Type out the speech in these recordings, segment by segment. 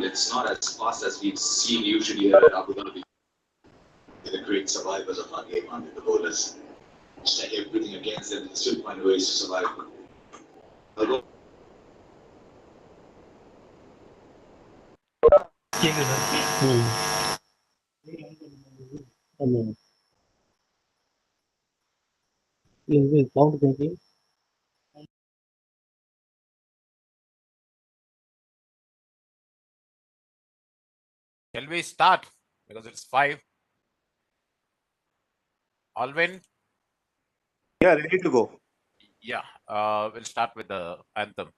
It's not as fast as we've seen usually here at Abu Dhabi. They're the great survivors of our game, aren't they? The bowlers. Just like everything against them, they still find ways to survive. Shall we start? Because it's 5. Alvin? Yeah, ready to go. Yeah, we'll start with the anthem.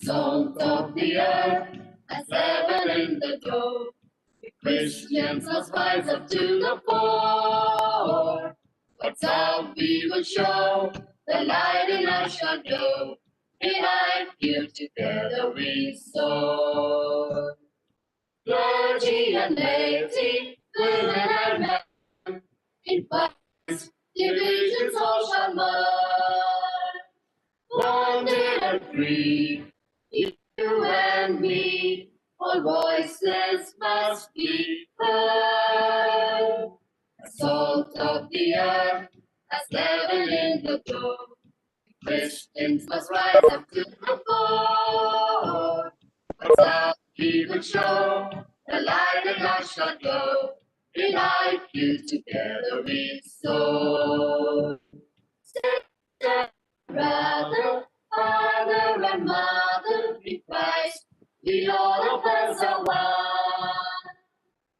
Salt of the earth, as ever in the glow, the Christians must rise up to the fore. What's out we will show, the light in us shall glow. Behind you together we soar. Clergy and laity, women and men, in Christ divisions all shall merge. Bonded and free, you and me, all voices must be heard. The salt of the earth, as level in the glow, Christians must rise up to the fore. What's up we will show, the light in us shall glow. Unite you together we soar. Brother, father, and mother in Christ, we all of us are one.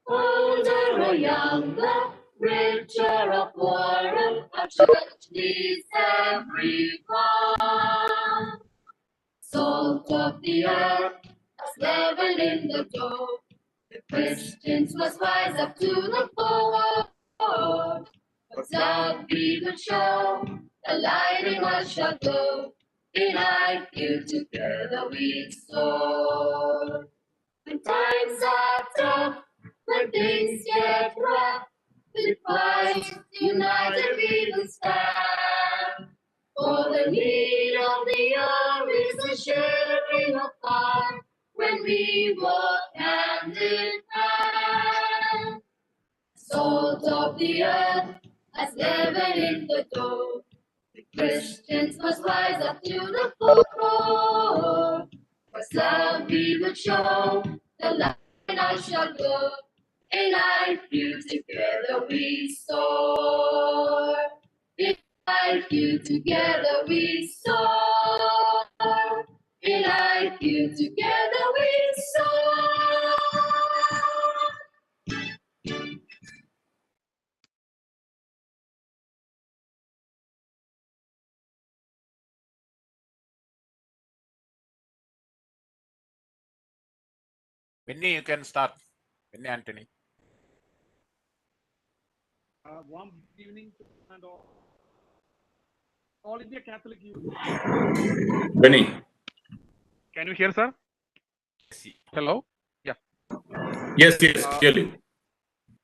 Older or younger, richer or poorer, our church needs everyone. Salt of the earth, as level in the glow, the Christians must rise up to the fore. What's love we will show, the light in us shall glow. Unite you together we soar. When times are tough, when things get rough, with Christ united we will stand. For the need of the hour is the sharing of heart when we walk hand in hand. Salt of the earth, as level in the glow, the Christians must rise up to the fore. For love we will show, the light in us shall go. In life you together we soar. In life you together we soar. In life you together we soar. Vinny, you can start. Vinny Anthony. Warm evening to and all India Catholic Union. Benny. Can you hear, sir? Hello? Yeah. Yes, clearly.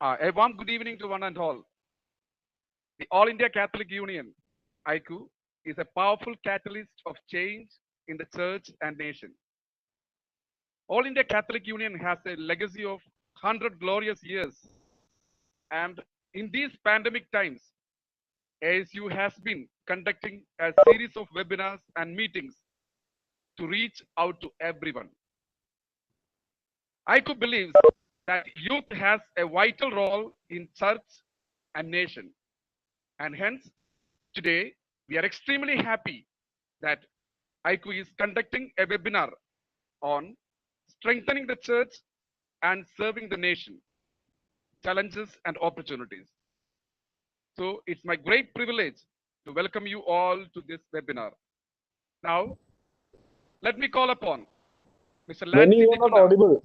A warm good evening to one and all. The All India Catholic Union, ICU, is a powerful catalyst of change in the church and nation. All India Catholic Union has a legacy of 100 glorious years. And in these pandemic times, ASU has been conducting a series of webinars and meetings to reach out to everyone. ICU believes that youth has a vital role in church and nation. And hence, today, we are extremely happy that ICU is conducting a webinar on strengthening the church and serving the nation, challenges and opportunities. So it's my great privilege to welcome you all to this webinar. Now, let me call upon Mr. Benny, Lansi you are not Tikuna. audible.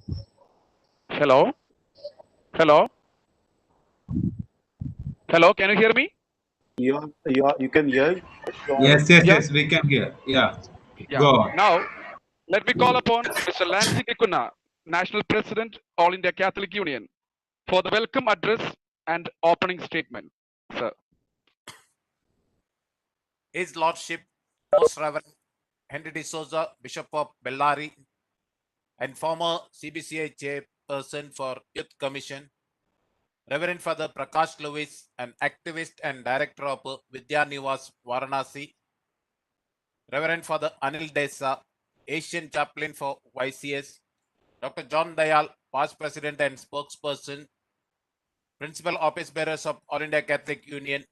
Hello? Hello? Hello, can you hear me? You can hear. Yes, Yeah? we can hear. Yeah, Yeah. go on. Now, let me call upon Mr. Lansi Tikuna, National President, All India Catholic Union, for the welcome address and opening statement. Sir. His Lordship, Most Reverend Henry D'Souza, Bishop of Bellary, and former CBCI Chairperson for Youth Commission, Reverend Father Prakash Lewis, an activist and director of Vidya Nivas Varanasi, Reverend Father Anil Desa, Asian Chaplain for YCS, Dr. John Dayal, past President and spokesperson, Principal Office Bearers of All India Catholic Union,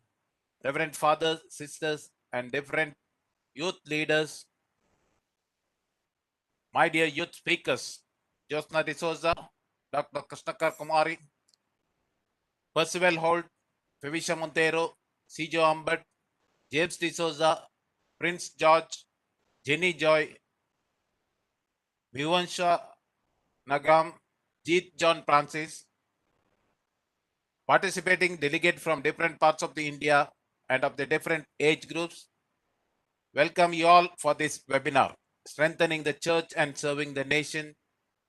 Reverend Fathers, Sisters, and different youth leaders, my dear youth speakers, Jyotsna D'Souza, Dr. Krishnakar Kummari, Percival Holt, Fevisha Montero, Sijo Ambad, James D'Souza, Prince George, Jenny Joy, Vivansha Nagam, Jeet John Francis, participating delegate from different parts of the India and of the different age groups. Welcome you all for this webinar, Strengthening the Church and Serving the Nation,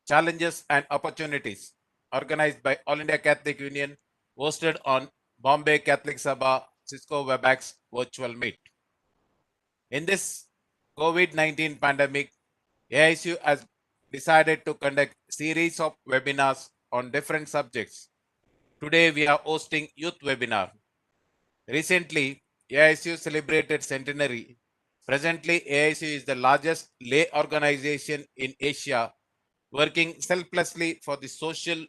Challenges and Opportunities, organized by All India Catholic Union, hosted on Bombay Catholic Sabha Cisco WebEx virtual meet. In this COVID-19 pandemic, AISU has decided to conduct series of webinars on different subjects. Today we are hosting youth webinar. Recently, AISU celebrated centenary. Presently, AISU is the largest lay organization in Asia, working selflessly for the social,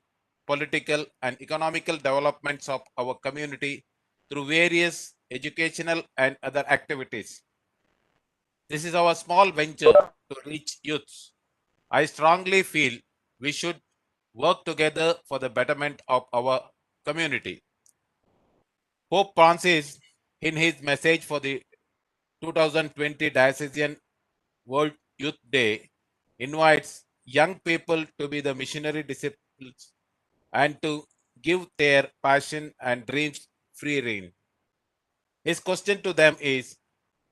political, and economical developments of our community through various educational and other activities. This is our small venture to reach youths. I strongly feel we should work together for the betterment of our community. Pope Francis, in his message for the 2020 Diocesan World Youth Day, invites young people to be the missionary disciples and to give their passion and dreams free rein. His question to them is,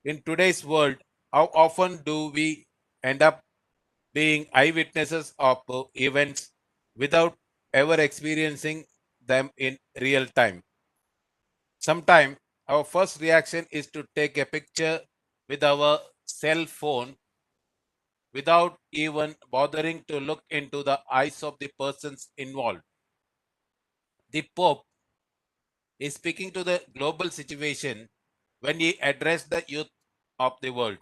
in today's world, how often do we end up being eyewitnesses of events without ever experiencing them in real time? Sometimes our first reaction is to take a picture with our cell phone without even bothering to look into the eyes of the persons involved. The Pope is speaking to the global situation when he addressed the youth of the world.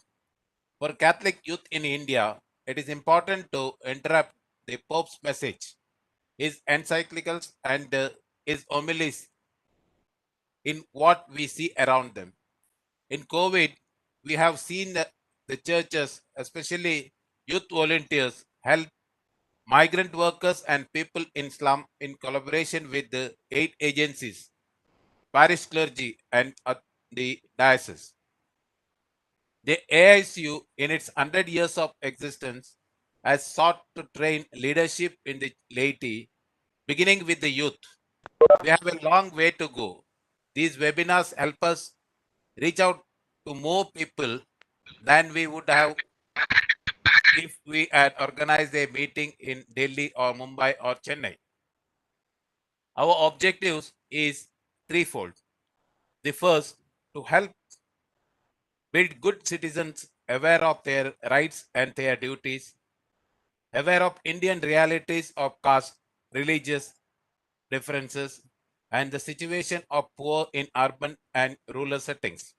For Catholic youth in India, it is important to interrupt the Pope's message, his encyclicals, and his homilies in what we see around them. In COVID, we have seen the churches, especially youth volunteers, help migrant workers and people in slum in collaboration with the aid agencies, parish clergy, and the diocese. The AISU, in its 100 years of existence, has sought to train leadership in the laity, beginning with the youth. We have a long way to go. These webinars help us reach out to more people than we would have if we had organized a meeting in Delhi or Mumbai or Chennai. Our objectives is threefold. The first, to help build good citizens aware of their rights and their duties, aware of Indian realities of caste, religious differences, and the situation of poor in urban and rural settings.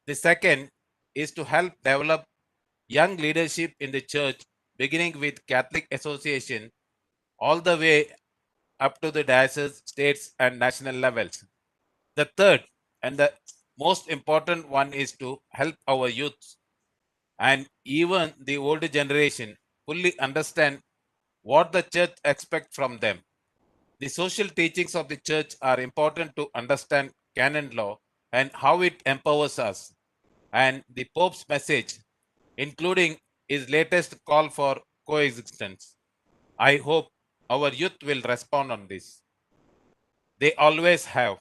The second is to help develop young leadership in the church, beginning with Catholic Association, all the way up to the diocese, states, and national levels. The third and the most important one is to help our youth and even the older generation fully understand what the church expects from them. The social teachings of the church are important to understand canon law and how it empowers us. And the Pope's message, including his latest call for coexistence. I hope our youth will respond on this. They always have.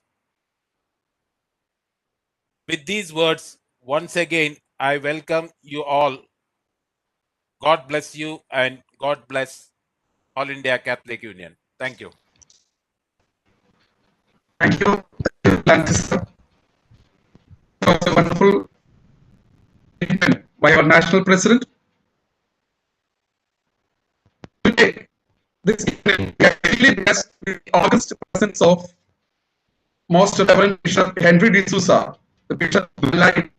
With these words, once again, I welcome you all. God bless you and God bless All India Catholic Union. Thank you. Thank you, Francis. It was a wonderful statement by our national president. Today, this evening, we are really blessed with the august presence of Most Reverend Bishop Henry D'Souza, the Bishop of Bellary.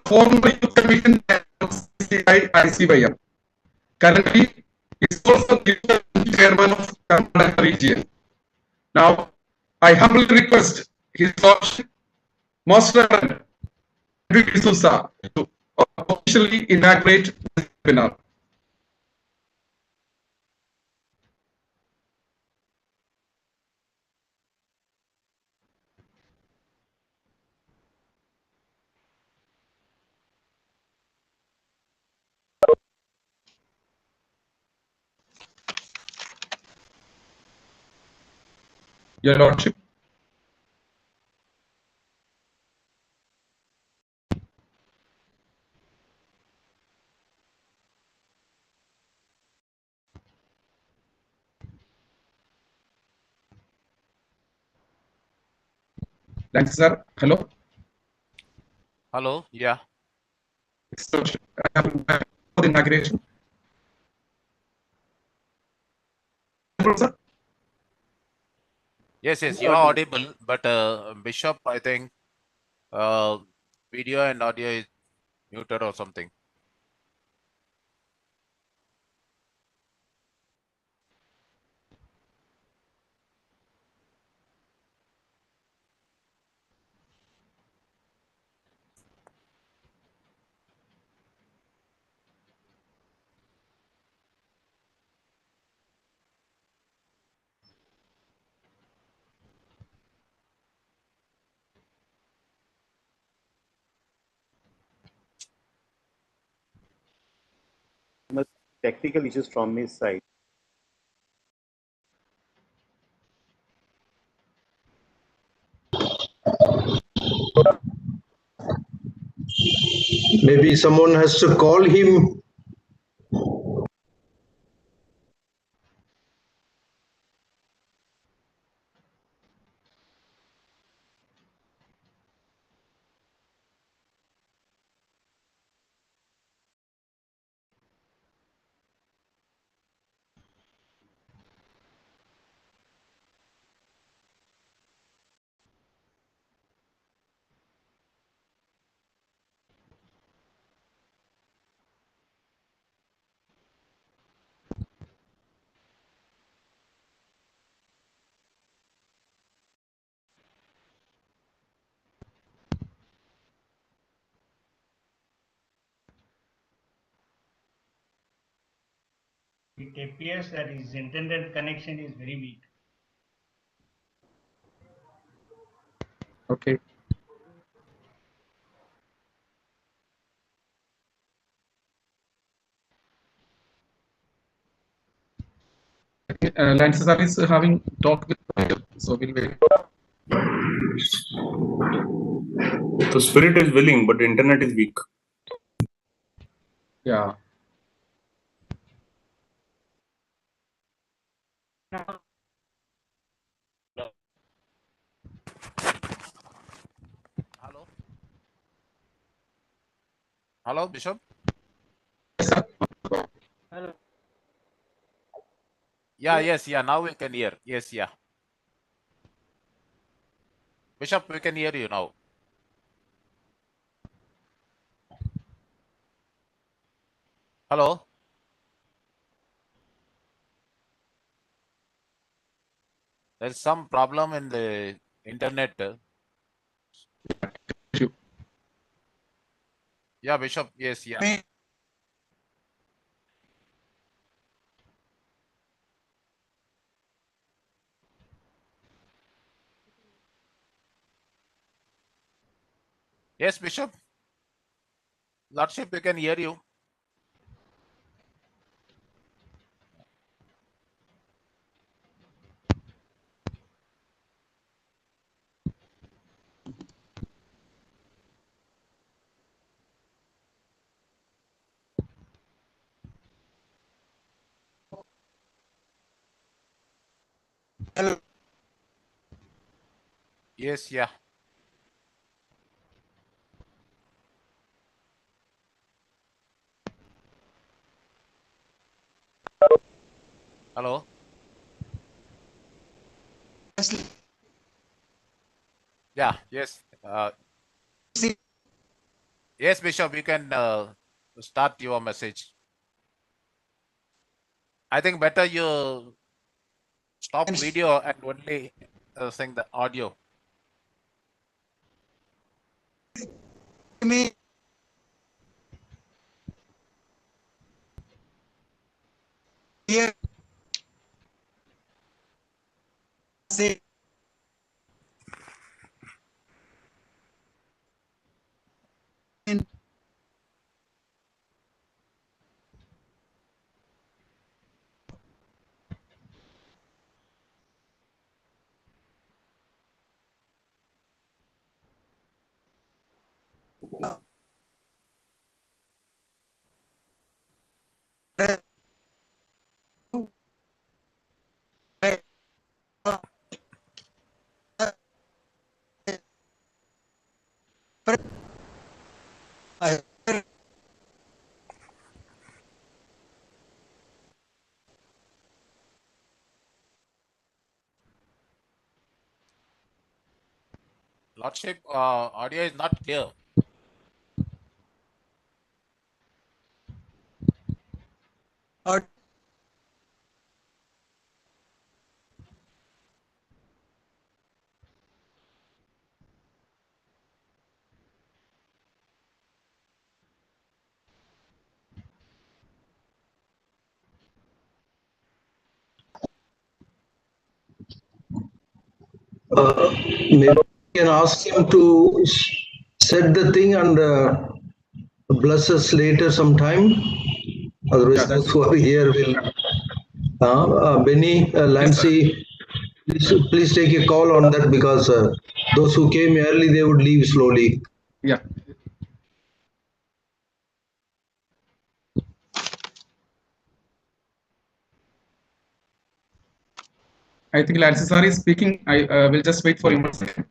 Former Youth Commission of ICYM. Currently, he is also the chairman of Kummari region. Now, I humbly request His Lordship, Most Reverend Henry D'Souza, to officially inaugurate this webinar. Your Lordship. Thanks, sir. Hello. Hello. Yeah. His Lordship. I have for the inauguration. Sir. Yes, you are audible, but Bishop, I think video and audio is muted or something. Technical issues from his side. Maybe someone has to call him. It appears that his intended connection is very weak. Okay. Lances is having talked with, so we'll wait. The spirit is willing, but the internet is weak. Yeah. Hello. Hello, Bishop. Yes, sir. Hello. Yeah, yes, yeah. Now we can hear. Yes, yeah. Bishop, we can hear you now. Hello. There's some problem in the internet. Yeah, Bishop. Yes, yeah. Yes, Bishop. Lordship, we can hear you. Hello. Yes, yeah. Hello. Yeah, yes. Yes, Bishop, you can start your message. I think better you stop video and only sing the audio. Me. Here. Say. Lordship, audio is not clear. Maybe you can ask him to set the thing and bless us later sometime. Otherwise, those who are here will. Benny, Lancy, please take a call on that because those who came early, they would leave slowly. Yeah. I think Lancy sir is speaking. I will just wait for him 1 second.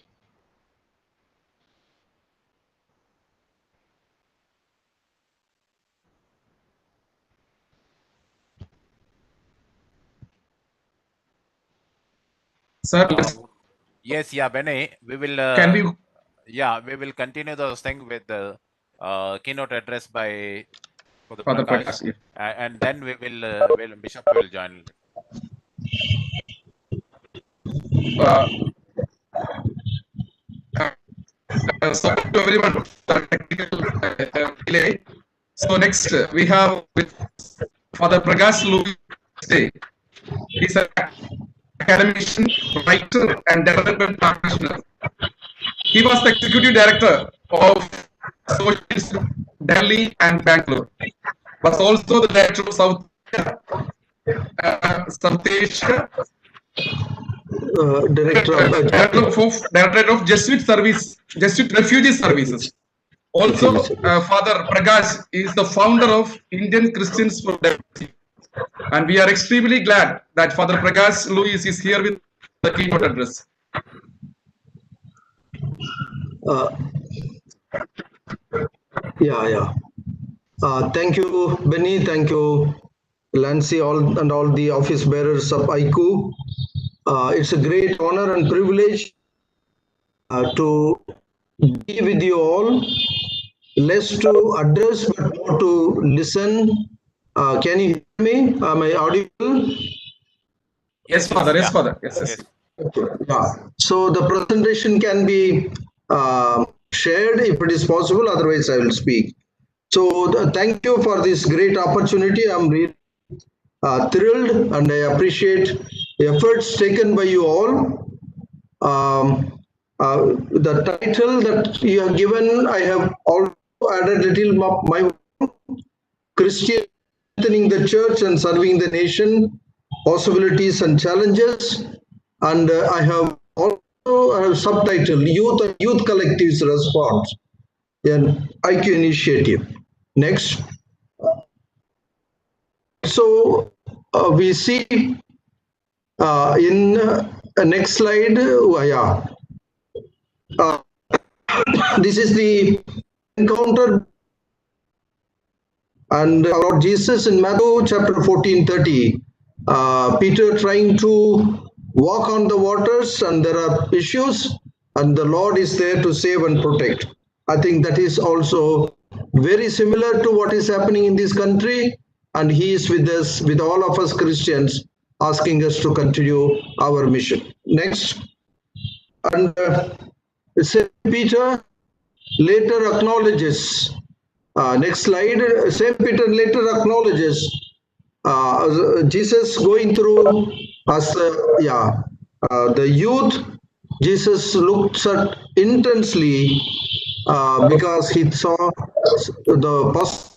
Sir, Yes, yeah, Benny, we will. can we? Yeah, we will continue the thing with the keynote address by Father Prakash, Prakash, yeah. and then we will Bishop will join. Sorry to everyone for the technical delay. So next we have with Father Prakash Louis. He's an academician, writer, and development practitioner. He was the executive director of Associates Delhi and Bangalore. Was also the director of South Asia. Director of Jesuit Service, Jesuit Refugee Services. Also, Father Prakash is the founder of Indian Christians for Democracy. And we are extremely glad that Father Prakash Louis is here with the keynote address. Thank you, Benny. Thank you, Lancy, all the office bearers of ICU. It's a great honor and privilege to be with you all. Less to address, but more to listen. Can you hear me? Am I audible? Yes, Father. Yes, Father. Yes. So the presentation can be shared if it is possible. Otherwise, I will speak. So thank you for this great opportunity. I'm really thrilled and I appreciate the efforts taken by you all. The title that you have given, I have also added little my Christian strengthening the church and serving the nation, possibilities and challenges. And I have also a subtitle, Youth and Youth Collectives Response, an IQ initiative. Next. So we see in Next slide. Yeah. This is the encounter and our Lord Jesus in Matthew chapter 14:30. Peter trying to walk on the waters and there are issues and the Lord is there to save and protect. I think that is also very similar to what is happening in this country, and he is with us, with all of us Christians, asking us to continue our mission. Next. And St. Peter later acknowledges, next slide, St. Peter later acknowledges Jesus going through as the youth. Jesus looked at intensely because he saw the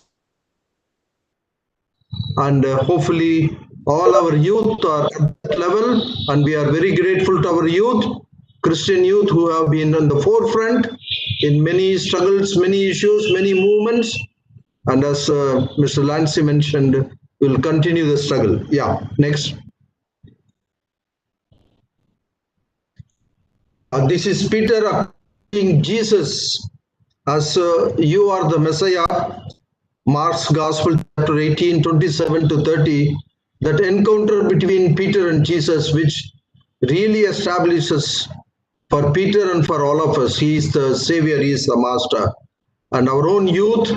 and hopefully all our youth are at that level, and we are very grateful to our youth, Christian youth, who have been on the forefront in many struggles, many issues, many movements, and as Mr. Lancy mentioned, we'll continue the struggle. Yeah, next. This is Peter accusing Jesus as you are the Messiah. Mark's Gospel, chapter 18, 27 to 30, that encounter between Peter and Jesus, which really establishes for Peter and for all of us, he is the Savior, he is the Master. And our own youth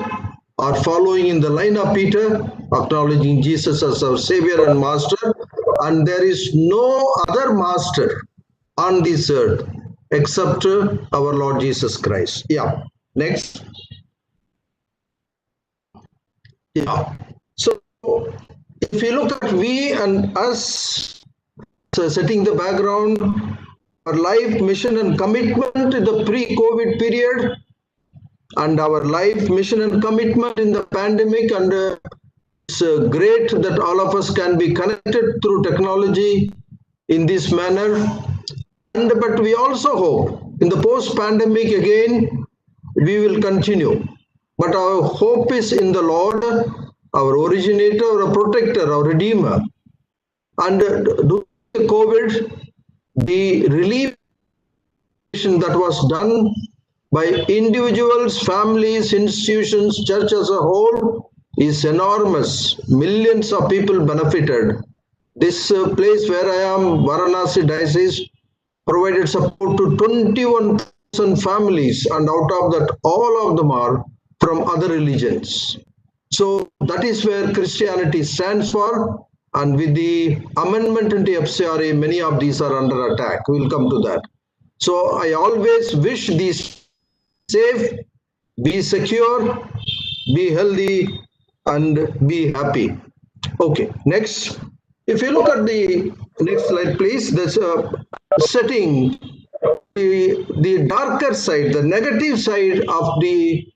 are following in the line of Peter, acknowledging Jesus as our Savior and Master. And there is no other Master on this earth except our Lord Jesus Christ. Yeah, next. Yeah. So if you look at we and us, setting the background, our life, mission and commitment in the pre-COVID period, and our life, mission and commitment in the pandemic, and it's great that all of us can be connected through technology in this manner. But we also hope in the post-pandemic again, we will continue. But our hope is in the Lord, our originator, our protector, our redeemer. And during COVID, the relief that was done by individuals, families, institutions, church as a whole is enormous. Millions of people benefited. This place where I am, Varanasi Diocese, provided support to 21,000 families, and out of that, all of them are from other religions. So that is where Christianity stands for, and with the amendment into FCRA, many of these are under attack. We'll come to that. So I always wish these safe, be secure, be healthy, and be happy. Okay, next. If you look at the next slide, please, there's a setting the darker side, the negative side of the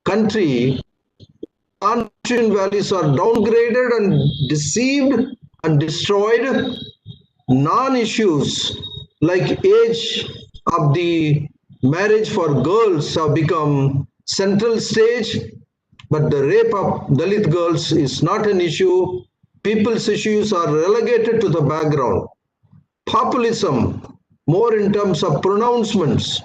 country. Non-Christian values are downgraded and deceived and destroyed. Non-issues like age of the marriage for girls have become central stage, but the rape of Dalit girls is not an issue. People's issues are relegated to the background. Populism, more in terms of pronouncements,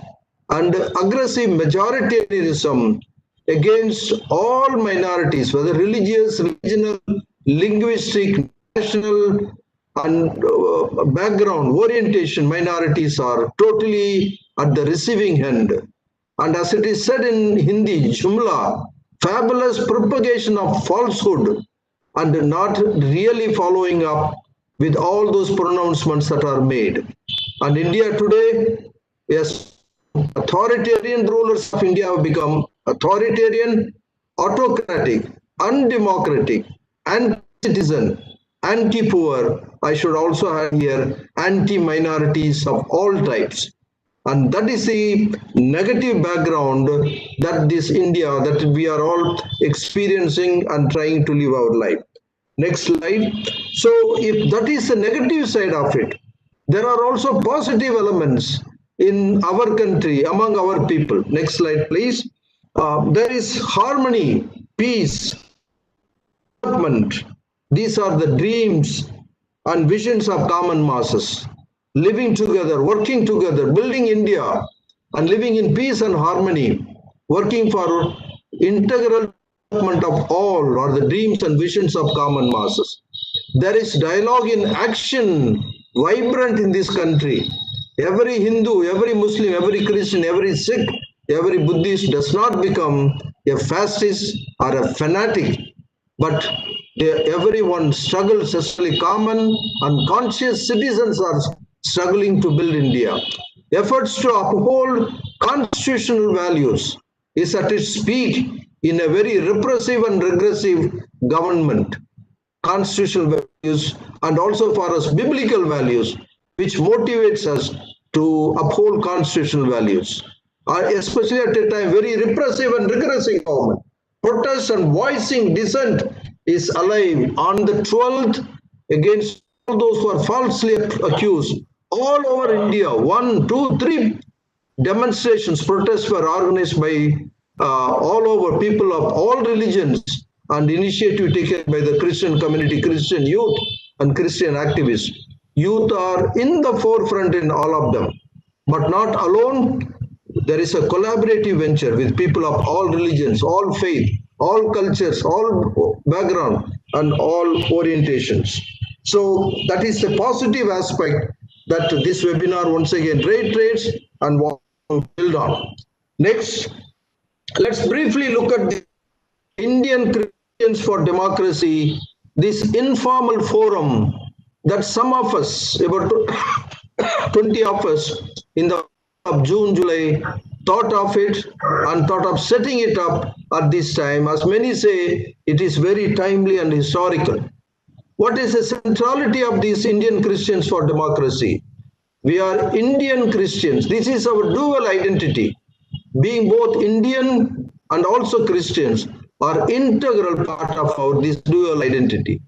and aggressive majoritarianism against all minorities, whether religious, regional, linguistic, national, and background, orientation minorities are totally at the receiving end. And as it is said in Hindi, Jumla, fabulous propagation of falsehood and not really following up with all those pronouncements that are made. And India today, yes, authoritarian rulers of India have become authoritarian, autocratic, undemocratic, anti-citizen, anti-poor. I should also have here anti-minorities of all types. And that is the negative background that this India, that we are all experiencing and trying to live our life. Next slide. So if that is the negative side of it, there are also positive elements in our country, among our people. Next slide, please. There is harmony, peace, development. These are the dreams and visions of common masses. living together, working together, building India, and living in peace and harmony, working for integral development of all are the dreams and visions of common masses. There is dialogue in action, vibrant in this country. Every Hindu, every Muslim, every Christian, every Sikh, every Buddhist does not become a fascist or a fanatic, but everyone struggles, especially common and conscious citizens are struggling to build India. Efforts to uphold constitutional values is at its peak in a very repressive and regressive government. Constitutional values and also for us biblical values, which motivates us to uphold constitutional values, especially at a time very repressive and regressive government. Protest and voicing dissent is alive on the 12th against all those who are falsely accused. All over India, 1, 2, 3 demonstrations, protests were organized by all over people of all religions and initiative taken by the Christian community, Christian youth and Christian activists. Youth are in the forefront in all of them, but not alone. There is a collaborative venture with people of all religions, all faith, all cultures, all background, and all orientations. So that is the positive aspect that this webinar once again reiterates and want to build on. Next, let's briefly look at the Indian Christians for Democracy, this informal forum that some of us, about 20 of us in the of June, July, thought of it and thought of setting it up at this time. As many say, it is very timely and historical. What is the centrality of these Indian Christians for Democracy? We are Indian Christians. This is our dual identity. Being both Indian and also Christians are integral part of this dual identity.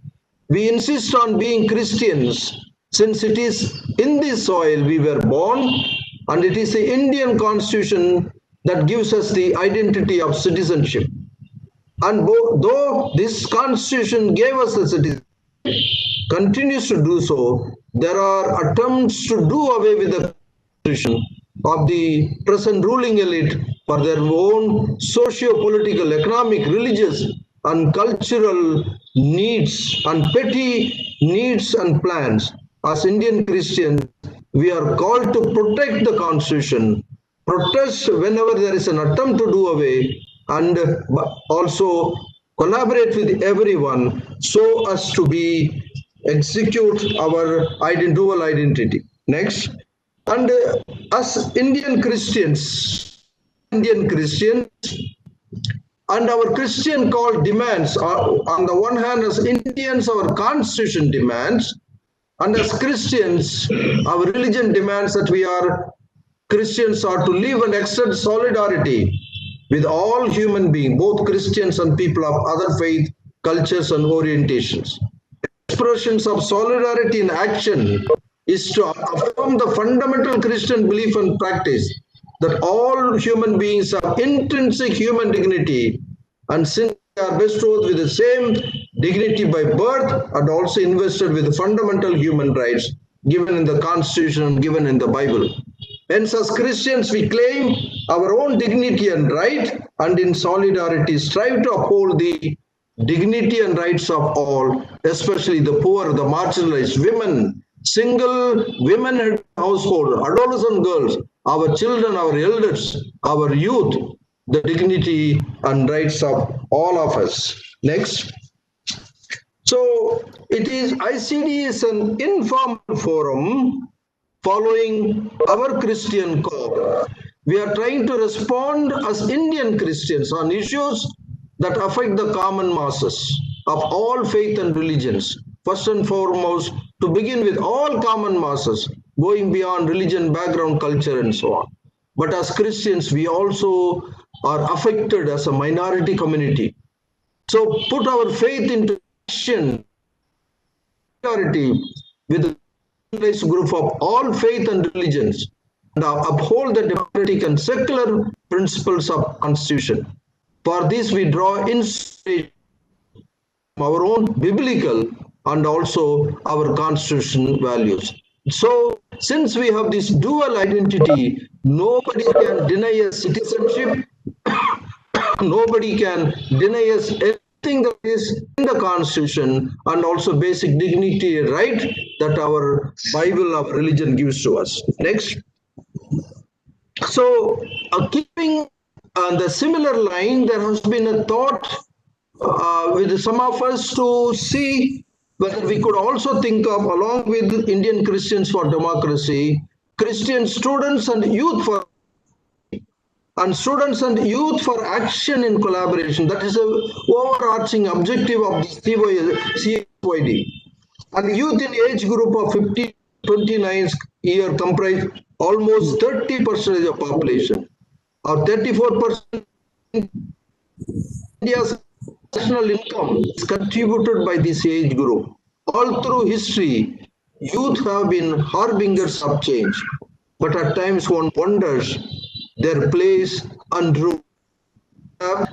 We insist on being Christians since it is in this soil we were born, and it is the Indian Constitution that gives us the identity of citizenship. And though this Constitution gave us the citizenship, continues to do so, there are attempts to do away with the Constitution of the present ruling elite for their own socio-political, economic, religious, and cultural needs and petty needs and plans. As Indian Christians, we are called to protect the Constitution, protest whenever there is an attempt to do away, and also collaborate with everyone so as to execute our dual identity. Next. And as Indian Christians, and our Christian called demands are, on the one hand, as Indians, our Constitution demands, and as Christians, our religion demands that Christians are to live and extend solidarity with all human beings, both Christians and people of other faith, cultures, and orientations. Expressions of solidarity in action is to affirm the fundamental Christian belief and practice that all human beings have intrinsic human dignity, and since they are bestowed with the same dignity by birth and also invested with fundamental human rights given in the Constitution and given in the Bible. Hence, as Christians, we claim our own dignity and right, and in solidarity strive to uphold the dignity and rights of all, especially the poor, the marginalized, women, single women in household, adolescent girls, our children, our elders, our youth, the dignity and rights of all of us. Next. So ICD is an informal forum following our Christian core. We are trying to respond as Indian Christians on issues that affect the common masses of all faith and religions. First and foremost, to begin with all common masses, going beyond religion, background, culture, and so on. But as Christians, we also are affected as a minority community. So put our faith into action with a group of all faith and religions, and uphold the democratic and secular principles of Constitution. For this, we draw inspiration from our own biblical and also our constitutional values. So Since we have this dual identity, nobody can deny us citizenship, nobody can deny us anything that is in the Constitution and also basic dignity and right that our Bible of religion gives to us. Next. So, keeping the similar line, there has been a thought with some of us to see whether we could also think of, along with Indian Christians for Democracy, Christian students and youth for action in collaboration. That is a overarching objective of the CYD. And youth in age group of 15 to 29 year comprise almost 30% of population, or 34% India's national income is contributed by this age group. All through history, youth have been harbingers of change, but at times one wonders their place and role,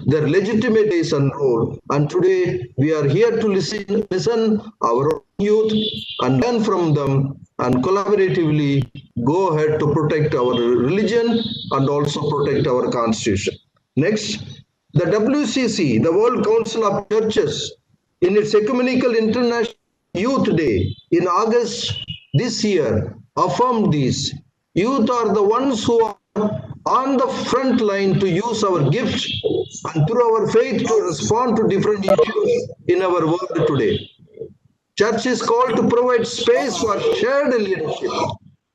their legitimate place and role. And today we are here to listen our youth and learn from them and collaboratively go ahead to protect our religion and also protect our constitution. Next, the WCC, the World Council of Churches, in its Ecumenical International Youth Day in August this year, affirmed this. Youth are the ones who are on the front line to use our gifts and through our faith to respond to different issues in our world today. Church is called to provide space for shared leadership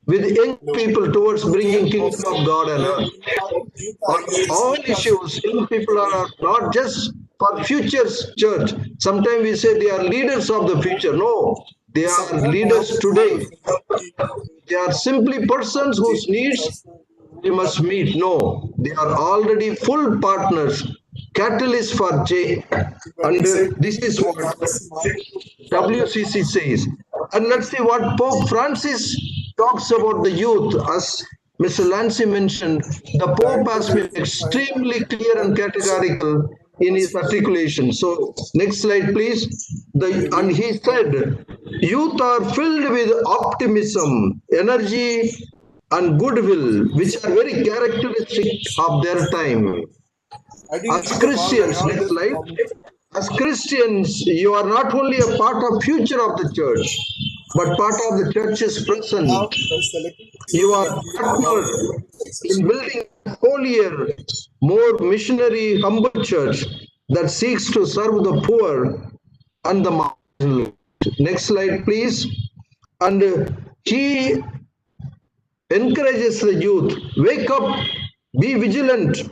with young people towards bringing kingdom of God and earth. On all issues, young people are not just for future's church. Sometimes we say they are leaders of the future. No, they are leaders today. They are simply persons whose needs we must meet. No, they are already full partners, catalysts for change. And this is what WCC says. And let's see what Pope Francis talks about the youth. As Mr. Lancy mentioned, the Pope has been extremely clear and categorical in his articulation. So, next slide, please. And he said, youth are filled with optimism, energy, and goodwill, which are very characteristic of their time. As Christians, next slide. As Christians, you are not only a part of future of the church, but part of the church's present. You are partnered in building a holier, more missionary, humble church that seeks to serve the poor and the marginalized. Next slide, please. And he encourages the youth, wake up, be vigilant,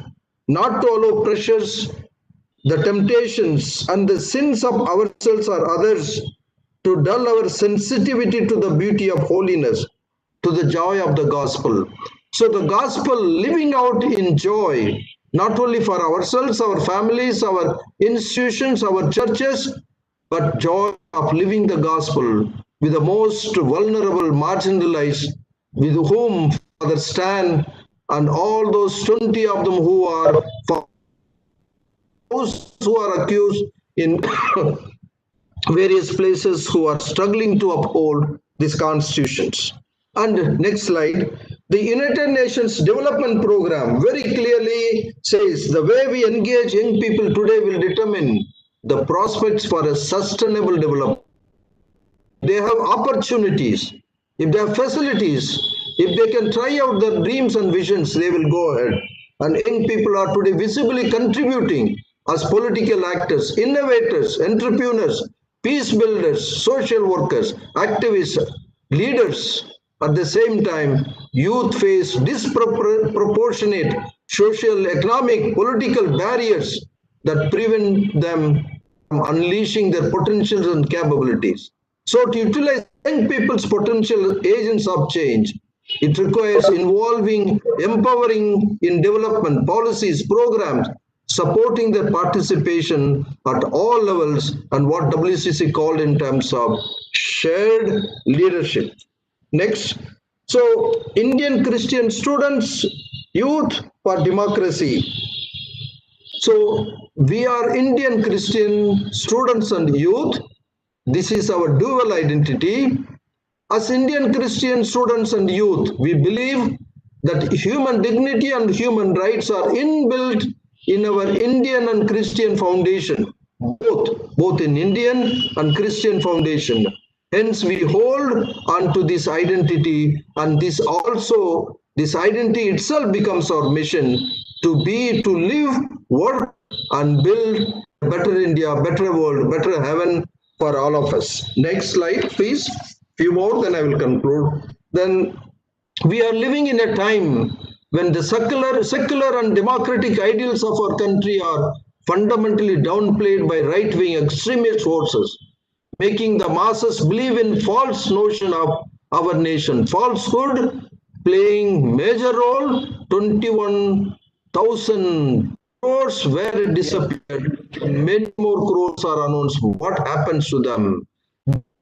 not to allow pressures, the temptations and the sins of ourselves or others to dull our sensitivity to the beauty of holiness, to the joy of the gospel. So the gospel living out in joy, not only for ourselves, our families, our institutions, our churches, but joy of living the gospel with the most vulnerable, marginalized, with whom Father Stan and all those 20 of them who are for those who are accused in various places who are struggling to uphold these constitutions. And next slide, the United Nations Development Program very clearly says the way we engage young people today will determine the prospects for a sustainable development. They have opportunities. If they have facilities, if they can try out their dreams and visions, they will go ahead. And young people are today visibly contributing as political actors, innovators, entrepreneurs, peace builders, social workers, activists, leaders. At the same time, youth face disproportionate social, economic, political barriers that prevent them from unleashing their potentials and capabilities. So to utilize young people's potential agents of change, it requires involving, empowering in development policies, programs, supporting their participation at all levels and what WCC called in terms of shared leadership. Next. So Indian Christian students, youth for democracy. So we are Indian Christian students and youth. This is our dual identity. As Indian Christian students and youth, we believe that human dignity and human rights are inbuilt in our Indian and Christian foundation, both in Indian and Christian foundation. Hence, we hold on to this identity, and this identity itself becomes our mission to live, work, and build a better India, better world, better heaven for all of us. Next slide, please. Few more, then I will conclude. Then we are living in a time when the secular and democratic ideals of our country are fundamentally downplayed by right-wing extremist forces, making the masses believe in false notion of our nation. Falsehood playing major role. 21,000 crores where it disappeared. Many more crores are announced. What happens to them?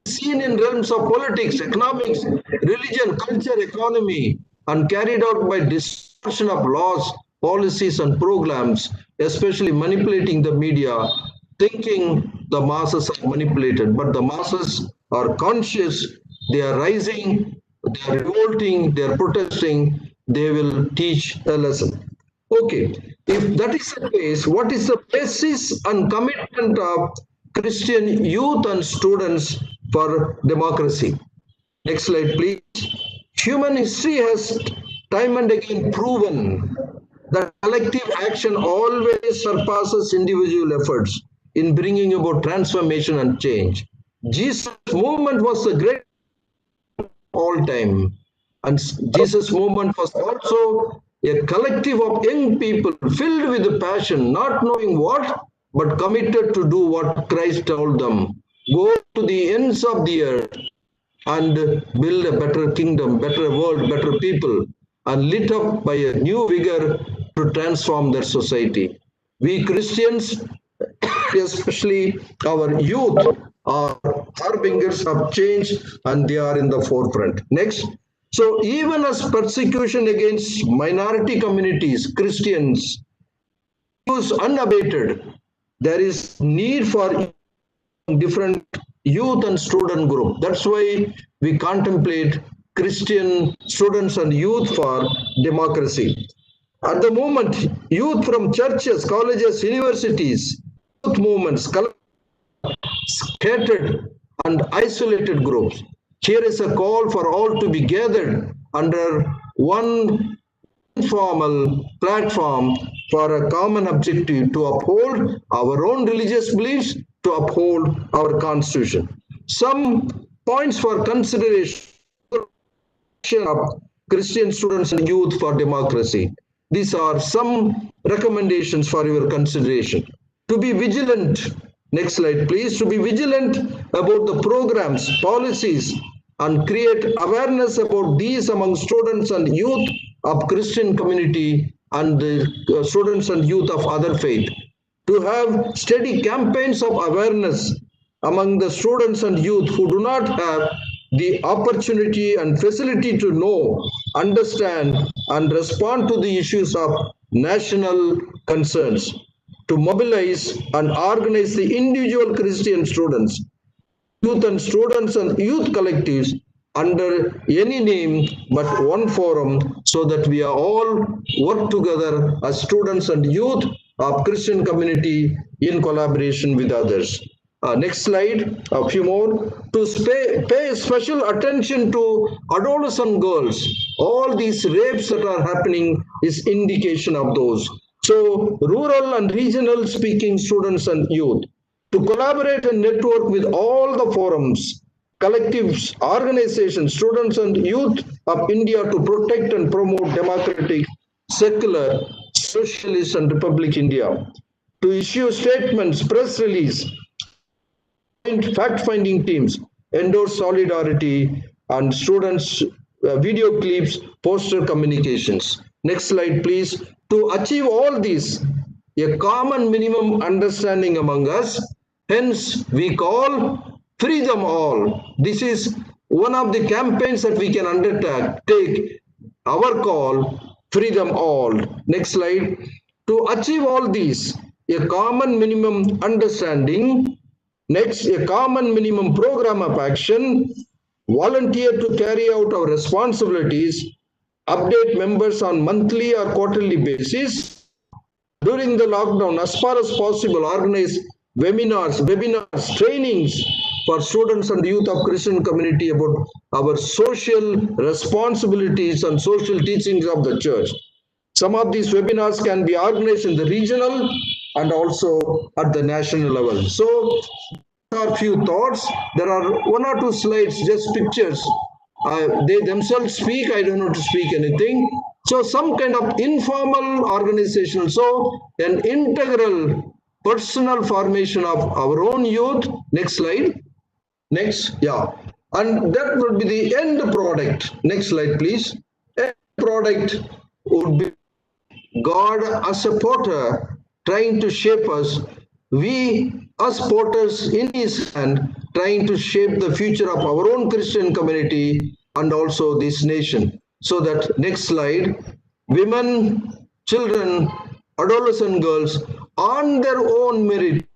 Seen in realms of politics, economics, religion, culture, economy, and carried out by distortion of laws, policies, and programs, especially manipulating the media, thinking the masses are manipulated. But the masses are conscious, they are rising, they are revolting, they are protesting, they will teach a lesson. Okay, if that is the case, what is the basis and commitment of Christian youth and students for democracy? Next slide, please. Human history has time and again proven that collective action always surpasses individual efforts in bringing about transformation and change. Jesus' movement was the great all time. And Jesus' movement was also a collective of young people filled with passion, not knowing what, but committed to do what Christ told them. Go to the ends of the earth and build a better kingdom, better world, better people, and lit up by a new vigor to transform their society. We Christians, especially our youth, are harbingers of change, and they are in the forefront. Next. So even as persecution against minority communities, Christians, is unabated, there is need for different youth and student group. That's why we contemplate Christian students and youth for democracy. At the moment, youth from churches, colleges, universities, youth movements, scattered and isolated groups. Here is a call for all to be gathered under one informal platform for a common objective to uphold our own religious beliefs, to uphold our constitution. Some points for consideration of Christian students and youth for democracy. These are some recommendations for your consideration. To be vigilant, next slide please, to be vigilant about the programs, policies, and create awareness about these among students and youth of Christian community and the students and youth of other faith. To have steady campaigns of awareness among the students and youth who do not have the opportunity and facility to know, understand, and respond to the issues of national concerns. To mobilize and organize the individual Christian students, youth and students and youth collectives under any name but one forum, so that we are all work together as students and youth of Christian community in collaboration with others. Next slide, a few more. To pay special attention to adolescent girls. All these rapes that are happening is indication of those. So rural and regional speaking students and youth, to collaborate and network with all the forums, collectives, organizations, students and youth of India to protect and promote democratic, secular, socialist and republic India. To issue statements, press release, fact-finding teams, endorse solidarity, and students' video clips, poster communications. Next slide, please. To achieve all these, a common minimum understanding among us, hence we call Free Them All. This is one of the campaigns that we can undertake. Our call, Free Them All. Next slide. To achieve all these, a common minimum understanding. Next, a common minimum program of action. volunteer to carry out our responsibilities, update members on monthly or quarterly basis. During the lockdown, as far as possible, organize webinars, trainings for students and youth of Christian community about our social responsibilities and social teachings of the church. Some of these webinars can be organized in the regional and also at the national level. So, there are few thoughts. There are one or two slides, just pictures. They themselves speak. I don't know to speak anything. So, some kind of informal organizational. So, an integral personal formation of our own youth. Next slide. Next, yeah. And that would be the end product. Next slide, please. End product would be God as a potter trying to shape us. We as potters in his hand trying to shape the future of our own Christian community and also this nation. So that next slide, women, children, adolescent girls on their own merit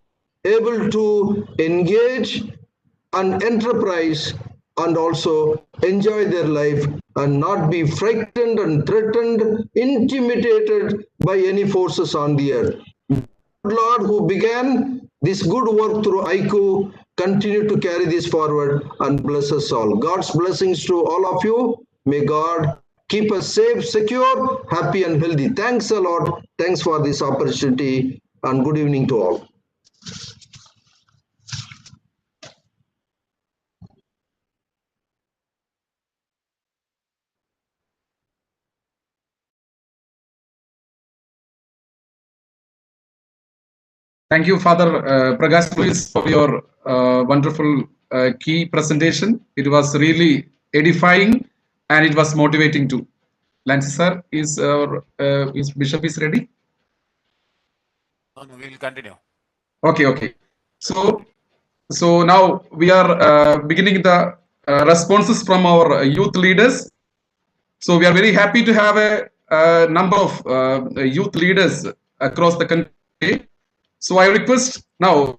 able to engage and enterprise and also enjoy their life and not be frightened and threatened, intimidated by any forces on the earth. Lord, who began this good work through ICU, continue to carry this forward and bless us all. God's blessings to all of you. May God keep us safe, secure, happy, and healthy. Thanks a lot. Thanks for this opportunity, and good evening to all. Thank you, Father Prakash, for your wonderful key presentation. It was really edifying and it was motivating too. Lance sir, is Bishop is ready? No, we will continue. Okay. So now we are beginning the responses from our youth leaders. So we are very happy to have a number of youth leaders across the country. So I request now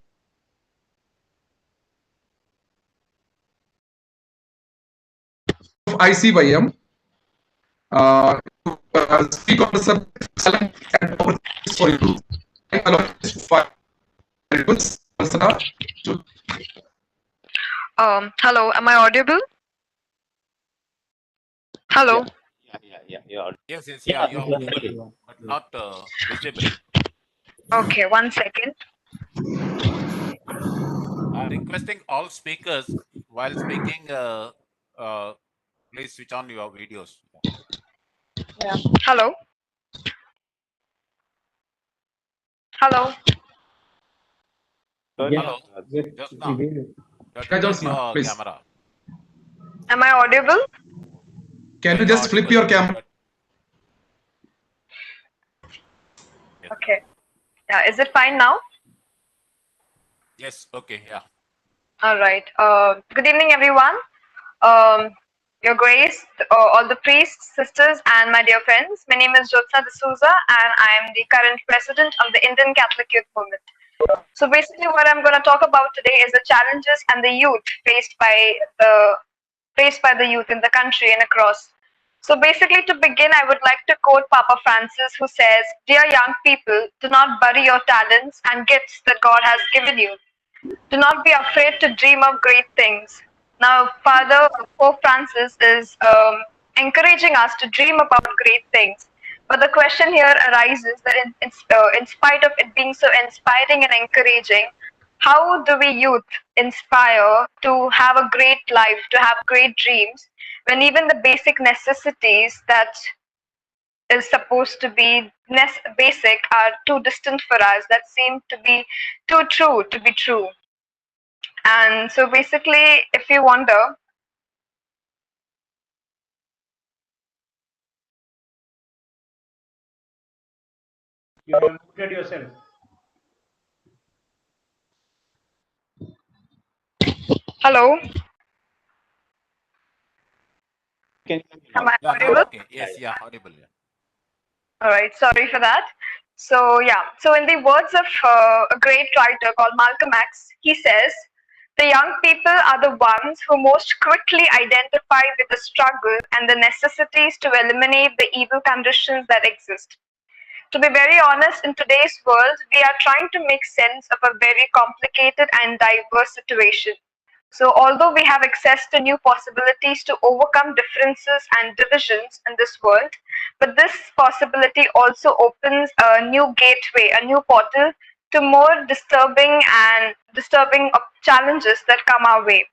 ICYM to speak on the subject and opportunities for youth. Hello, am I audible? Hello. Yeah. Yes, yeah, you are audible, but not visible. Okay, 1 second. Requesting all speakers while speaking, please switch on your videos. Yeah. Hello. Hello. Hello. Jyotsna, please. Camera. Am I audible? Can you just flip your camera? Okay. Yeah, is it fine now? Yes, okay, yeah. All right. Good evening, everyone. Your Grace, all the priests, sisters, and my dear friends. My name is Jyotsna D'Souza, and I am the current president of the Indian Catholic Youth Movement. So basically, what I'm going to talk about today is the challenges and the youth faced by the youth in the country and across. So basically, to begin, I would like to quote Papa Francis, who says, "Dear young people, do not bury your talents and gifts that God has given you. Do not be afraid to dream of great things." Now, Father Pope Francis is encouraging us to dream about great things. But the question here arises that in spite of it being so inspiring and encouraging, how do we youth inspire to have a great life, to have great dreams, when even the basic necessities that is supposed to be basic are too distant for us, that seem to be too true to be true? And so basically, if you wonder, You have muted yourself. hello? Am I audible? Okay. Yes, yeah, audible. Yeah. All right, sorry for that. So yeah, so in the words of a great writer called Malcolm X, he says, The young people are the ones who most quickly identify with the struggle and the necessities to eliminate the evil conditions that exist. To be very honest, in today's world, we are trying to make sense of a very complicated and diverse situation. So, although we have access to new possibilities to overcome differences and divisions in this world, but this possibility also opens a new gateway, a new portal to more disturbing challenges that come our way.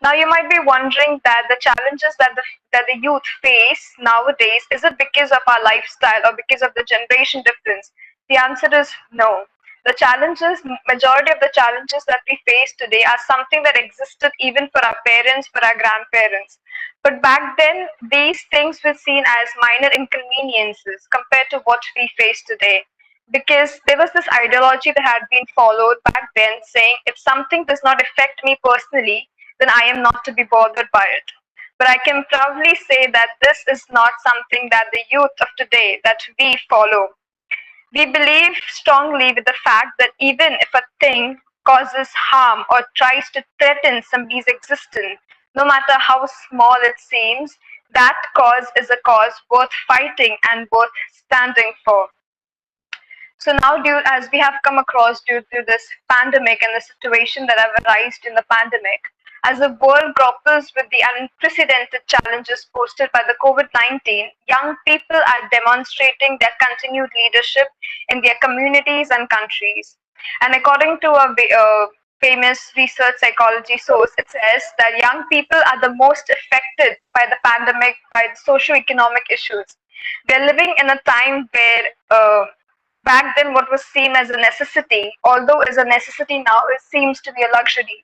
Now, you might be wondering that the challenges that the youth face nowadays, is it because of our lifestyle or because of the generation difference? The answer is no. The challenges, majority of the challenges that we face today are something that existed even for our parents, for our grandparents. But back then, these things were seen as minor inconveniences compared to what we face today. Because there was this ideology that had been followed back then saying if something does not affect me personally, then I am not to be bothered by it. But I can proudly say that this is not something that the youth of today that we follow. We believe strongly with the fact that even if a thing causes harm or tries to threaten somebody's existence, no matter how small it seems, that cause is a cause worth fighting and worth standing for. So now, as we have come across due to this pandemic and the situation that have arisen in the pandemic, as the world grapples with the unprecedented challenges posed by the COVID-19, young people are demonstrating their continued leadership in their communities and countries. And according to a famous research psychology source, it says that young people are the most affected by the pandemic, by the socio-economic issues. We're living in a time where back then what was seen as a necessity, although is a necessity now, it seems to be a luxury.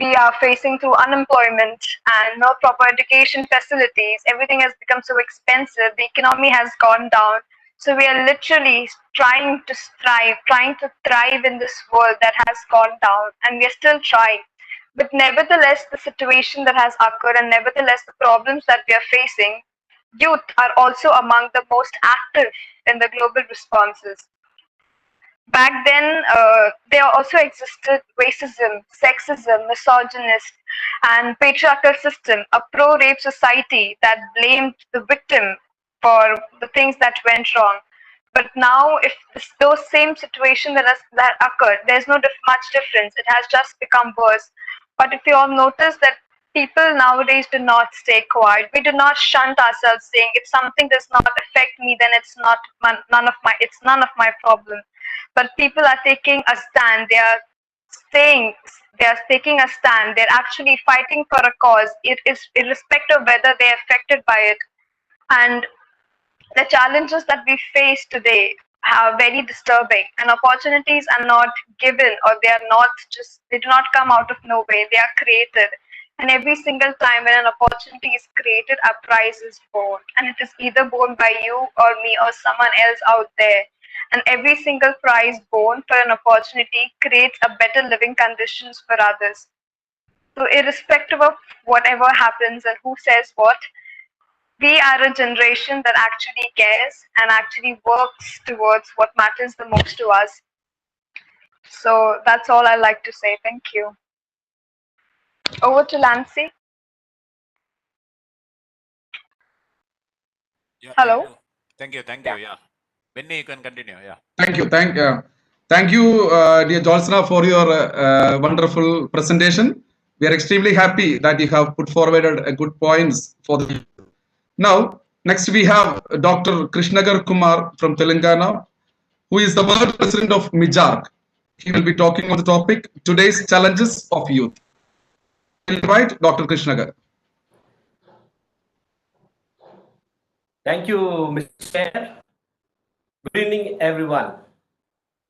We are facing through unemployment and no proper education facilities. Everything has become so expensive. The economy has gone down. So we are literally trying to thrive in this world that has gone down, and we are still trying. But nevertheless, the situation that has occurred and nevertheless the problems that we are facing, youth are also among the most active in the global responses. Back then, there also existed racism, sexism, misogynist, and patriarchal system, a pro-rape society that blamed the victim for the things that went wrong. But now, if those same situation that occurred, there's no much difference. It has just become worse. But if you all notice that people nowadays do not stay quiet. We do not shunt ourselves saying if something does not affect me, then it's none of my problem. But people are taking a stand. They are taking a stand. They're actually fighting for a cause. It is irrespective of whether they're affected by it. And the challenges that we face today are very disturbing, and opportunities are not given, or they do not come out of nowhere. They are created. And every single time when an opportunity is created, a prize is born. And it is either born by you or me or someone else out there. And every single prize born for an opportunity creates a better living conditions for others. So irrespective of whatever happens and who says what, we are a generation that actually cares and actually works towards what matters the most to us. So that's all I like to say. Thank you. Over to Lancy. Yeah, Hello. Thank you. Yeah. Benny, you can continue. Yeah. Thank you, dear Jyotsna, for your wonderful presentation. We are extremely happy that you have put forward good points for the. Now, next we have Dr. Krishnakar Kumar from Telangana, who is the world president of MIJARC. He will be talking on the topic today's challenges of youth. I invite Dr. Krishnakar. Thank you, Mr. Chair. Good evening, everyone.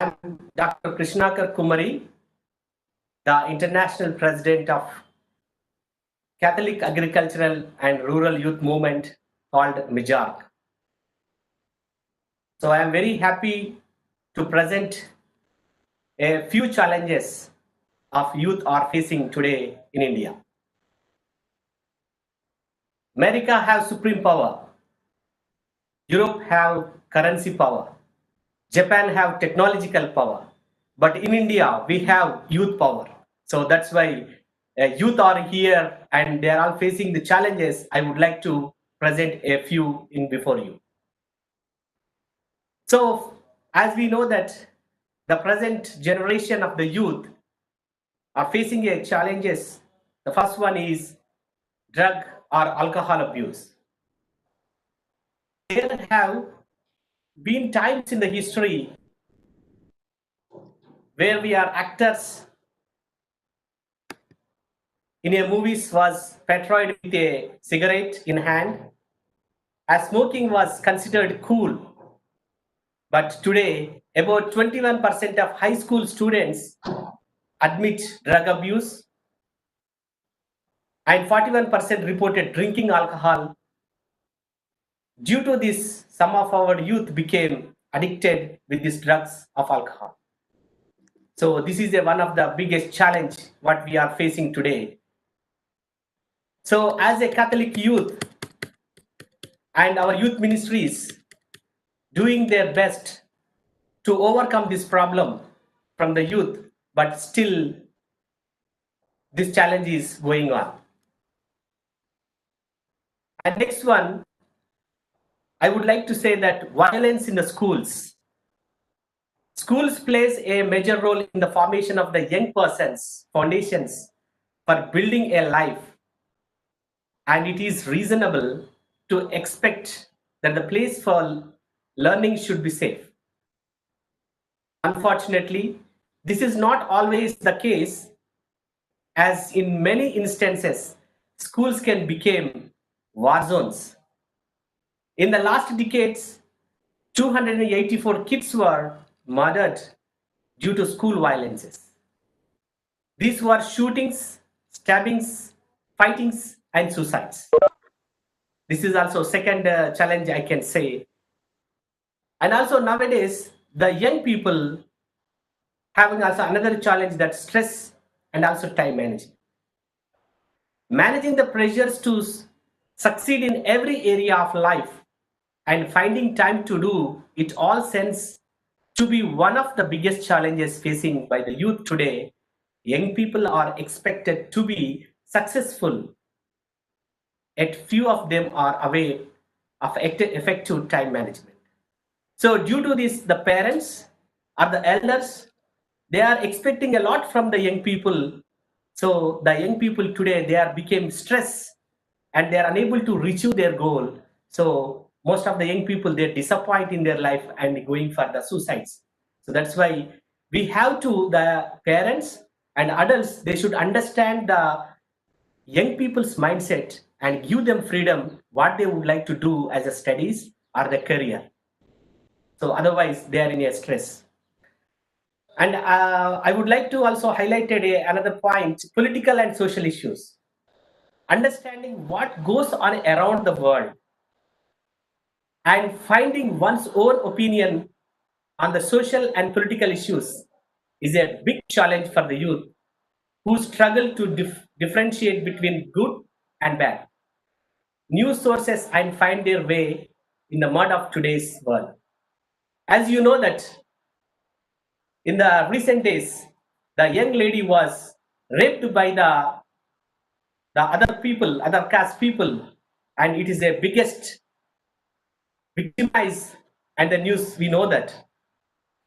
I'm Dr. Krishnakar Kummari, the International President of Catholic Agricultural and Rural Youth Movement called MIJARC. So I am very happy to present a few challenges of youth are facing today in India. America has supreme power. Europe have currency power. Japan have technological power. But in India, we have youth power. So that's why youth are here and they are all facing the challenges. I would like to present a few in before you. So as we know that the present generation of the youth are facing challenges. The first one is drug or alcohol abuse. There have been times in the history where we are actors in a movies was portrayed with a cigarette in hand, as smoking was considered cool. But today, about 21% of high school students admit drug abuse and 41% reported drinking alcohol. Due to this, some of our youth became addicted with these drugs of alcohol. So this is one of the biggest challenge what we are facing today. So as a Catholic youth and our youth ministries doing their best to overcome this problem from the youth, but still this challenge is going on. And next one, I would like to say that violence in the schools. Schools plays a major role in the formation of the young person's foundations for building a life. And it is reasonable to expect that the place for learning should be safe. Unfortunately, this is not always the case, as in many instances, schools can become war zones. In the last decades, 284 kids were murdered due to school violences. These were shootings, stabbings, fightings, and suicides. This is also second challenge I can say. And also nowadays, the young people having also another challenge, that stress and also time management. Managing the pressures to succeed in every area of life and finding time to do it all seems to be one of the biggest challenges facing by the youth today. Young people are expected to be successful, yet few of them are aware of effective time management. So due to this, the parents or the elders, they are expecting a lot from the young people. So the young people today, they are became stressed and they are unable to achieve their goal. So most of the young people, they're disappointed in their life and going for the suicides. So that's why we have to, the parents and adults, they should understand the young people's mindset and give them freedom what they would like to do as a studies or the career. So otherwise they are in a stress. And I would like to also highlight another point, political and social issues. Understanding what goes on around the world and finding one's own opinion on the social and political issues is a big challenge for the youth who struggle to differentiate between good and bad news sources and find their way in the mud of today's world. As you know that in the recent days, the young lady was raped by the other people, other caste people, and it is the biggest victimized, and the news we know that.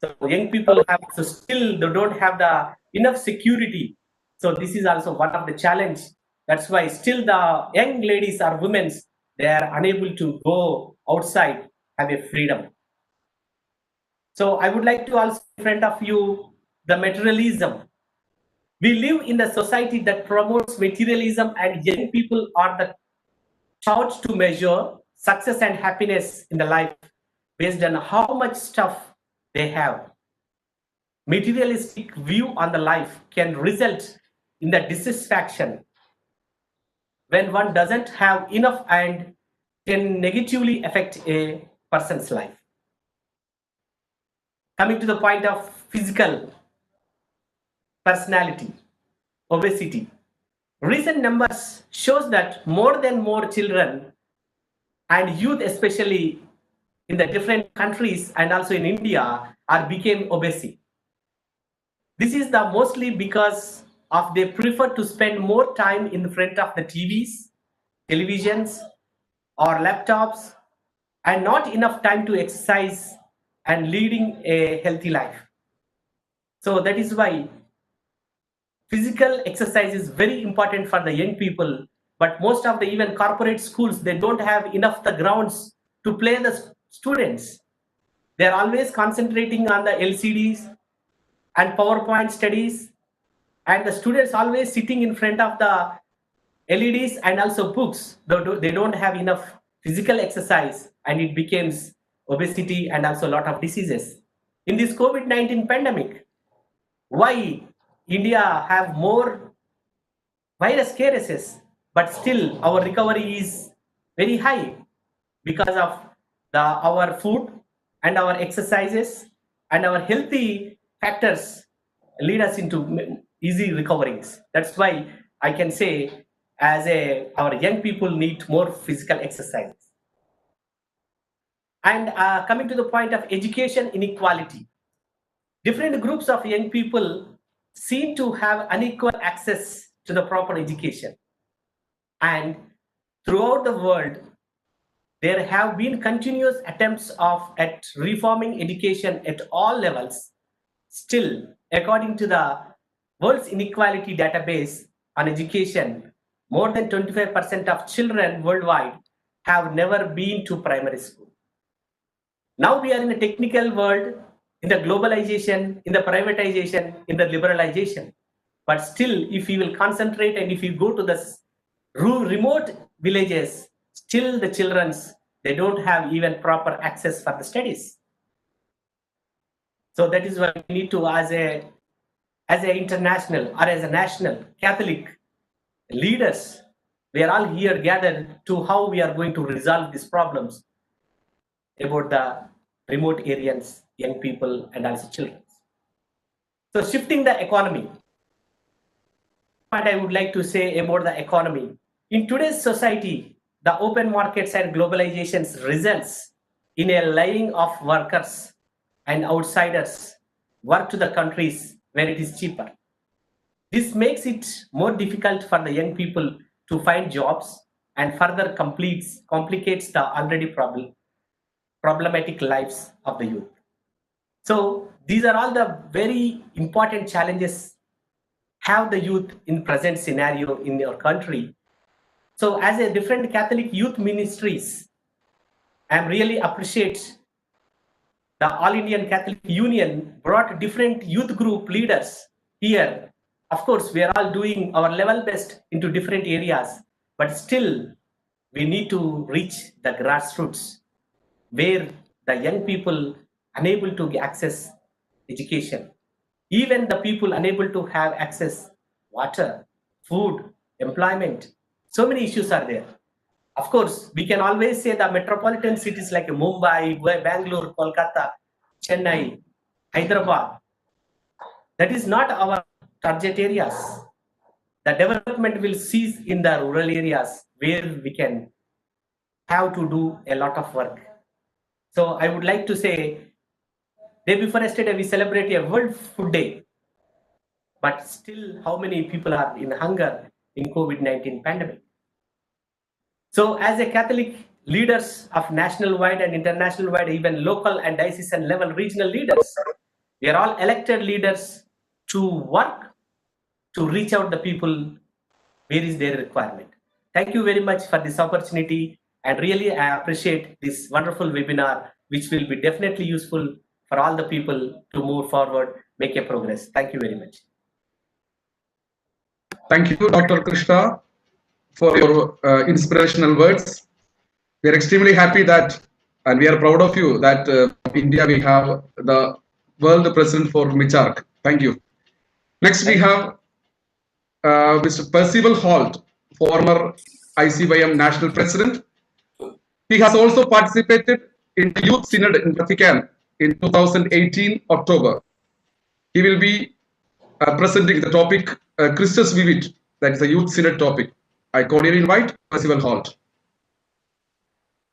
So young people have, so still they don't have the enough security. So this is also one of the challenge. That's why still the young ladies or women, they are unable to go outside, have a freedom. So I would like to also in front of you the materialism. We live in a society that promotes materialism, and young people are the taught to measure success and happiness in the life based on how much stuff they have. Materialistic view on the life can result in the dissatisfaction when one doesn't have enough and can negatively affect a person's life. Coming to the point of physical personality, obesity. Recent numbers shows that more children and youth, especially in the different countries and also in India, are became obese. This is the mostly because of they prefer to spend more time in front of the TVs, televisions, or laptops, and not enough time to exercise and leading a healthy life. So that is why physical exercise is very important for the young people, but most of the even corporate schools, they don't have enough the grounds to play the students. They're always concentrating on the LCDs and PowerPoint studies, and the students always sitting in front of the LEDs and also books. They don't have enough physical exercise, and it becomes obesity and also a lot of diseases. In this COVID-19 pandemic, why India have more virus cases, but still our recovery is very high because of our food and our exercises and our healthy factors lead us into easy recoveries. That's why I can say our young people need more physical exercise. And coming to the point of education inequality, different groups of young people seem to have unequal access to the proper education. And throughout the world, there have been continuous attempts at reforming education at all levels. Still, according to the World's Inequality Database on education, more than 25% of children worldwide have never been to primary school. Now we are in a technical world, in the globalization, in the privatization, in the liberalization. But still, if you will concentrate and if you go to the remote villages, still the children's, they don't have even proper access for the studies. So that is why we need to, as a international or as a national Catholic leaders, we are all here gathered to how we are going to resolve these problems about the remote areas, young people, and also children. So shifting the economy. What I would like to say about the economy. In today's society, the open markets and globalizations results in a laying of workers and outsiders work to the countries where it is cheaper. This makes it more difficult for the young people to find jobs and further complicates the already problematic lives of the youth. So these are all the very important challenges have the youth in present scenario in your country. So as a different Catholic youth ministries, I really appreciate the All Indian Catholic Union brought different youth group leaders here. Of course, we are all doing our level best into different areas, but still we need to reach the grassroots where the young people unable to access education, even the people unable to have access water, food, employment. So many issues are there. Of course, we can always say the metropolitan cities like Mumbai, Bangalore, Kolkata, Chennai, Hyderabad, that is not our target areas. The development will cease in the rural areas where we can have to do a lot of work. So I would like to say, day before yesterday, we celebrate a World Food Day. But still, how many people are in hunger in COVID-19 pandemic? So as a Catholic leaders of national-wide and international-wide, even local and diocesan level regional leaders, we are all elected leaders to work to reach out the people where is their requirement. Thank you very much for this opportunity, and really I appreciate this wonderful webinar, which will be definitely useful for all the people to move forward, make a progress. Thank you very much. Thank you, Dr. Krishna, for your inspirational words. We are extremely happy that, and we are proud of you that India, we have the world president for Michark. Thank you. Next, we have Mr. Percival Holt, former ICYM National President. He has also participated in the Youth Synod in Vatican in 2018 October. He will be presenting the topic Christus Vivit, that is the Youth Synod topic. I cordially invite Percival Holt.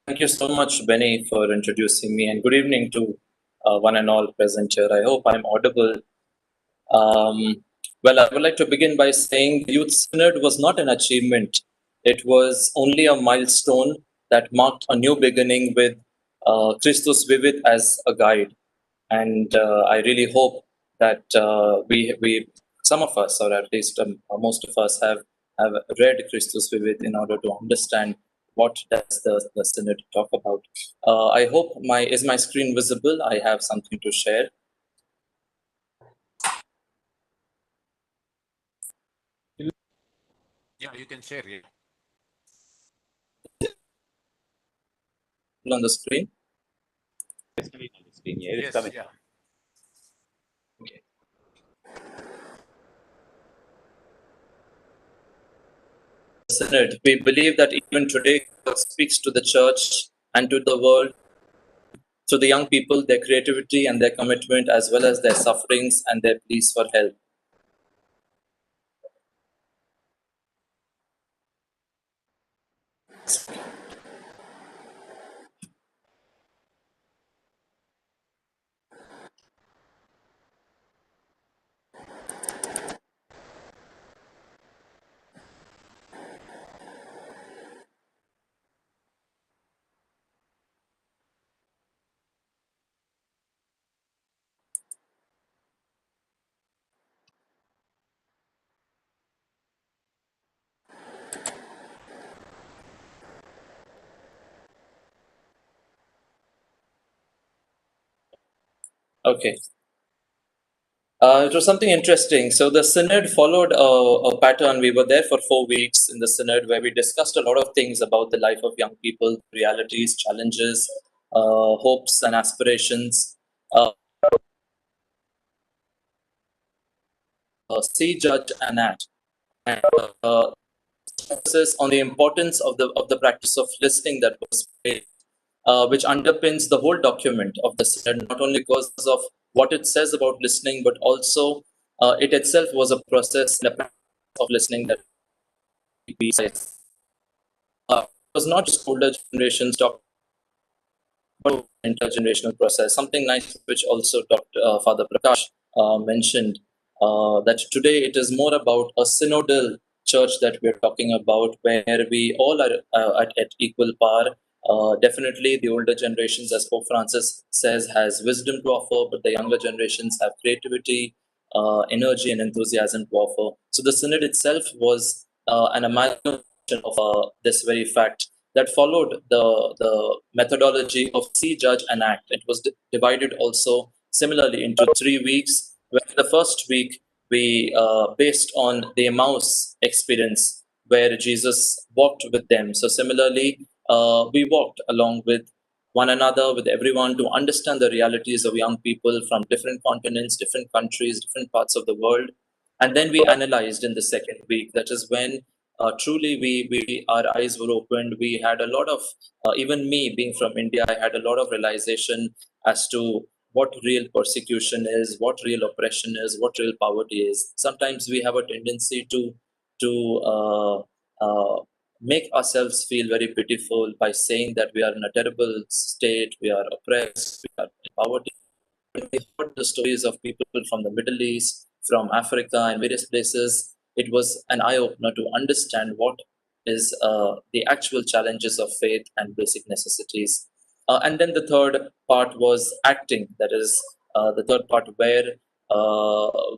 Thank you so much, Benny, for introducing me, and good evening to one and all present here. I hope I'm audible. Well, I would like to begin by saying the Youth Synod was not an achievement. It was only a milestone that marked a new beginning with Christus Vivit as a guide. And I really hope that we some of us, or at least most of us, have read Christus Vivit in order to understand what does the Synod talk about. I hope is my screen visible? I have something to share. Yeah, you can share it. On the screen? It's coming on the screen. Yeah, it's Yes, coming. yeah. Okay. Synod, we believe that even today God speaks to the church and to the world through the young people, their creativity and their commitment, as well as their sufferings and their pleas for help. Okay. It was something interesting. So the synod followed a pattern. We were there for 4 weeks in the synod where we discussed a lot of things about the life of young people, realities, challenges, hopes, and aspirations. See, judge, and act. And emphasis on the importance of the practice of listening that was made, which underpins the whole document of the synod, not only because of what it says about listening, but also it itself was a process and a practice of listening that we says. It was not just older generations talking about intergenerational process. Something nice which also Father Prakash mentioned, that today it is more about a synodal church that we're talking about, where we all are at equal par. Definitely the older generations, as Pope Francis says, has wisdom to offer, but the younger generations have creativity, energy, and enthusiasm to offer. So the synod itself was an amalgamation of this very fact that followed the methodology of see, judge, and act. It was divided also similarly into 3 weeks, where the first week we based on the Emmaus experience, where Jesus walked with them. So similarly, we walked along with one another, with everyone, to understand the realities of young people from different continents, different countries, different parts of the world. And then we analyzed in the second week. That is when truly we our eyes were opened. We had a lot of, even me being from India, I had a lot of realization as to what real persecution is, what real oppression is, what real poverty is. Sometimes we have a tendency to make ourselves feel very pitiful by saying that we are in a terrible state, we are oppressed, we are in poverty. We heard the stories of people from the Middle East, from Africa, and various places. It was an eye opener to understand what is the actual challenges of faith and basic necessities. And then the third part was acting. That is the third part where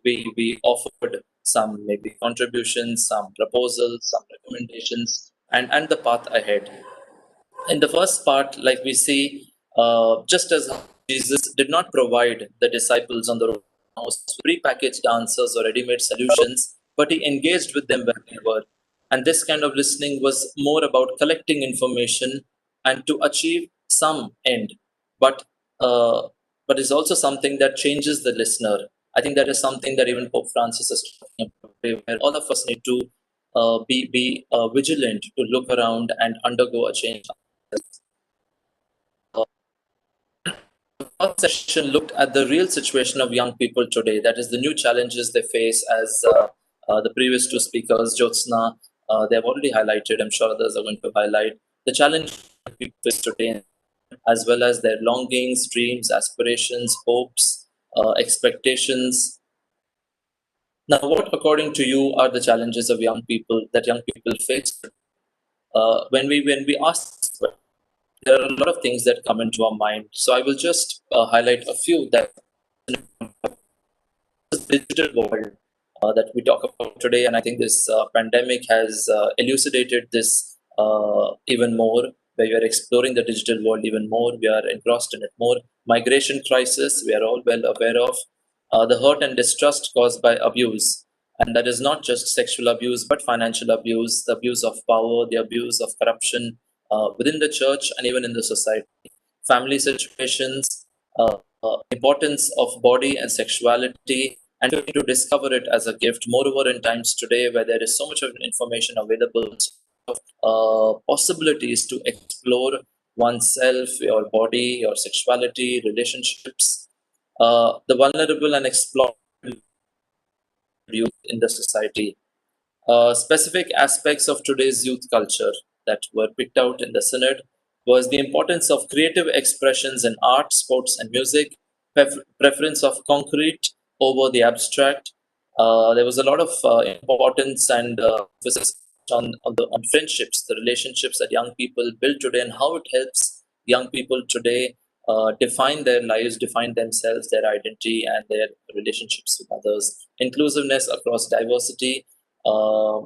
we offered some maybe contributions, some proposals, some recommendations, and the path ahead. In the first part, like we see, just as Jesus did not provide the disciples on the road prepackaged answers or ready-made solutions, but he engaged with them where they were. And this kind of listening was more about collecting information and to achieve some end, but but is also something that changes the listener. I think that is something that even Pope Francis is talking about, where all of us need to be vigilant to look around and undergo a change. The first session looked at the real situation of young people today. That is the new challenges they face, as the previous two speakers, Jyotsna, they have already highlighted. I'm sure others are going to highlight the challenge people face today, as well as their longings, dreams, aspirations, hopes, expectations. Now, what, according to you, are the challenges of young people that young people face? When we ask this question, there are a lot of things that come into our mind. So I will just highlight a few that digital world that we talk about today, and I think this pandemic has elucidated this even more. Where we are exploring the digital world even more, we are engrossed in it more. Migration crisis, we are all well aware of. The hurt and distrust caused by abuse, and that is not just sexual abuse, but financial abuse, the abuse of power, the abuse of corruption within the church and even in the society. Family situations, importance of body and sexuality, and to discover it as a gift. Moreover, in times today where there is so much of information available, possibilities to explore oneself, your body, your sexuality, relationships, the vulnerable and explored youth in the society. Specific aspects of today's youth culture that were picked out in the synod was the importance of creative expressions in art, sports, and music, preference of concrete over the abstract. There was a lot of importance and emphasis on friendships, the relationships that young people build today, and how it helps young people today define their lives, define themselves, their identity, and their relationships with others. Inclusiveness across diversity, a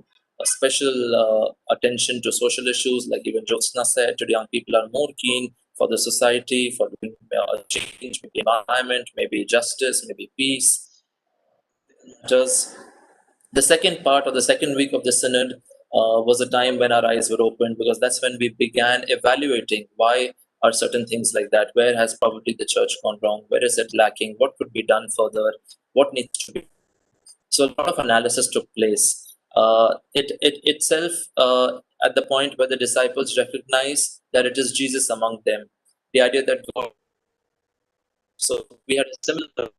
special attention to social issues, like even Jyotsna said, today young people are more keen for the society, for doing change, maybe environment, maybe justice, maybe peace. The second part or the second week of the synod was a time when our eyes were opened, because that's when we began evaluating why are certain things like that, where has probably the church gone wrong, where is it lacking, what could be done further, what needs to be. So a lot of analysis took place. It itself at the point where the disciples recognize that it is Jesus among them, the idea that God. So we had a similar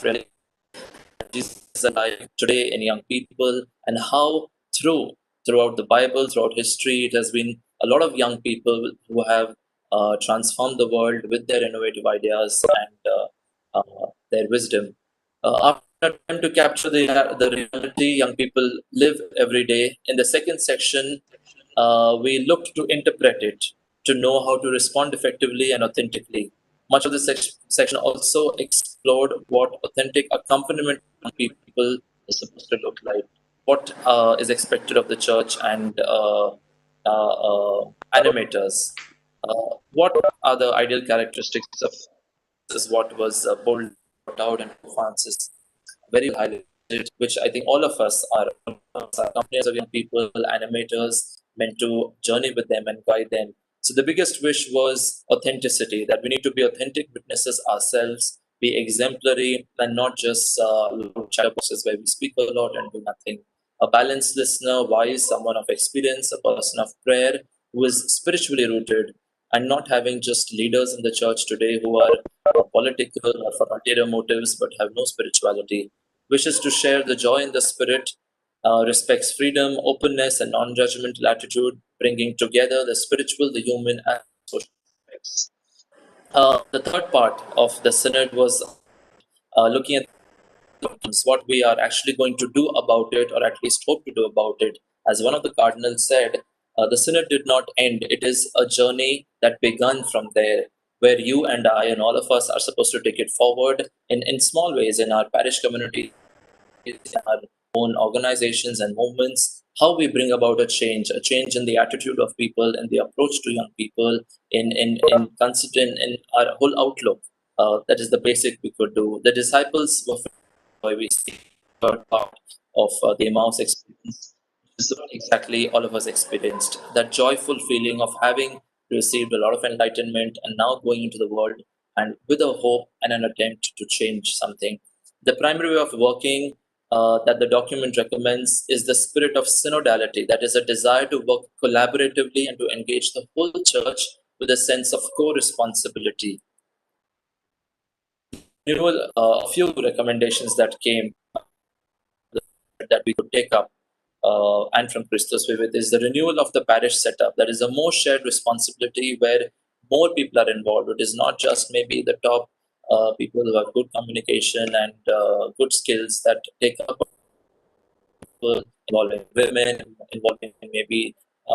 really Jesus is alive today in young people, and how throughout the Bible, throughout history, it has been a lot of young people who have transformed the world with their innovative ideas and their wisdom. After attempt to capture the reality young people live every day, in the second section, we looked to interpret it, to know how to respond effectively and authentically. Much of the section also explored what authentic accompaniment from people is supposed to look like, what is expected of the church and animators. What are the ideal characteristics of this? Is what was bold out, and Francis very highlighted, which I think all of us are companies of young people, animators, meant to journey with them and guide them. So the biggest wish was authenticity, that we need to be authentic witnesses ourselves, be exemplary, and not just chatterboxes where we speak a lot and do nothing. A balanced listener, wise, someone of experience, a person of prayer who is spiritually rooted, and not having just leaders in the church today who are political or for ulterior motives but have no spirituality. Wishes to share the joy in the spirit, respects freedom, openness, and non-judgmental attitude, bringing together the spiritual, the human, and social aspects. The third part of the synod was looking at what we are actually going to do about it, or at least hope to do about it. As one of the cardinals said, the synod did not end. It is a journey that began from there, where you and I and all of us are supposed to take it forward in small ways in our parish community, in our own organizations and movements, how we bring about a change in the attitude of people and the approach to young people, in consistent in our whole outlook. That is the basic we could do. The disciples were why we see third part of the Emmaus experience. This is what exactly all of us experienced. That joyful feeling of having received a lot of enlightenment and now going into the world and with a hope and an attempt to change something. The primary way of working that the document recommends is the spirit of synodality, that is a desire to work collaboratively and to engage the whole church with a sense of co-responsibility. A few recommendations that came that we could take up and from Christos Vivit is the renewal of the parish setup. There is a more shared responsibility where more people are involved. It is not just maybe the top people who have good communication and good skills that take up involving women, involving maybe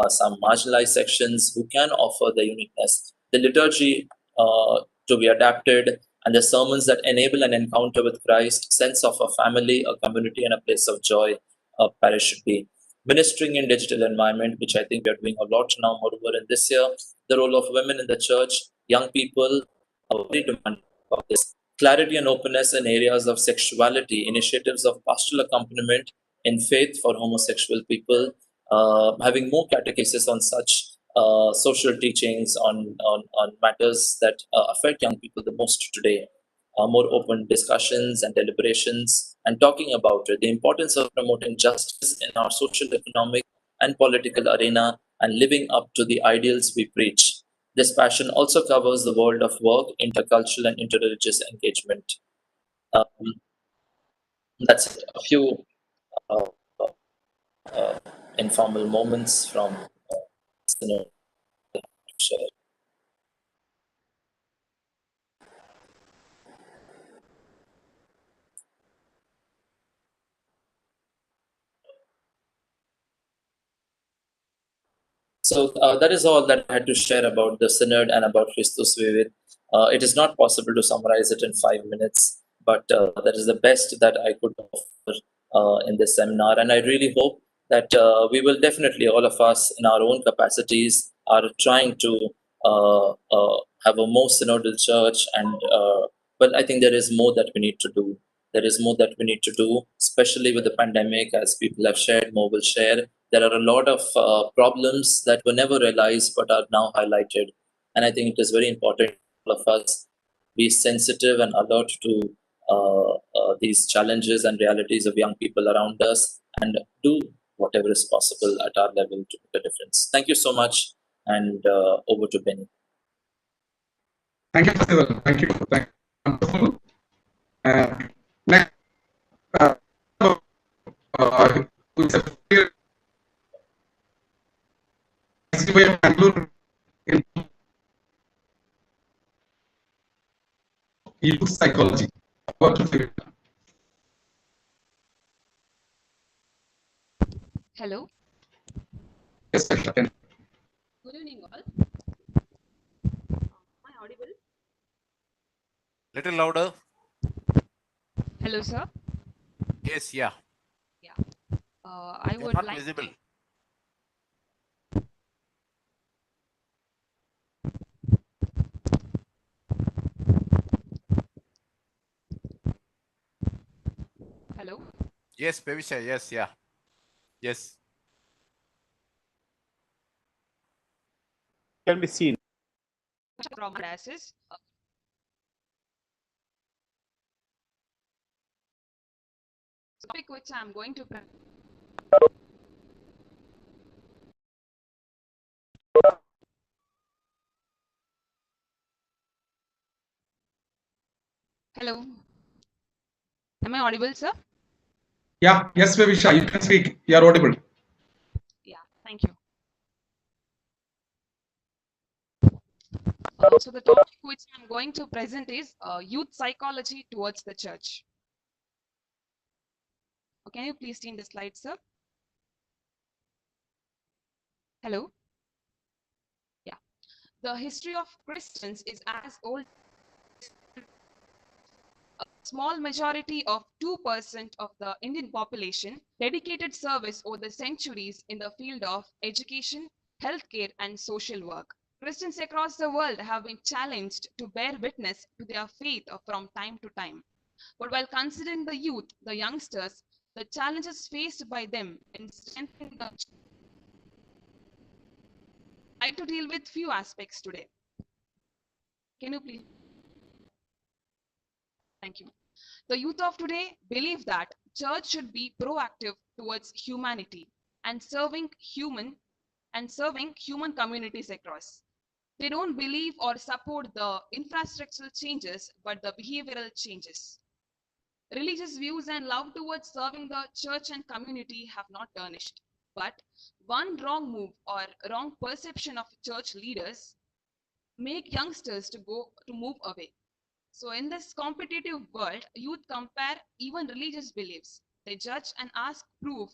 some marginalized sections who can offer the uniqueness. The liturgy to be adapted, and the sermons that enable an encounter with Christ, sense of a family, a community, and a place of joy, a parish should be. Ministering in digital environment, which I think we are doing a lot now, moreover in this year. The role of women in the church, young people are very demanding of this. Clarity and openness in areas of sexuality, initiatives of pastoral accompaniment in faith for homosexual people, having more catechesis on such social teachings on matters that affect young people the most today. More open discussions and deliberations and talking about it, the importance of promoting justice in our social, economic, and political arena and living up to the ideals we preach. This passion also covers the world of work, intercultural, and interreligious engagement. That's a few informal moments from share. So that is all that I had to share about the synod and about Christus Vivit. It is not possible to summarize it in 5 minutes, but that is the best that I could offer in this seminar. And I really hope that we will definitely, all of us in our own capacities, are trying to have a more synodal church. And but I think there is more that we need to do. There is more that we need to do, especially with the pandemic, as people have shared, more will share. There are a lot of problems that were never realized but are now highlighted. And I think it is very important for all of us be sensitive and alert to these challenges and realities of young people around us and do whatever is possible at our level to make a difference. Thank you so much. And over to Benny. Thank you, Festival. Thank you. Thank you. Wonderful. Next, who's a Bangalore in youth psychology. What to feel? Hello. Yes, I can. Good evening, all. Am I audible? Little louder. Hello, sir. Yes, yeah. Yeah. I You're would not like. visible. Hello. Yes, Pevisha. Yes, yeah. Yes. Can be seen. From Diocese. Topic which I'm going to. Hello. Am I audible, sir? Yeah, yes, Vavisha, you can speak. You are audible. Yeah, thank you. So the topic which I'm going to present is youth psychology towards the church. Can you please see in the slide, sir? Hello. Yeah. The history of Christians is as old. A small majority of 2% of the Indian population dedicated service over the centuries in the field of education, healthcare, and social work. Christians across the world have been challenged to bear witness to their faith from time to time. But while considering the youth, the youngsters, the challenges faced by them in strengthening the church, I like to deal with few aspects today. Can you please? Thank you. The youth of today believe that church should be proactive towards humanity and serving human communities across. They don't believe or support the infrastructural changes, but the behavioral changes. Religious views and love towards serving the church and community have not tarnished. But one wrong move or wrong perception of church leaders make youngsters to move away. So in this competitive world, youth compare even religious beliefs. They judge and ask proof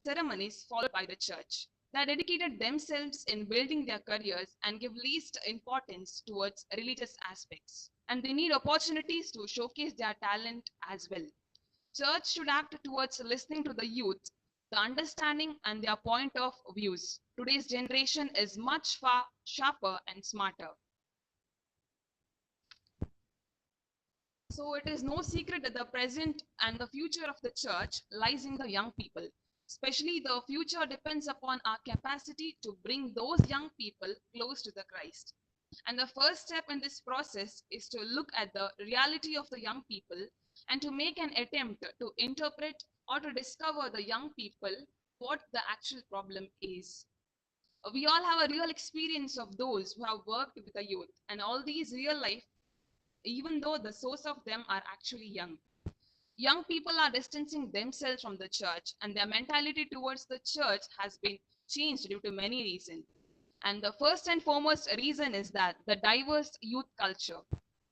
ceremonies followed by the church. They dedicated themselves in building their careers and give least importance towards religious aspects. And they need opportunities to showcase their talent as well. Church should act towards listening to the youth, the understanding and their point of views. Today's generation is much far sharper and smarter. So it is no secret that the present and the future of the church lies in the young people. Especially the future depends upon our capacity to bring those young people close to the Christ. And the first step in this process is to look at the reality of the young people and to make an attempt to interpret or to discover the young people what the actual problem is. We all have a real experience of those who have worked with the youth, and all these real life, even though the source of them are actually young. Young people are distancing themselves from the church, and their mentality towards the church has been changed due to many reasons. And the first and foremost reason is that the diverse youth culture,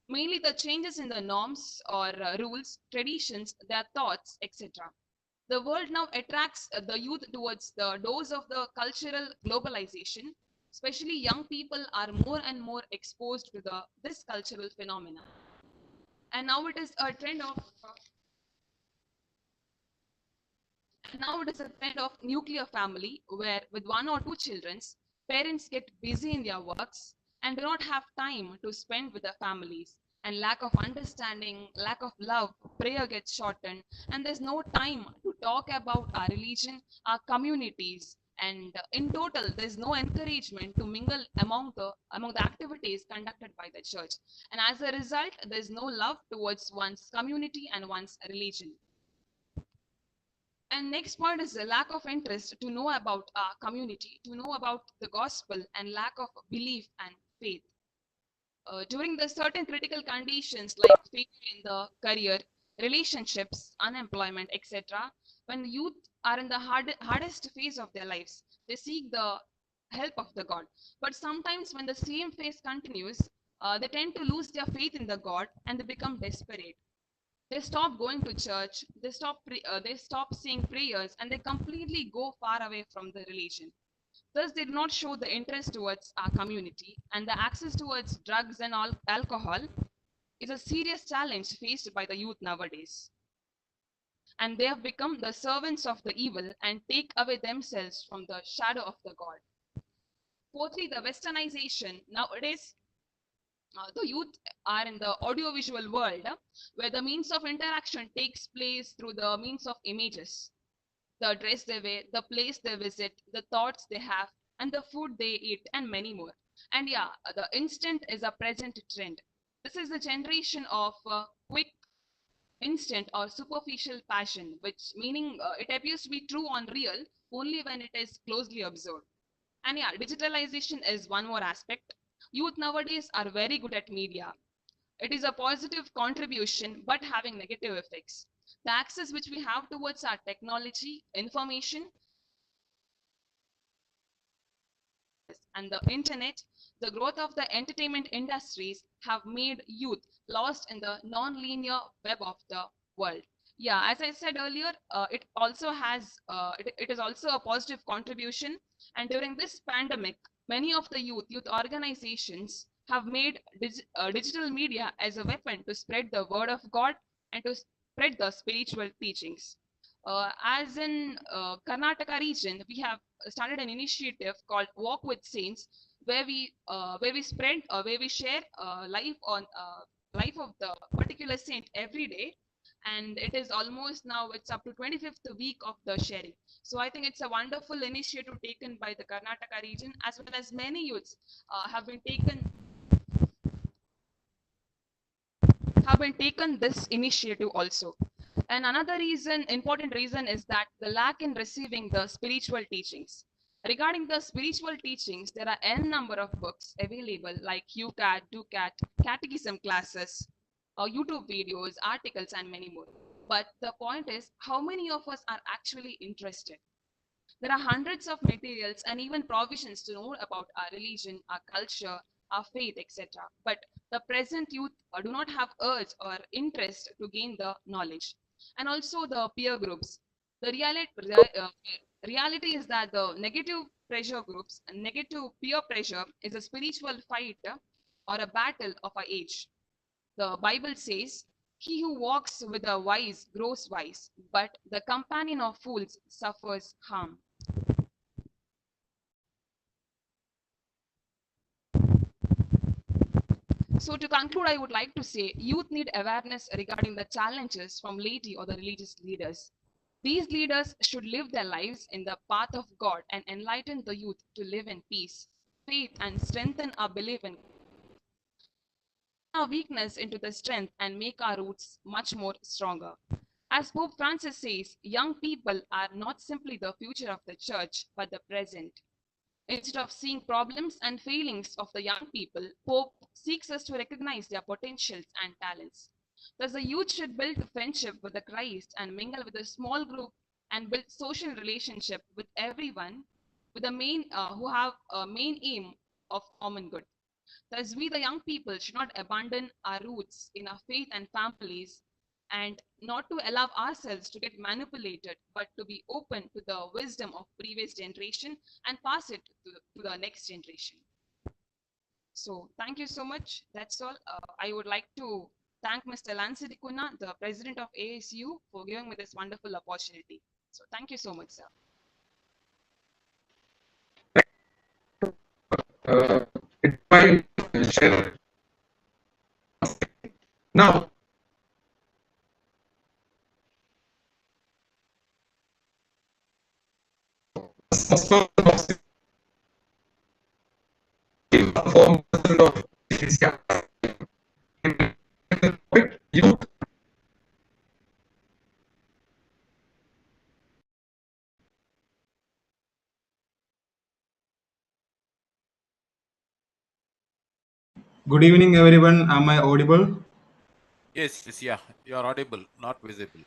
mainly the changes in the norms or rules, traditions, their thoughts, etc. The world now attracts the youth towards the doors of the cultural globalization. Especially young people are more and more exposed to this cultural phenomena. And now it is a trend of nuclear family where with one or two children, parents get busy in their works and do not have time to spend with their families. And lack of understanding, lack of love, prayer gets shortened, and there's no time to talk about our religion, our communities, and in total, there's no encouragement to mingle among the activities conducted by the church. And as a result, there's no love towards one's community and one's religion. And next point is the lack of interest to know about our community, to know about the gospel, and lack of belief and faith. During the certain critical conditions like failure in the career, relationships, unemployment, etc., when the youth are in the hardest phase of their lives, they seek the help of the God. But sometimes when the same phase continues, they tend to lose their faith in the God and they become desperate. They stop going to church, they stop saying prayers, and they completely go far away from the religion. Thus, they do not show the interest towards our community, and the access towards drugs and alcohol is a serious challenge faced by the youth nowadays. And they have become the servants of the evil and take away themselves from the shadow of the God. Fourthly, the westernization. Nowadays, the youth are in the audiovisual world where the means of interaction takes place through the means of images. The dress they wear, the place they visit, the thoughts they have, and the food they eat, and many more. And yeah, the instant is a present trend. This is the generation of quick, instant, or superficial passion, which meaning it appears to be true or real only when it is closely observed. And yeah, digitalization is one more aspect. Youth nowadays are very good at media. It is a positive contribution, but having negative effects. The access which we have towards our technology, information, and the internet, the growth of the entertainment industries have made youth lost in the non-linear web of the world. Yeah, as I said earlier, it also has it is also a positive contribution. And during this pandemic, many of the youth organizations have made digital media as a weapon to spread the word of God and to spread the spiritual teachings. As in Karnataka region, we have started an initiative called Walk with Saints, where we spread, where we share life of the particular saint every day, and it is almost now it's up to 25th week of the sharing. So I think it's a wonderful initiative taken by the Karnataka region, as well as many youths have been taken this initiative also. And another important reason is that the lack in receiving the spiritual teachings. Regarding the spiritual teachings, there are n number of books available like UCAT, DUCAT, catechism classes, YouTube videos, articles, and many more. But the point is, how many of us are actually interested? There are hundreds of materials and even provisions to know about our religion, our culture, our faith, etc. But the present youth do not have urge or interest to gain the knowledge. And also the peer groups. The reality is that the negative pressure groups and negative peer pressure is a spiritual fight or a battle of our age. The Bible says, he who walks with the wise grows wise, but the companion of fools suffers harm. So to conclude, I would like to say youth need awareness regarding the challenges from laity or the religious leaders. These leaders should live their lives in the path of God and enlighten the youth to live in peace, faith, and strengthen our belief in our weakness into the strength and make our roots much more stronger. As Pope Francis says, young people are not simply the future of the church, but the present. Instead of seeing problems and failings of the young people, Pope seeks us to recognize their potentials and talents. Thus, the youth should build friendship with the Christ and mingle with a small group and build social relationship with everyone with the who have a main aim of common good. Thus, we the young people should not abandon our roots in our faith and families and not to allow ourselves to get manipulated, but to be open to the wisdom of previous generation and pass it to the next generation. So thank you so much. That's all. I would like to thank Mr. Lansidikuna, the president of ASU, for giving me this wonderful opportunity. So thank you so much, sir. Now, youth. Good evening, everyone. Am I audible? Yes, yes, yeah, you are audible, not visible.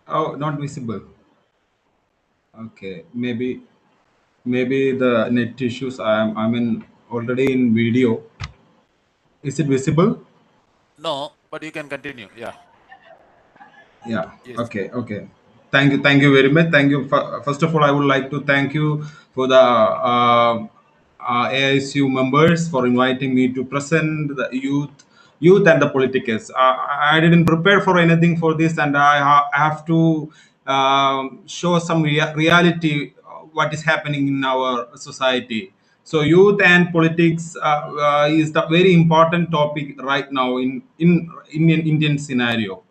Oh, not visible. Okay, maybe the net issues. I'm in already in video. Is it visible? No, but you can continue. Yeah. Yeah. Yes. Okay. Thank you very much. Thank you. First of all, I would like to thank you for the AISU members for inviting me to present the youth and the politicals. I didn't prepare for anything for this, and I have to show some reality what is happening in our society. So youth and politics is the very important topic right now in Indian scenario.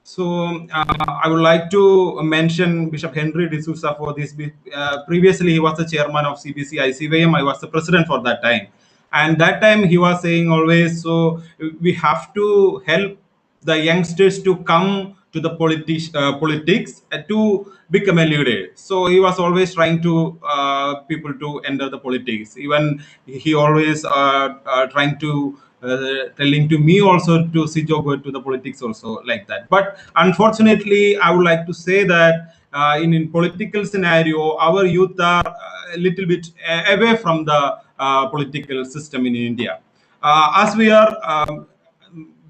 So I would like to mention Bishop Henry D'Souza for this. Previously, he was the chairman of CBC ICVM. I was the president for that time, and that time he was saying always, so we have to help the youngsters to come to the politics to become a leader. So he was always trying to people to enter the politics. Even he always trying to telling to me also to switch over to the politics also like that. But unfortunately, I would like to say that in political scenario, our youth are a little bit away from the political system in India. As we are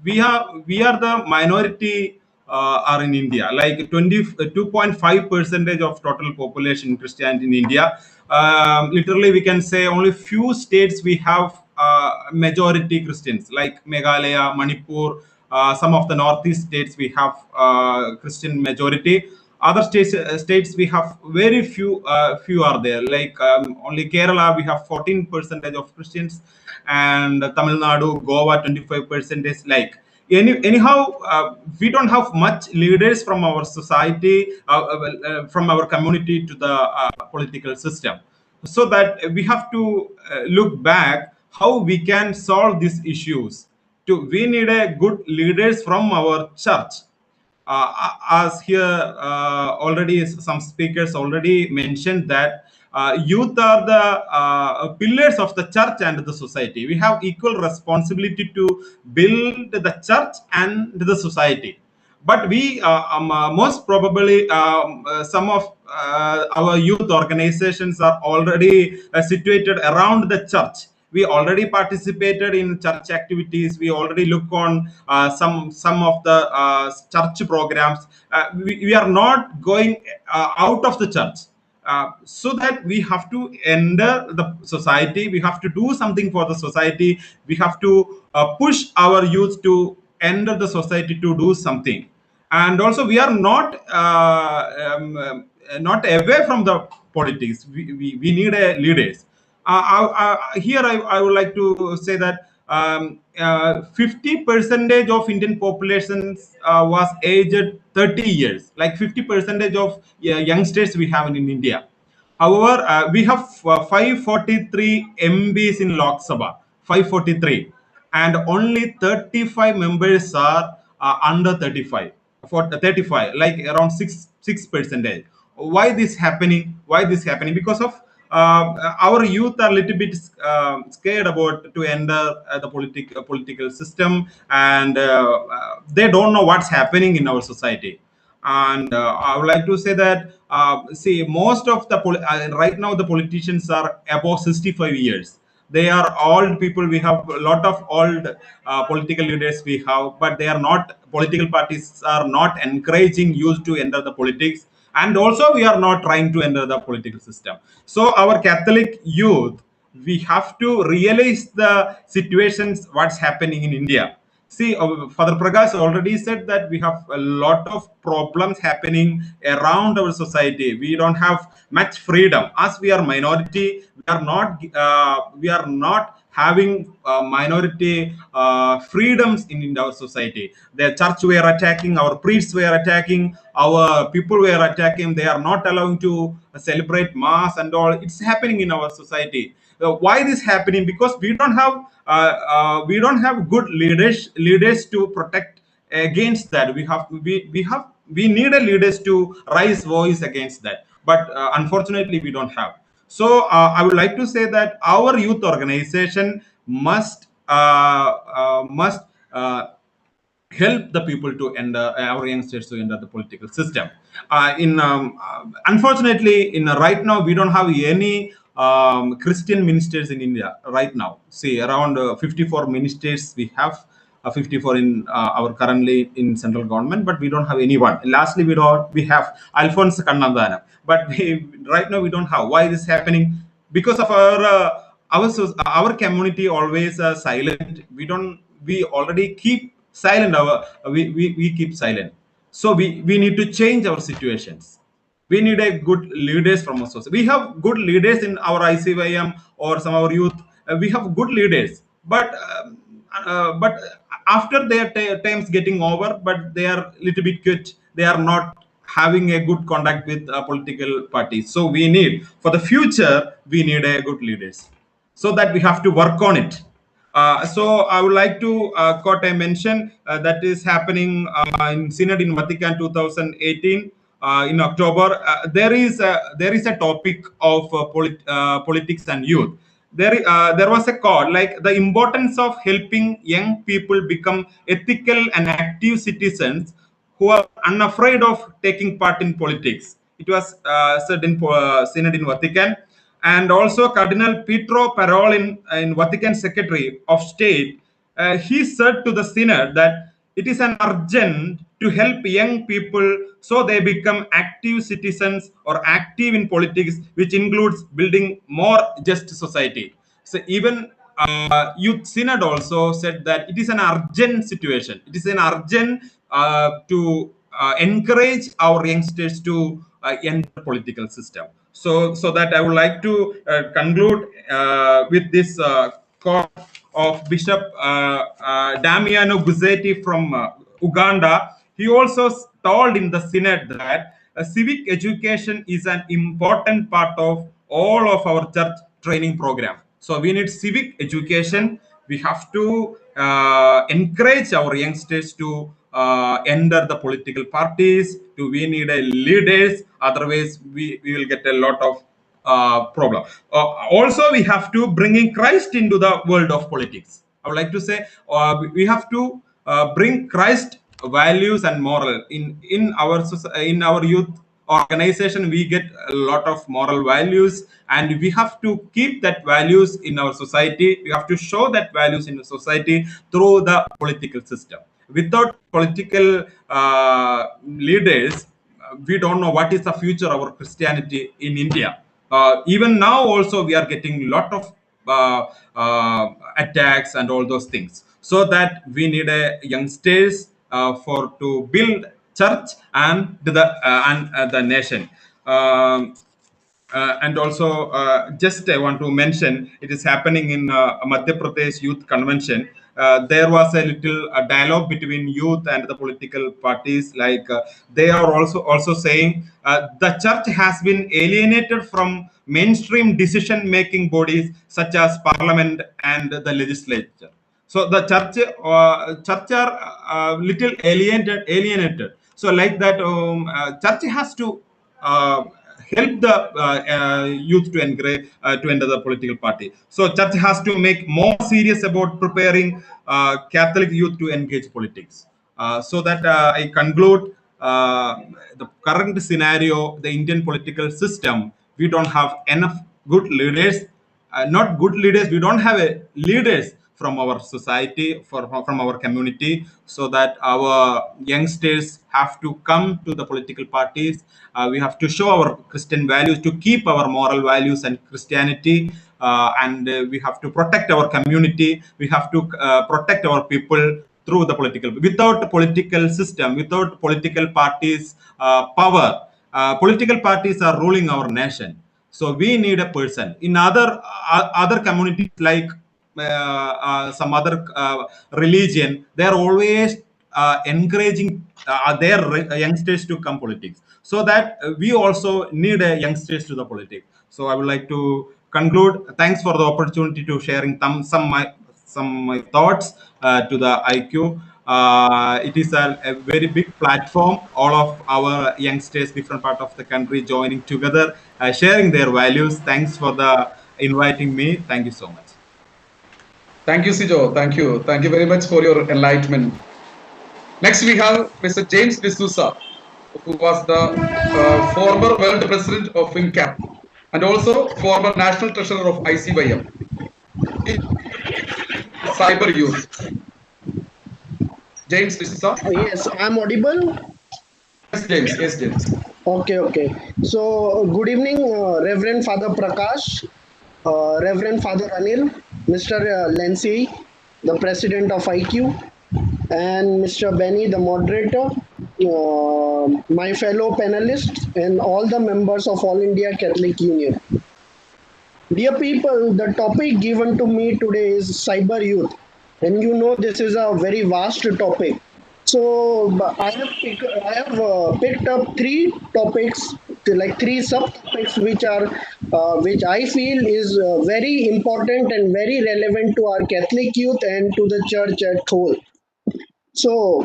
the minority are in India, like 2.5 percentage of total population Christianity in India. Literally, we can say only few states we have majority Christians, like Meghalaya, Manipur, some of the northeast states we have Christian majority. Other states we have very few are there. Like only Kerala we have 14 percentage of Christians, and Tamil Nadu, Goa 25 percentage. Like anyhow, we don't have much leaders from our society, from our community to the political system. So that we have to look back how we can solve these issues. We need a good leaders from our church. As here already some speakers already mentioned that youth are the pillars of the church and the society. We have equal responsibility to build the church and the society. But we most probably some of our youth organizations are already situated around the church, We already participated in church activities. We already look on some of the church programs. We are not going out of the church. So that we have to enter the society, we have to do something for the society, we have to push our youth to enter the society to do something. And also we are not away from the politics. We need a leaders. Here I would like to say that 50% of Indian population was aged 30 years, like 50% of youngsters we have in India. However, we have 543 MPs in Lok Sabha, 543, and only 35 members are under 35, for 35, like around 6%. Why this happening? Why this happening? Because of our youth are a little bit scared about to enter the political system, and they don't know what's happening in our society. And I would like to say that see, most of the right now the politicians are above 65 years. They are old people. We have a lot of old political leaders we have, but they are not, political parties are not encouraging youth to enter the politics, and also we are not trying to enter the political system. So our Catholic youth, we have to realize the situations what's happening in India. See, Father Prakash already said that we have a lot of problems happening around our society. We don't have much freedom. As we are minority, we are not having minority freedoms in our society. The church were attacking, our priests were attacking, our people were attacking. They are not allowing to celebrate mass and all. It's happening in our society. Why this happening? Because we don't have good leaders to protect against that. We need a leaders to raise voice against that, but unfortunately we don't have. So I would like to say that our youth organization must help the people to enter, our youngsters to enter the political system. Unfortunately, in right now we don't have any Christian ministers in India right now. See, around 54 ministers we have, 54 in our currently in central government, but we don't have anyone. Lastly, we have Alphonse Kannandana, but right now we don't have. Why this happening? Because of our community always silent. We already keep silent. We keep silent. So we need to change our situations. We need a good leaders from our society. We have good leaders in our ICYM or some of our youth. We have good leaders, but after their times getting over, but they are little bit good. They are not having a good contact with political parties. So we need, for the future, we need a good leaders. So that we have to work on it. So I would like to quote a mention that is happening in Synod in Vatican 2018 in October. There is a topic of politics and youth. There was a call like the importance of helping young people become ethical and active citizens who are unafraid of taking part in politics. It was said in Synod in Vatican. And also Cardinal Pietro Parolin, in Vatican Secretary of State, he said to the Synod that it is an urgent to help young people so they become active citizens or active in politics, which includes building more just society. So even Youth Synod also said that it is an urgent situation. It is an urgent to encourage our youngsters to enter the political system. So that I would like to conclude with this quote of Bishop Damiano Guzzetti from Uganda. He also told in the Synod that civic education is an important part of all of our church training program. So we need civic education. We have to encourage our youngsters to enter the political parties. We need a leaders. Otherwise, we will get a lot of problem. Also, we have to bring in Christ into the world of politics. I would like to say we have to bring Christ values and moral in our youth organization we get a lot of moral values, and we have to keep that values in our society. We have to show that values in the society through the political system. Without political leaders, we don't know what is the future of our Christianity in India. Even now also we are getting lot of attacks and all those things, so that we need a youngsters for to build church and the nation. And also, just I want to mention, it is happening in Madhya Pradesh Youth Convention. There was a little dialogue between youth and the political parties. Like they are also saying the church has been alienated from mainstream decision-making bodies such as Parliament and the legislature. So the church are little alienated. So like that, church has to help the youth to to enter the political party. So church has to make more serious about preparing Catholic youth to engage politics. So that I conclude, the current scenario, the Indian political system, we don't have enough good leaders. Not good leaders, we don't have leaders from our society, from our community, so that our youngsters have to come to the political parties. We have to show our Christian values, to keep our moral values and Christianity, and we have to protect our community. We have to protect our people through the political. Without political system, without political parties power, political parties are ruling our nation. So we need a person in other communities, like some other religion. They are always encouraging their youngsters to come politics, so that we also need a youngsters to the politics. So I would like to conclude. Thanks for the opportunity to sharing some my thoughts to the IQ. It is a very big platform. All of our youngsters, different part of the country, joining together, sharing their values. Thanks for the inviting me. Thank you so much. Thank you, Sijo. Thank you. Thank you very much for your enlightenment. Next, we have Mr. James D'Souza, who was the former world president of FinCap and also former national treasurer of ICYM. Cyber youth. James D'Souza. Yes, I'm audible. Yes, James. Yes, James. Okay. So, good evening, Reverend Father Prakash, Reverend Father Anil, Mr. Lency, the president of IQ, and Mr. Benny, the moderator, my fellow panelists, and all the members of All India Catholic Union. Dear people, the topic given to me today is cyber youth. And you know, this is a very vast topic. So I have picked up three topics, like three subtopics, which I feel is very important and very relevant to our Catholic youth and to the church at whole. So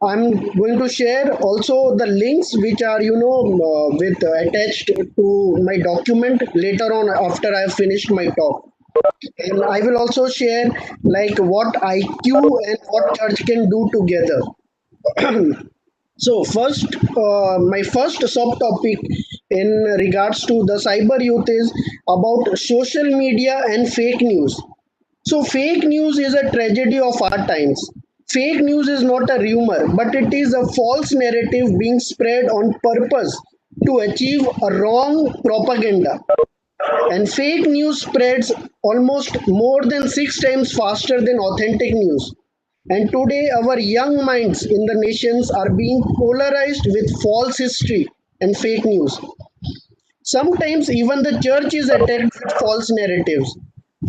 I'm going to share also the links which are with attached to my document later on after I have finished my talk. And I will also share like what IQ and what church can do together. So first, my first subtopic in regards to the cyber youth is about social media and fake news. So fake news is a tragedy of our times. Fake news is not a rumor, but it is a false narrative being spread on purpose to achieve a wrong propaganda. And fake news spreads almost more than 6 times faster than authentic news. And today, our young minds in the nations are being polarized with false history and fake news. Sometimes even the church is attacked with false narratives.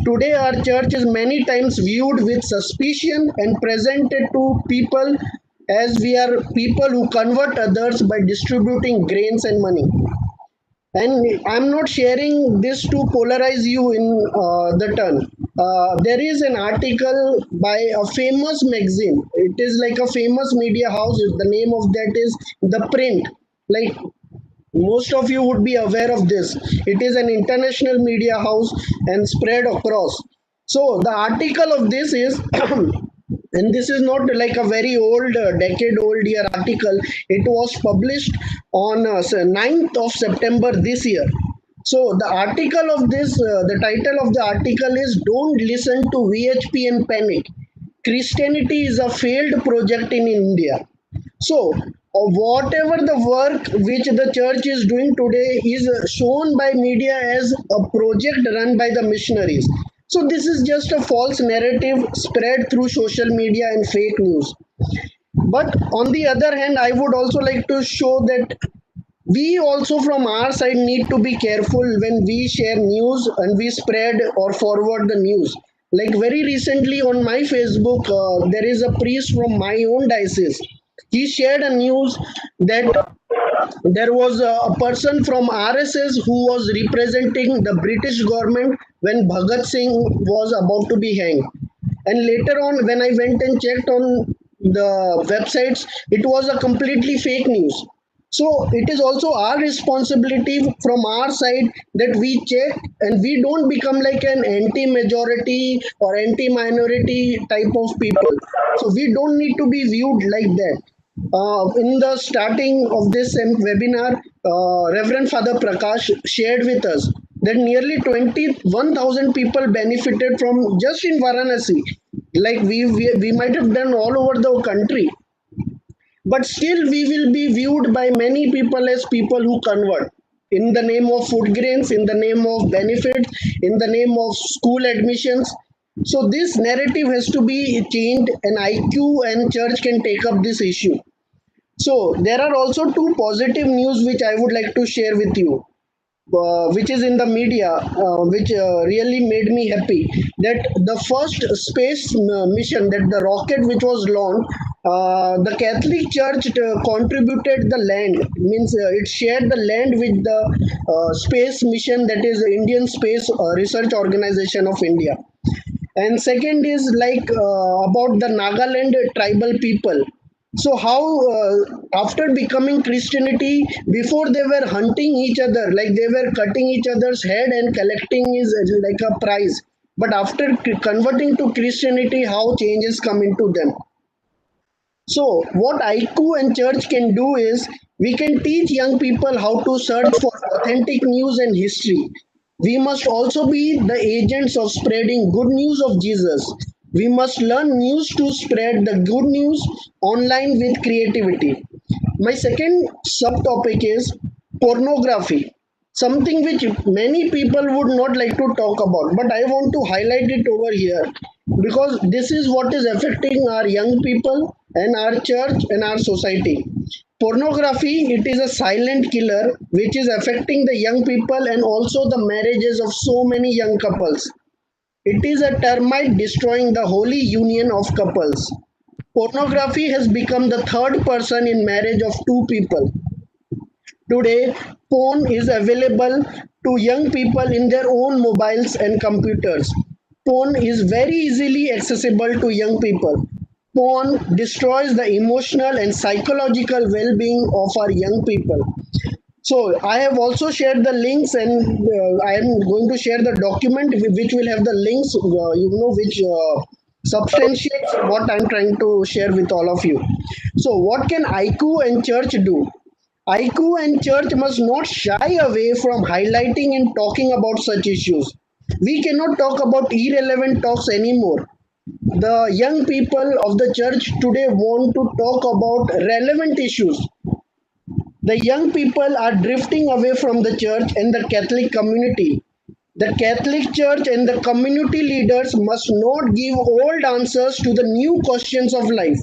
Today, our church is many times viewed with suspicion and presented to people as we are people who convert others by distributing grains and money. And I'm not sharing this to polarize you in the turn. There is an article by a famous magazine. It is like a famous media house. The name of that is The Print. Like most of you would be aware of this. It is an international media house and spread across. So the article of this is And this is not like a very old, decade old year article. It was published on 9th of September this year. So the article of this, the title of the article is "Don't Listen to VHP and Panic. Christianity is a failed project in India." So, whatever the work which the church is doing today is shown by media as a project run by the missionaries. So, this is just a false narrative spread through social media and fake news. But on the other hand, I would also like to show that we also from our side need to be careful when we share news and we spread or forward the news. Like very recently on my Facebook, there is a priest from my own diocese. He shared a news that there was a person from RSS who was representing the British government when Bhagat Singh was about to be hanged. And later on, when I went and checked on the websites, it was a completely fake news. So it is also our responsibility from our side that we check and we don't become like an anti-majority or anti-minority type of people. So we don't need to be viewed like that. In the starting of this webinar, Reverend Father Prakash shared with us that nearly 21,000 people benefited from just in Varanasi. Like we might have done all over the country, but still we will be viewed by many people as people who convert in the name of food grains, in the name of benefits, in the name of school admissions. So this narrative has to be changed, and IQ and church can take up this issue. So there are also two positive news which I would like to share with you, which is in the media, which really made me happy. That the first space mission, that the rocket which was launched, the Catholic Church contributed the land, means it shared the land with the space mission, that is Indian Space Research Organization of India. And second is like about the Nagaland tribal people. So how after becoming Christianity, before they were hunting each other, like they were cutting each other's head and collecting is like a prize, but after converting to Christianity, how changes come into them. So, what IQ and church can do is we can teach young people how to search for authentic news and history. We must also be the agents of spreading good news of Jesus. We must learn news to spread the good news online with creativity. My second subtopic is pornography, something which many people would not like to talk about, but I want to highlight it over here because this is what is affecting our young people and our church and our society. Pornography, it is a silent killer which is affecting the young people and also the marriages of so many young couples. It is a termite destroying the holy union of couples. Pornography has become the third person in marriage of two people. Today, porn is available to young people in their own mobiles and computers. Porn is very easily accessible to young people. Porn destroys the emotional and psychological well being of our young people. So, I have also shared the links, and I am going to share the document which will have the links, which substantiates what I'm trying to share with all of you. So, what can IQ and church do? IQ and church must not shy away from highlighting and talking about such issues. We cannot talk about irrelevant talks anymore. The young people of the church today want to talk about relevant issues. The young people are drifting away from the church and the Catholic community. The Catholic Church and the community leaders must not give old answers to the new questions of life.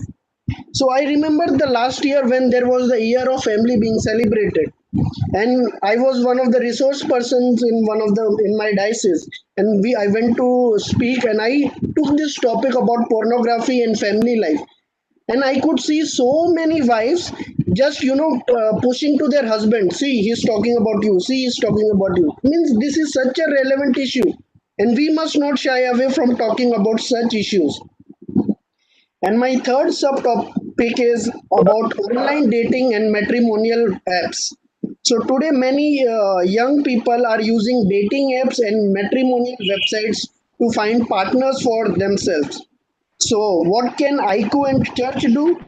So I remember the last year when there was the year of family being celebrated, and I was one of the resource persons in my diocese, and I went to speak and I took this topic about pornography and family life, and I could see so many wives just pushing to their husband. See, he's talking about you. See, he's talking about you. Means this is such a relevant issue, and we must not shy away from talking about such issues. And my third subtopic is about online dating and matrimonial apps. So today, many young people are using dating apps and matrimonial websites to find partners for themselves. So, what can IQ and church do?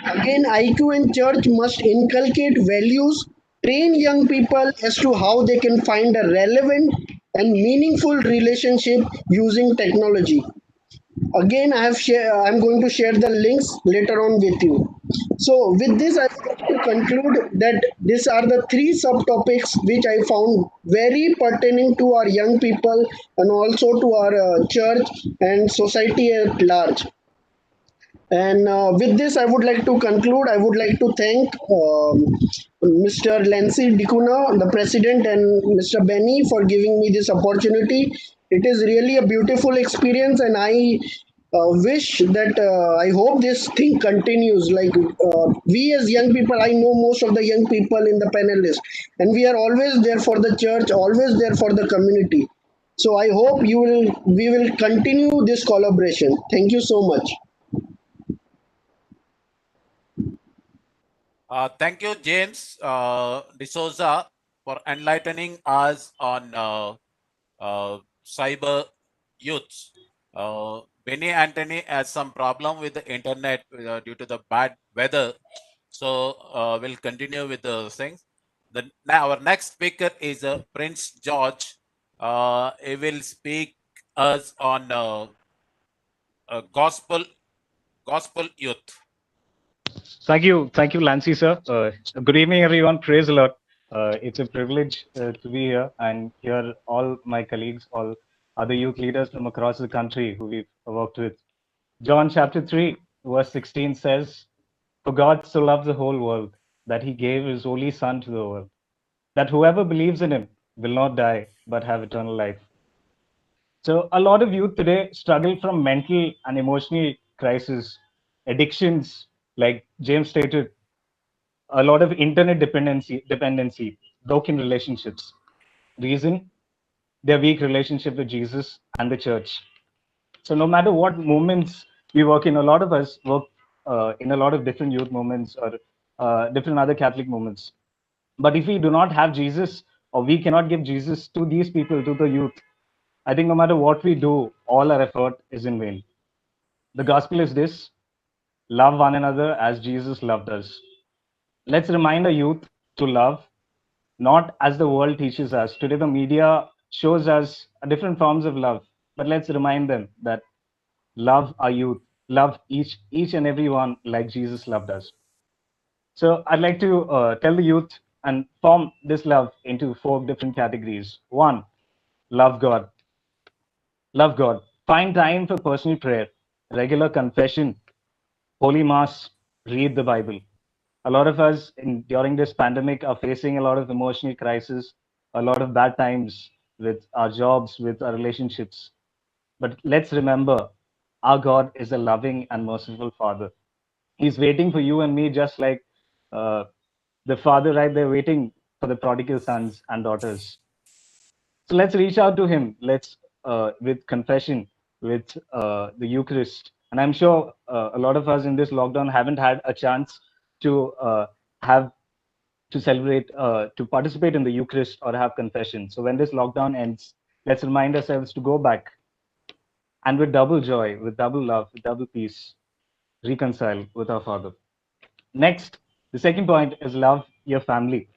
Again, IQ and church must inculcate values, train young people as to how they can find a relevant and meaningful relationship using technology. Again, I'm going to share the links later on with you. So with this, I would like to conclude that these are the three subtopics which I found very pertaining to our young people and also to our church and society at large. And with this, I would like to conclude. I would like to thank Mr. Lancy Dikuna, the president, and Mr. Benny for giving me this opportunity. It is really a beautiful experience, and I wish that I hope this thing continues. Like we as young people, I know most of the young people in the panelists, and we are always there for the church, always there for the community. So I hope we will continue this collaboration. Thank you so much. Thank you, James D'Souza, for enlightening us on cyber youth. Benny Anthony has some problem with the internet due to the bad weather. So we'll continue with the things. Now our next speaker is Prince George. He will speak us on gospel youth. Thank you, Lancy sir. Good evening, everyone. Praise the Lord. It's a privilege to be here and hear all my colleagues, all other youth leaders from across the country who we've worked with. John chapter 3, verse 16 says, "For God so loved the whole world that he gave his only Son to the world, that whoever believes in him will not die but have eternal life." So a lot of youth today struggle from mental and emotional crisis, addictions, like James stated, a lot of internet dependency, broken relationships. Reason, their weak relationship with Jesus and the church. So no matter what movements we work in, a lot of us work in a lot of different youth movements or different other Catholic movements. But if we do not have Jesus, or we cannot give Jesus to these people, to the youth, I think no matter what we do, all our effort is in vain. The gospel is this: love one another as Jesus loved us. Let's remind our youth to love, not as the world teaches us. Today, the media shows us different forms of love, but let's remind them that love our youth, love each and every one like Jesus loved us. So I'd like to tell the youth and form this love into 4 different categories. 1, love God. Love God. Find time for personal prayer, regular confession, Holy Mass, read the Bible. A lot of us during this pandemic are facing a lot of emotional crisis, a lot of bad times with our jobs, with our relationships. But let's remember, our God is a loving and merciful Father. He's waiting for you and me, just like the Father right there waiting for the prodigal sons and daughters. So let's reach out to him. Let's with confession, with the Eucharist. And I'm sure a lot of us in this lockdown haven't had a chance to have to celebrate, to participate in the Eucharist or have confession. So when this lockdown ends, let's remind ourselves to go back and with double joy, with double love, with double peace, reconcile with our Father. Next, the second point is love your family.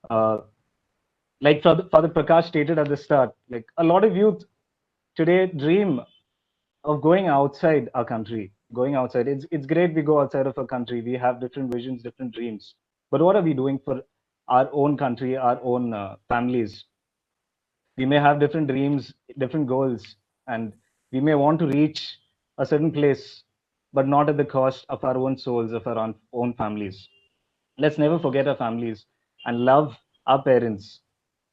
Like Father Prakash stated at the start, like a lot of youth today dream of going outside our country, going outside. It's great we go outside of our country. We have different visions, different dreams. But what are we doing for our own country, our own families? We may have different dreams, different goals, and we may want to reach a certain place, but not at the cost of our own souls, of our own families. Let's never forget our families and love our parents,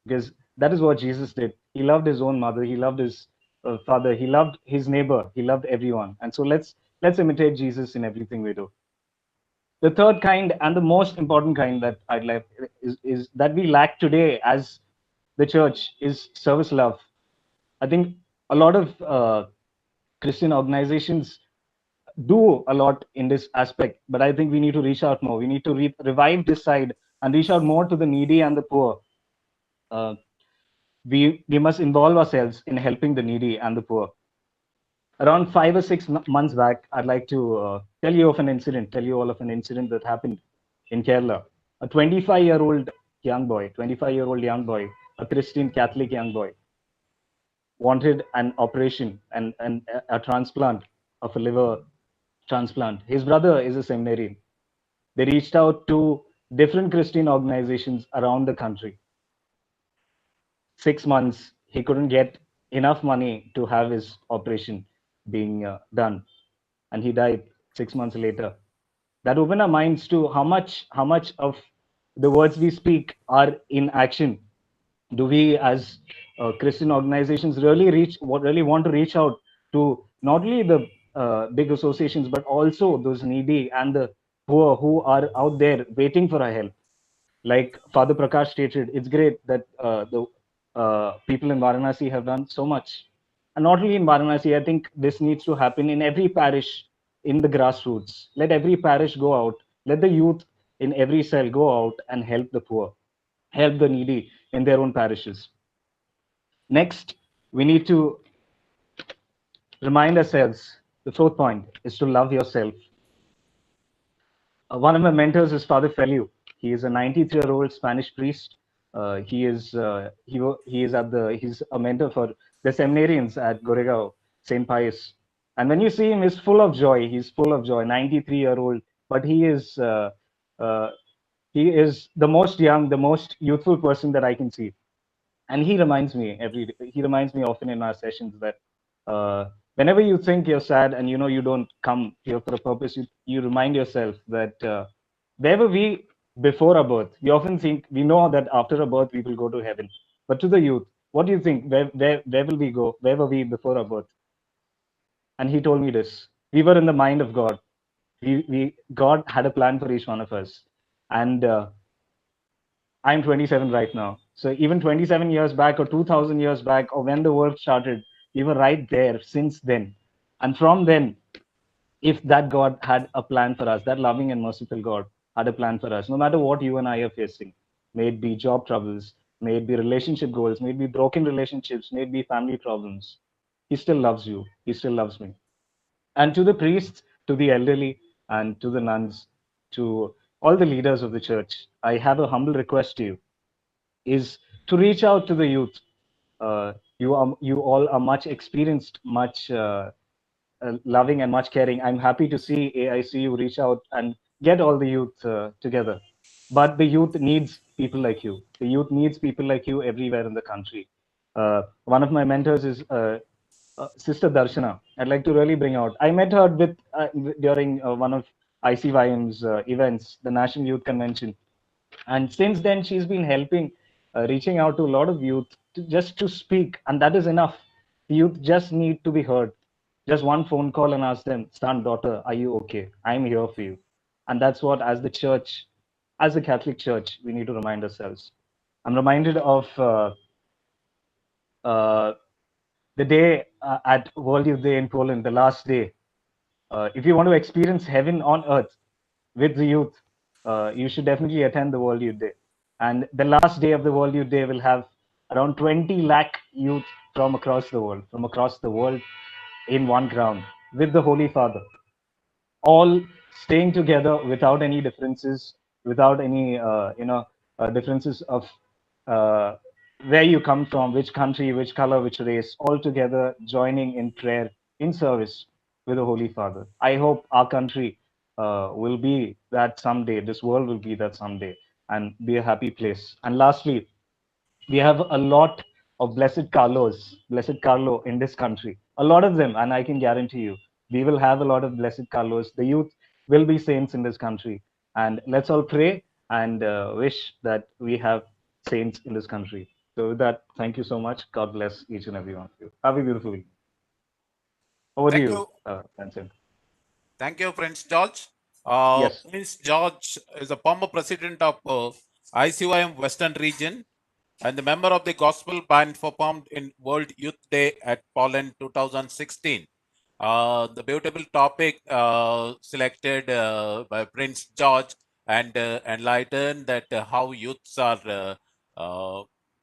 because that is what Jesus did. He loved his own mother, he loved his father, he loved his neighbor, he loved everyone. And so let's imitate Jesus in everything we do. The third kind and the most important kind that I'd like is that we lack today as the church is service love. I think a lot of Christian organizations do a lot in this aspect, but I think we need to reach out more. We need to revive this side and reach out more to the needy and the poor. We must involve ourselves in helping the needy and the poor. Around 5 or 6 months back, I'd like to tell you all of an incident that happened in Kerala. A 25-year-old young boy, a Christian Catholic young boy, wanted an operation and a transplant of a liver transplant. His brother is a seminarian. They reached out to different Christian organizations around the country. 6 months, he couldn't get enough money to have his operation being done, and he died 6 months later. That opened our minds to how much of the words we speak are in action. Do we, as Christian organizations, really want to reach out to not only the big associations but also those needy and the poor who are out there waiting for our help? Like Father Prakash stated, it's great that the people in Varanasi have done so much. And not only in Varanasi, I think this needs to happen in every parish, in the grassroots. Let every parish go out, let the youth in every cell go out and help the poor, help the needy in their own parishes. Next, we need to remind ourselves, the fourth point is to love yourself. One of my mentors is Father Feliu. He is a 93-year-old Spanish priest. He's a mentor for the seminarians at Goregaon, St. Pius. And when you see him, he's full of joy. He's full of joy, 93-year-old, but he is the most young, the most youthful person that I can see. And he reminds me often in our sessions that whenever you think you're sad and you know you don't come here for a purpose, you remind yourself that where were we before our birth? We often think we know that after a birth we will go to heaven, but to the youth, what do you think? Where will we go? Where were we before our birth? And he told me this: we were in the mind of God. God had a plan for each one of us, and I'm 27 right now. So even 27 years back or 2000 years back or when the world started, we were right there since then. And from then, if that God had a plan for us, that loving and merciful God had a plan for us, no matter what you and I are facing, may it be job troubles, may it be relationship goals, may it be broken relationships, may it be family problems, he still loves you. He still loves me. And to the priests, to the elderly, and to the nuns, to all the leaders of the church, I have a humble request to you, is to reach out to the youth. You all are much experienced, much loving and much caring. I'm happy to see AICU reach out and get all the youth together. But the youth needs people like you. The youth needs people like you everywhere in the country. One of my mentors is Sister Darshana. I'd like to really bring out. I met her during one of ICYM's events, the National Youth Convention. And since then, she's been helping, reaching out to a lot of youth just to speak. And that is enough. The youth just need to be heard. Just one phone call and ask them, son, daughter, are you okay? I'm here for you. And that's what, as the church, as the Catholic Church, we need to remind ourselves. I'm reminded of the day at World Youth Day in Poland, the last day. If you want to experience heaven on earth with the youth, you should definitely attend the World Youth Day. And the last day of the World Youth Day will have around 20 lakh youth from across the world in one ground with the Holy Father, all staying together without any differences, without any differences of where you come from, which country, which color, which race, all together joining in prayer, in service with the Holy Father. I hope our country will be that someday, this world will be that someday, and be a happy place. And lastly, we have a lot of blessed Carlo in this country, a lot of them, and I can guarantee you, we will have a lot of blessed Carlos. The youth will be saints in this country, and let's all pray and wish that we have saints in this country. So with that, thank you so much. God bless each and every one of you. Have a beautiful evening. Over to you, Vincent. Thank you, Prince George. Yes. Prince George is a former president of ICYM Western Region and the member of the Gospel Band performed in World Youth Day at Poland 2016. The beautiful topic selected by Prince George and enlightened that how youths are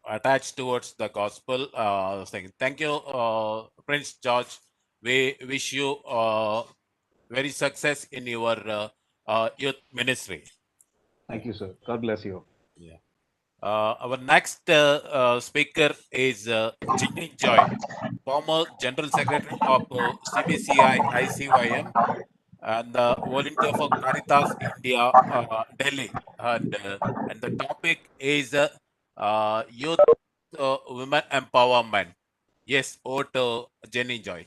attached towards the gospel thing. Thank you, Prince George. We wish you very success in your youth ministry. Thank you, sir. God bless you. Yeah. Our next speaker is Ginny Joy, former General Secretary of CBCI ICYM and volunteer for Caritas India, Delhi. And the topic is youth women empowerment. Yes, over to Jenny Joy.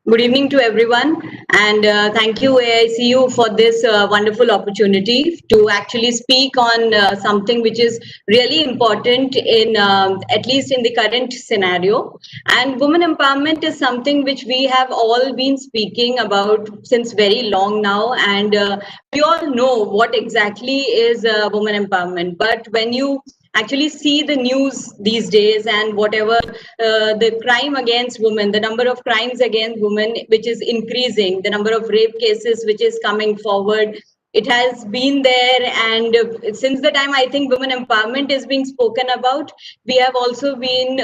Good evening to everyone, and thank you AICU for this wonderful opportunity to actually speak on something which is really important in at least in the current scenario. And women empowerment is something which we have all been speaking about since very long now, and we all know what exactly is women empowerment. But when you actually see the news these days and whatever the crime against women, the number of crimes against women which is increasing, the number of rape cases which is coming forward, it has been there. And since the time I think women empowerment is being spoken about, we have also been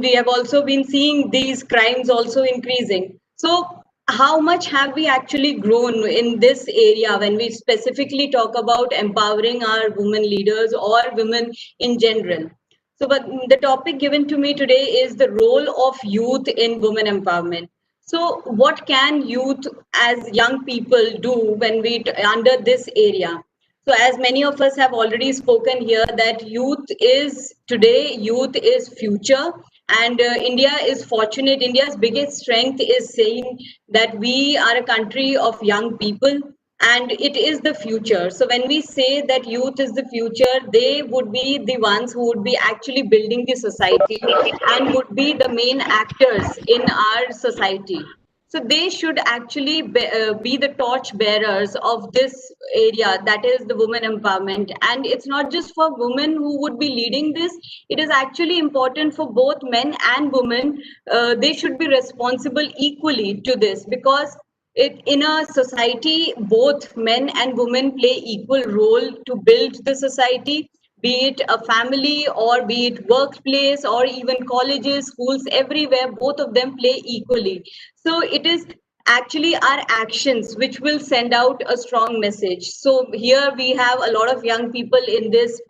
we have also been seeing these crimes also increasing. So how much have we actually grown in this area when we specifically talk about empowering our women leaders or women in general? So, but the topic given to me today is the role of youth in women empowerment. So, what can youth as young people do when we under this area? So, as many of us have already spoken here, that youth is today, youth is future, and India is fortunate. India's biggest strength is saying that we are a country of young people and it is the future. So when we say that youth is the future, they would be the ones who would be actually building the society and would be the main actors in our society. So they should actually be the torch bearers of this area, that is the women empowerment. And it's not just for women who would be leading this, it is actually important for both men and women. They should be responsible equally to this, because in a society, both men and women play equal role to build the society, be it a family or be it workplace or even colleges, schools, everywhere, both of them play equally. So it is actually our actions which will send out a strong message. So here we have a lot of young people in this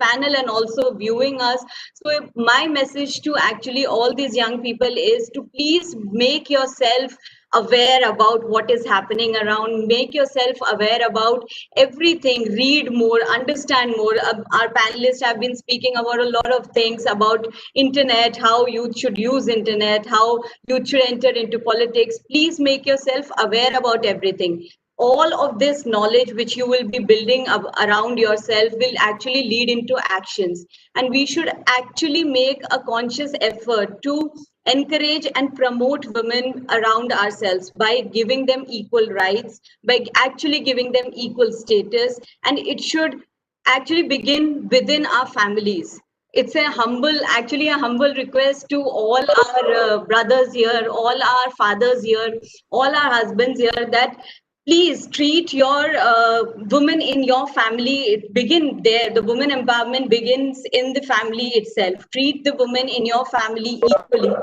panel and also viewing us. So my message to actually all these young people is to please make yourself aware about what is happening around, make yourself aware about everything, read more, understand more. Our panelists have been speaking about a lot of things about internet, how youth should use internet, how youth should enter into politics. Please make yourself aware about everything. All of this knowledge which you will be building up around yourself will actually lead into actions, and we should actually make a conscious effort to encourage and promote women around ourselves by giving them equal rights, by actually giving them equal status, and it should actually begin within our families. It's actually a humble request to all our brothers here, all our fathers here, all our husbands here, that please treat your women in your family. It begin there. The women empowerment begins in the family itself. Treat the women in your family equally.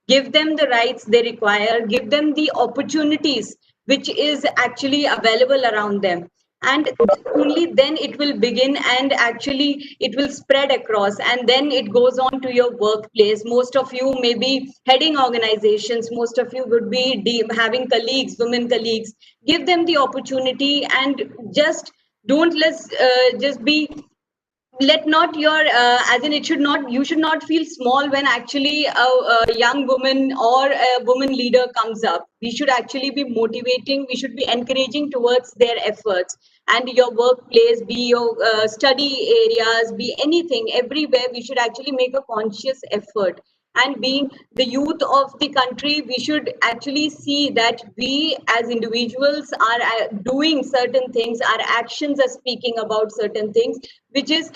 Give them the rights they require. Give them the opportunities which is actually available around them. And only then it will begin, and actually it will spread across, and then it goes on to your workplace. Most of you may be heading organizations, most of you would be having colleagues, women colleagues. Give them the opportunity, and just don't just be, let not your as in it should not, you should not feel small when actually a young woman or a woman leader comes up. We should actually be motivating, we should be encouraging towards their efforts. And your workplace, be your study areas, be anything, everywhere we should actually make a conscious effort. And being the youth of the country, we should actually see that we as individuals are doing certain things, our actions are speaking about certain things, which is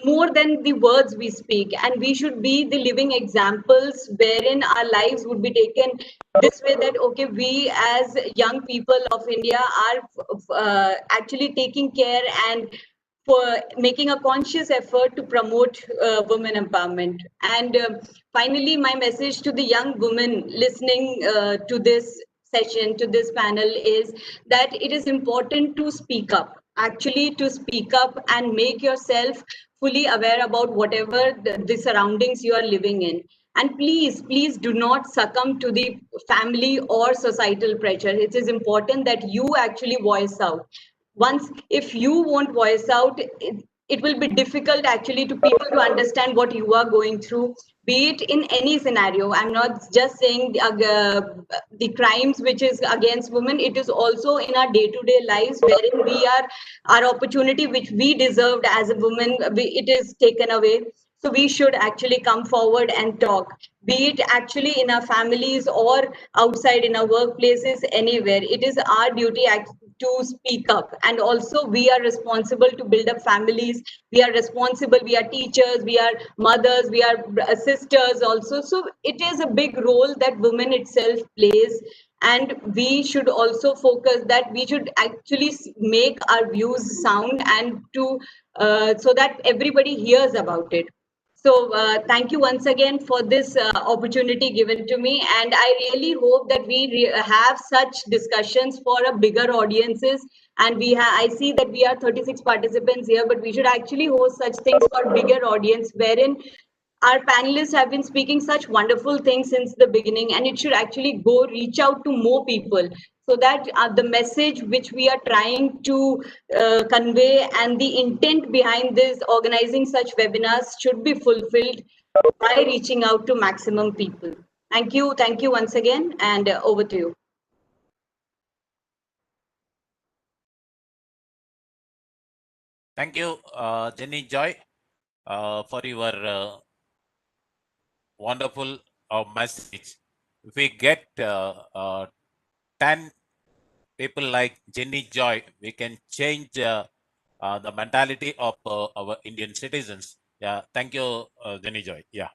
more than the words we speak. And we should be the living examples wherein our lives would be taken this way, that okay, we as young people of India are actually taking care and for making a conscious effort to promote women empowerment. And finally, my message to the young women listening to this session, to this panel, is that it is important to speak up, actually to speak up and make yourself fully aware about whatever the surroundings you are living in. And please, please do not succumb to the family or societal pressure. It is important that you actually voice out. Once, if you won't voice out, it will be difficult actually to people to understand what you are going through, be it in any scenario. I'm not just saying the crimes which is against women, it is also in our day-to-day lives, wherein we are, our opportunity which we deserved as a woman, it is taken away. So we should actually come forward and talk, be it actually in our families or outside in our workplaces, anywhere. It is our duty to speak up. And also we are responsible to build up families. We are responsible, we are teachers, we are mothers, we are sisters also. So it is a big role that women itself plays. And we should also focus that we should actually make our views sound and to so that everybody hears about it. So thank you once again for this opportunity given to me. And I really hope that we have such discussions for a bigger audiences. And I see that we are 36 participants here, but we should actually host such things for bigger audience, wherein our panelists have been speaking such wonderful things since the beginning, and it should actually go reach out to more people, so that the message which we are trying to convey and the intent behind this organizing such webinars should be fulfilled by reaching out to maximum people. Thank you once again, and over to you. Thank you, Jenny Joy, for your wonderful message. If we get 10 people like Jenny Joy, we can change the mentality of our Indian citizens. Yeah, thank you, Jenny Joy. Yeah.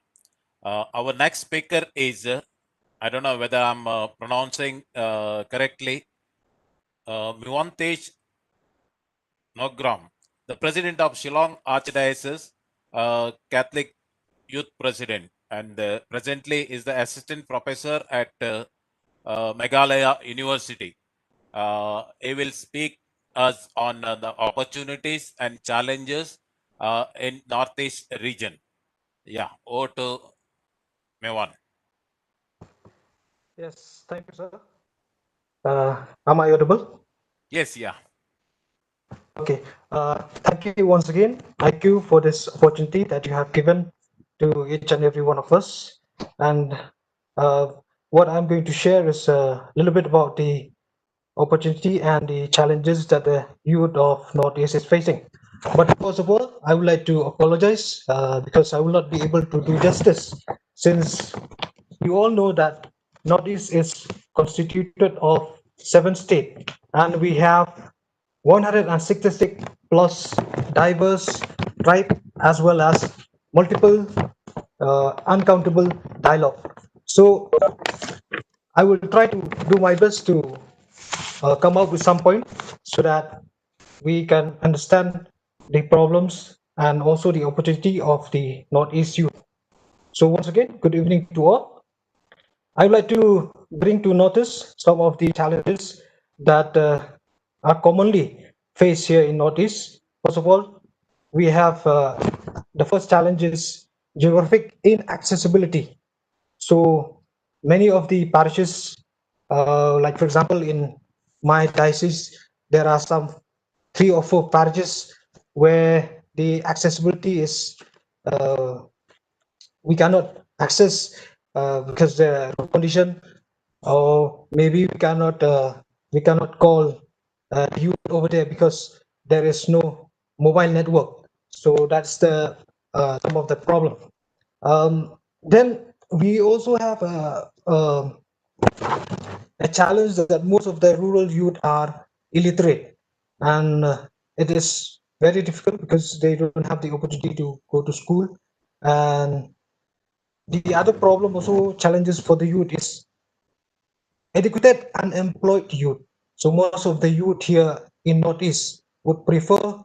Our next speaker is, I don't know whether I'm pronouncing correctly, Miwantesh Nogram, the president of Shillong Archdiocese, Catholic Youth President, and presently is the assistant professor at Meghalaya University. He will speak us on the opportunities and challenges in Northeast region. Yeah, over to Mewan. Yes, thank you, sir. Am I audible? Yes, yeah. Okay. Thank you once again. Thank you for this opportunity that you have given to each and every one of us. And what I'm going to share is a little bit about the opportunity and the challenges that the youth of Northeast is facing. But first of all, I would like to apologize because I will not be able to do justice, since you all know that Northeast is constituted of 7 states, and we have 166 plus diverse tribe, as well as multiple uncountable dialogue. So I will try to do my best to come up with some point so that we can understand the problems and also the opportunity of the Northeast youth. So once again, good evening to all. I would like to bring to notice some of the challenges that are commonly faced here in Northeast. First of all, we have the first challenge is geographic inaccessibility. So many of the parishes, like for example, in my diocese, there are some 3 or 4 parishes where the accessibility is we cannot access because the condition, or maybe we cannot call youth over there because there is no mobile network. So that's the some of the problem. Then we also have a challenge that most of the rural youth are illiterate, and it is very difficult because they don't have the opportunity to go to school. And the other problem also challenges for the youth is educated unemployed youth. So most of the youth here in Northeast would prefer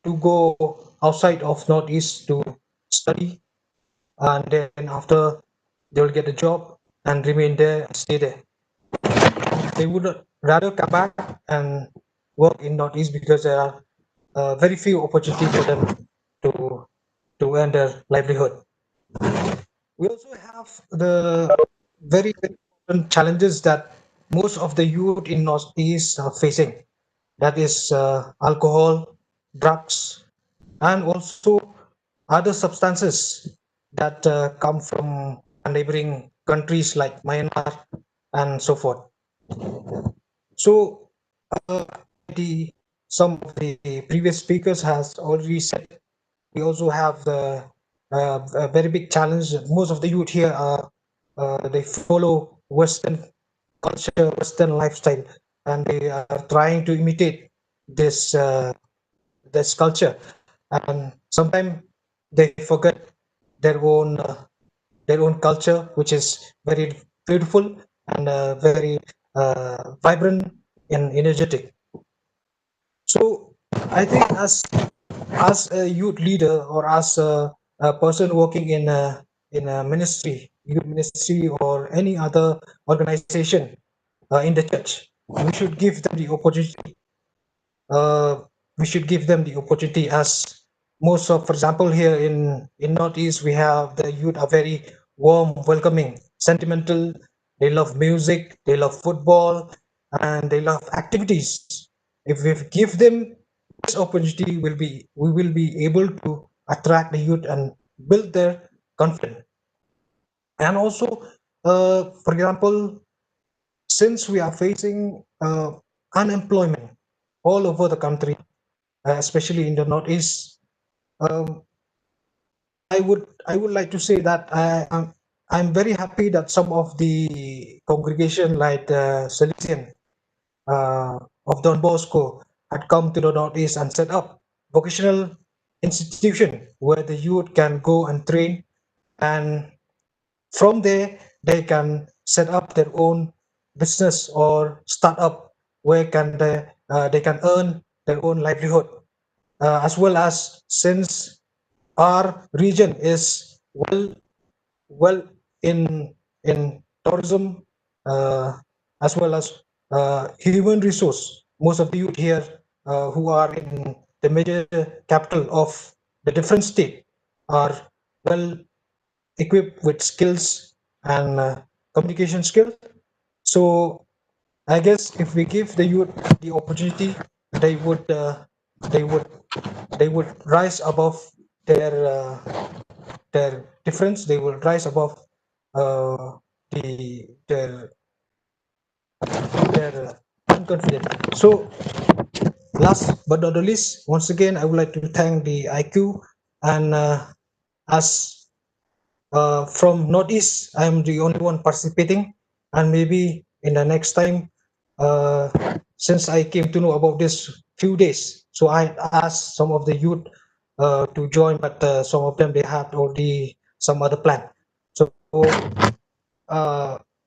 to go outside of Northeast to study, and then after they will get a job and remain there and stay there. They would rather come back and work in Northeast because there are very few opportunities for them to earn their livelihood. We also have the very important challenges that most of the youth in Northeast are facing. That is alcohol, drugs, and also other substances that come from neighboring countries like Myanmar and so forth. So some of the previous speakers has already said, we also have a very big challenge. Most of the youth here are they follow Western culture, Western lifestyle, and they are trying to imitate this this culture, and sometimes they forget their own culture, which is very beautiful and very vibrant and energetic. So I think as a youth leader or as a person working in a ministry, youth ministry or any other organization in the church, we should give them the opportunity. We should give them the opportunity, as most of, for example, here in Northeast, we have the youth are very warm, welcoming, sentimental. They love music, they love football, and they love activities. If we give them this opportunity, we will be able to attract the youth and build their confidence. And also, for example, since we are facing unemployment all over the country, especially in the Northeast, um, I would like to say that I'm very happy that some of the congregation like the Salesian of Don Bosco had come to the Northeast and set up vocational institution where the youth can go and train, and from there they can set up their own business or start up where they can earn their own livelihood, as well as since our region is well in tourism, as well as human resource. Most of the youth here who are in the major capital of the different state are well equipped with skills and communication skills. So I guess if we give the youth the opportunity, they would they would they would rise above their difference. They will rise above the their unconfident. So last but not the least, once again, I would like to thank the IQ, and as from Northeast, I am the only one participating, and maybe in the next time, since I came to know about this few days, so I asked some of the youth to join, but some of them they had already some other plan. So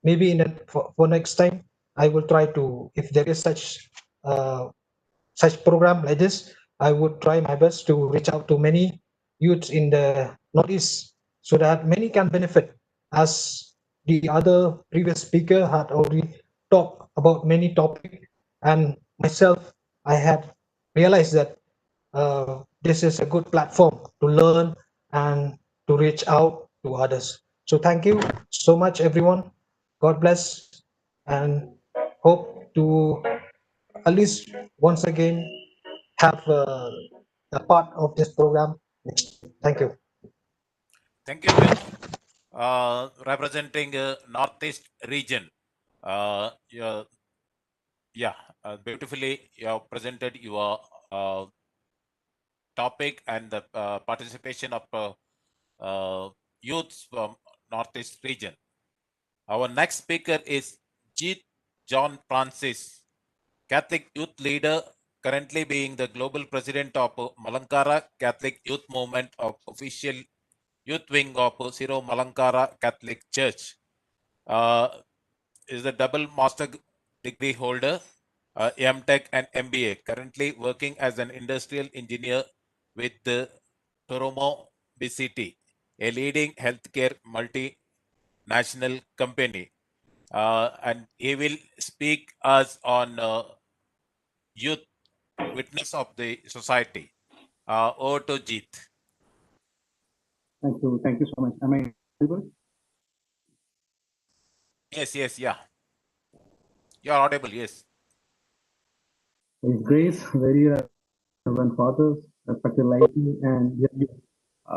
maybe for next time, I will try to, if there is such program like this, I would try my best to reach out to many youths in the Northeast so that many can benefit. As the other previous speaker had already talked about many topics, and myself, I had realized that this is a good platform to learn and to reach out to others. So thank you so much, everyone. God bless, and hope to at least once again have a part of this program next. Thank you. Thank you, Will. Representing Northeast region. Beautifully you have presented your topic and the participation of youths from Northeast region. Our next speaker is John Francis, Catholic youth leader, currently being the global president of Malankara Catholic Youth Movement of official youth wing of Siro Malankara Catholic Church. Is a double master degree holder, MTech and MBA, currently working as an industrial engineer with Toromo BCT, a leading healthcare multinational company. And he will speak us on youth witness of the society. Over to Jeet. Thank you so much. Am I audible? Yes, yeah. You're audible, yes. His Grace, very Reverend Fathers, respected laity, and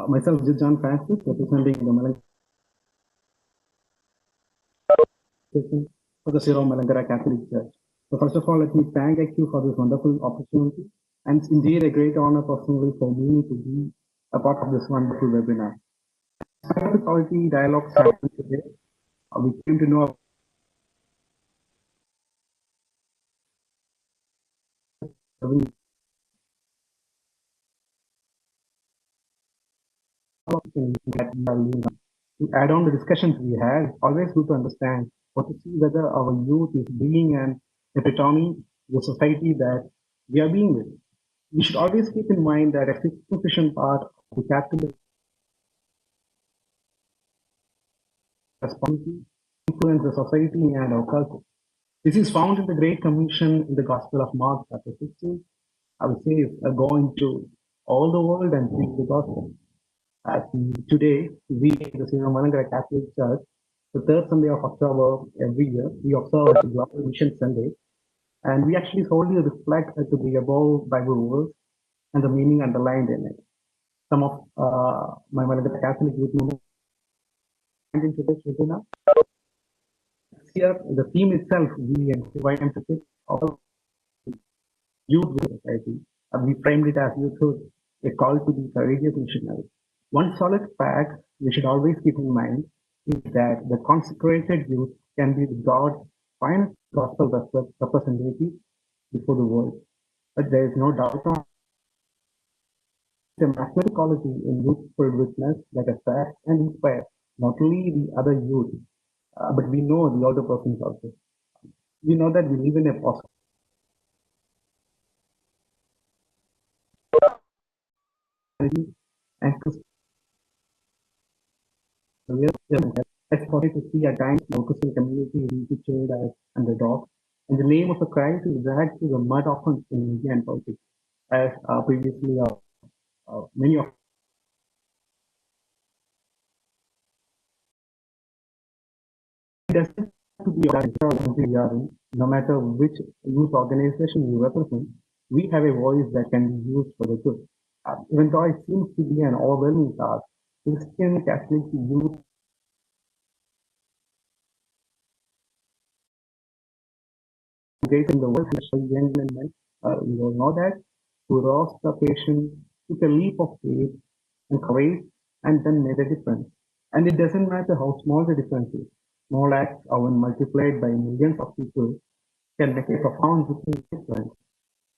myself, John Francis, representing the Malankara for the Syro Malankara Catholic Church. So first of all, let me thank you for this wonderful opportunity, and it's indeed a great honor personally for me to be a part of this wonderful webinar. High quality dialogues happening today. We came to know that we are living on. To add on the discussions we had, always good to understand or to see whether our youth is being an epitome of the society that we are being with. We should always keep in mind that a significant part of the capital responsibility influence the society and our culture. This is found in the Great Commission in the Gospel of Mark, chapter 16. I would say, go into all the world and preach the gospel. Today, we in the Syro Malankara Catholic Church, the third Sunday of October every year, we observe the Global Mission Sunday, and we actually solely reflect to the above Bible verse and the meaning underlined in it. Some of my Malankara Catholic youth members in today's webinar. Here, the theme itself, we divine emphasis of youth with society. We framed it as youthhood, a call to be courageous missionaries. One solid fact we should always keep in mind is that the consecrated youth can be God's final gospel representative before the world. But there is no doubt on the magnetic quality in youthful witness that attracts and inspires not only the other youth, but we know the older persons also. We know that we live in a post and it's funny to see at times the Christian community ridiculed as underdogs, and the name of the Christ is dragged through the mud often in media and politics, as previously many of it doesn't have to be country we are in, no matter which youth organization we represent, we have a voice that can be used for the good. Even though it seems to be an overwhelming task, Christian Catholic youth in the world, young men, you all know that, who lost the patient, took a leap of faith and courage, and then made a difference. And it doesn't matter how small the difference is. Small acts, when multiplied by millions of people, can make a profound difference.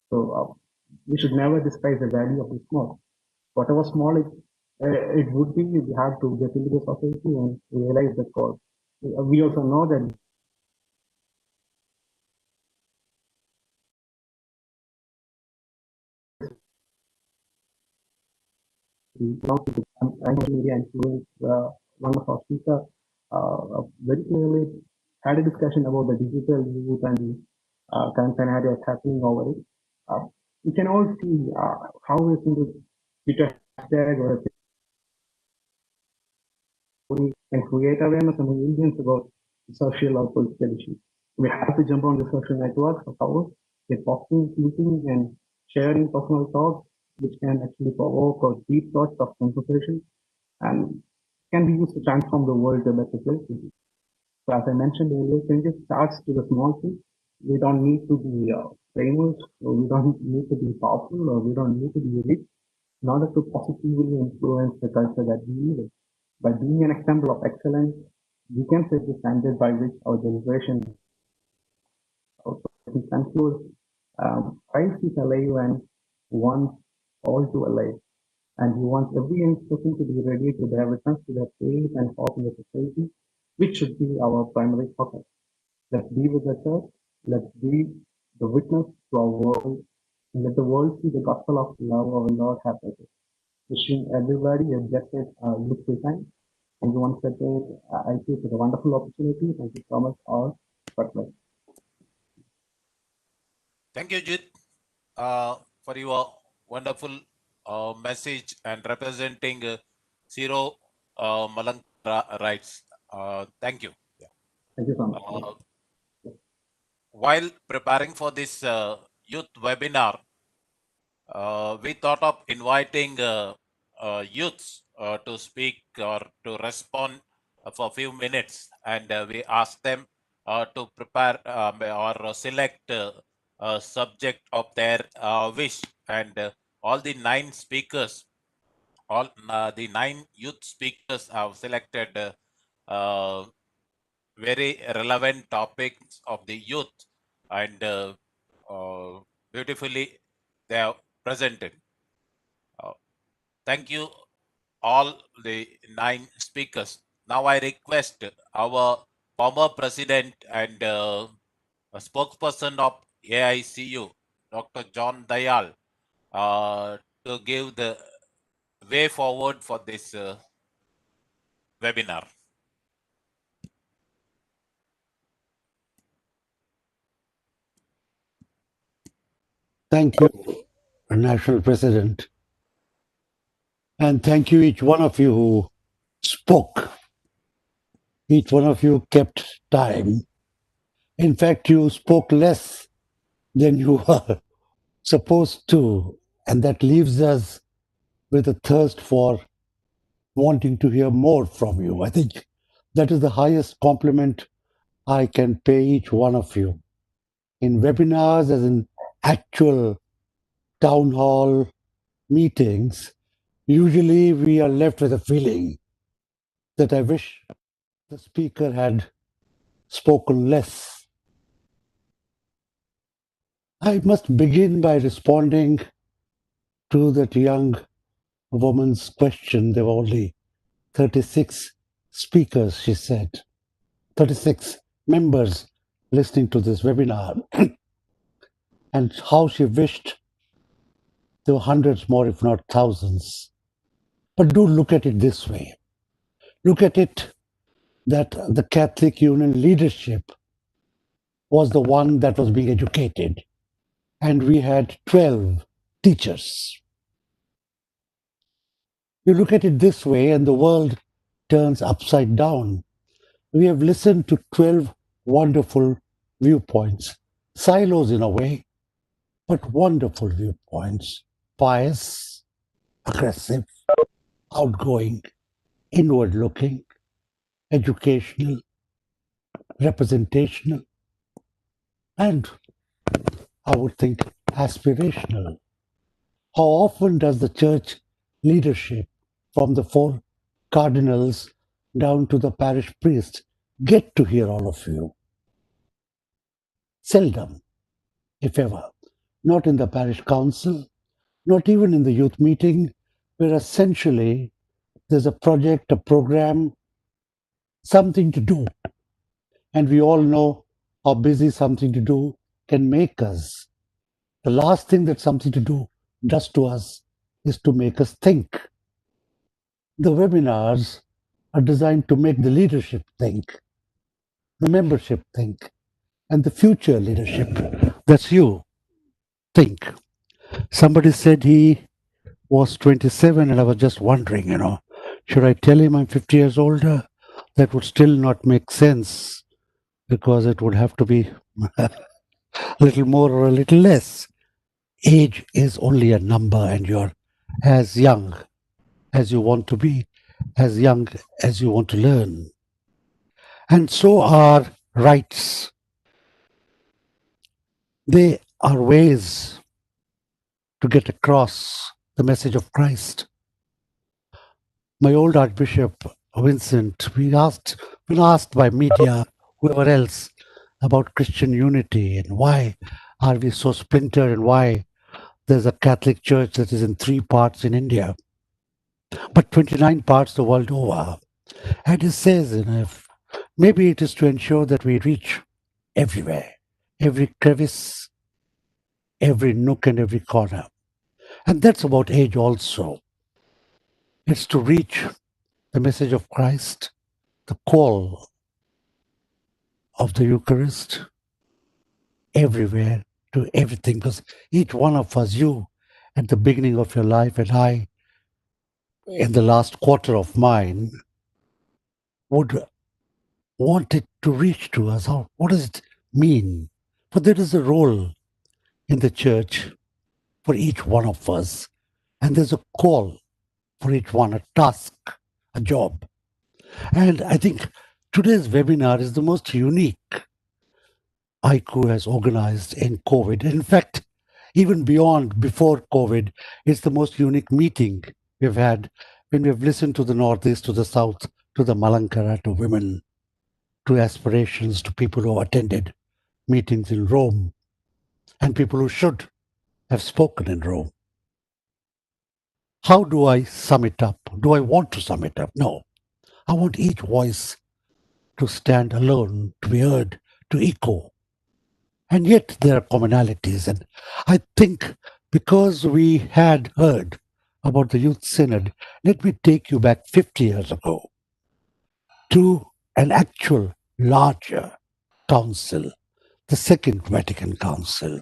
So we should never despise the value of the small. Whatever small it would be, we have to get into the society and realize the cause. We also know that media influence. One of our speakers very clearly had a discussion about the digital youth and the current scenarios happening over it. We can all see how we can Twitter hashtag or and create awareness among Indians about social or political issues. We have to jump on the social networks of ours, get posting, tweeting, and sharing personal thoughts, which can actually provoke or deep thoughts of conversation and can be used to transform the world to a better place. So as I mentioned earlier, changes starts to the small things. We don't need to be famous, or we don't need to be powerful, or we don't need to be rich in order to positively influence the culture that we live in. By being an example of excellence, we can set the standard by which our generation also conclude. Christ is alive and wants all to alive. And he wants every young person to be ready to bear witness to their faith and hope in the society, which should be our primary focus. Let's be with the church. Let's be the witness to our world and let the world see the gospel of love of our Lord have purpose. Wishing everybody a blessed, beautiful time. Thank you once again, I see it was a wonderful opportunity. Thank you so much all. God bless. Thank you, Jit, for your wonderful message and representing Zero Malang rights. Thank you. Thank you so much. While preparing for this youth webinar, we thought of inviting youths to speak or to respond for a few minutes, and we asked them to prepare or select a subject of their wish, and all the 9 speakers, all the 9 youth speakers have selected very relevant topics of the youth, and beautifully they have presented. Thank you all the 9 speakers. Now I request our former president and a spokesperson of AICU, Dr. John Dayal, to give the way forward for this webinar. Thank you, National President. And thank you, each one of you who spoke. Each one of you kept time. In fact, you spoke less than you were supposed to. And that leaves us with a thirst for wanting to hear more from you. I think that is the highest compliment I can pay each one of you. In webinars, as in actual town hall meetings, usually we are left with a feeling that I wish the speaker had spoken less. I must begin by responding to that young woman's question. There were only 36 speakers, she said, 36 members listening to this webinar, and how she wished there were hundreds more, if not thousands. But do look at it this way. Look at it that the Catholic Union leadership was the one that was being educated, and we had 12 teachers. You look at it this way, and the world turns upside down. We have listened to 12 wonderful viewpoints, silos in a way, but wonderful viewpoints, pious, aggressive, outgoing, inward looking, educational, representational, and I would think aspirational. How often does the church leadership, from the 4 cardinals down to the parish priest, get to hear all of you? Seldom, if ever. Not in the parish council, not even in the youth meeting, where essentially there's a project, a program, something to do. And we all know how busy something to do can make us. The last thing that something to do does to us is to make us think. The webinars are designed to make the leadership think, the membership think, and the future leadership, that's you, think. Somebody said he was 27, and I was just wondering, should I tell him I'm 50 years older? That would still not make sense, because it would have to be a little more or a little less. Age is only a number, and you're as young as you want to be, as young as you want to learn. And so are rights. They are ways to get across the message of Christ. My old Archbishop Vincent, when asked by media, whoever else, about Christian unity and why are we so splintered and why there's a Catholic Church that is in 3 parts in India, but 29 parts the world over. And he says, maybe it is to ensure that we reach everywhere, every crevice, every nook and every corner. And that's about age also. It's to reach the message of Christ, the call of the Eucharist everywhere, to everything. Because each one of us, you at the beginning of your life and I in the last quarter of mine, would want it to reach to us. What does it mean? For there is a role in the church for each one of us, and there's a call for each one, a task, a job. And I think today's webinar is the most unique ICU has organized in COVID. In fact, even before COVID, it's the most unique meeting we've had when we've listened to the Northeast, to the South, to the Malankara, to women, to aspirations, to people who attended meetings in Rome, and people who should have spoken in Rome. How do I sum it up? Do I want to sum it up? No. I want each voice to stand alone, to be heard, to echo. And yet there are commonalities. And I think because we had heard about the Youth Synod, let me take you back 50 years ago to an actual larger council, the Second Vatican Council.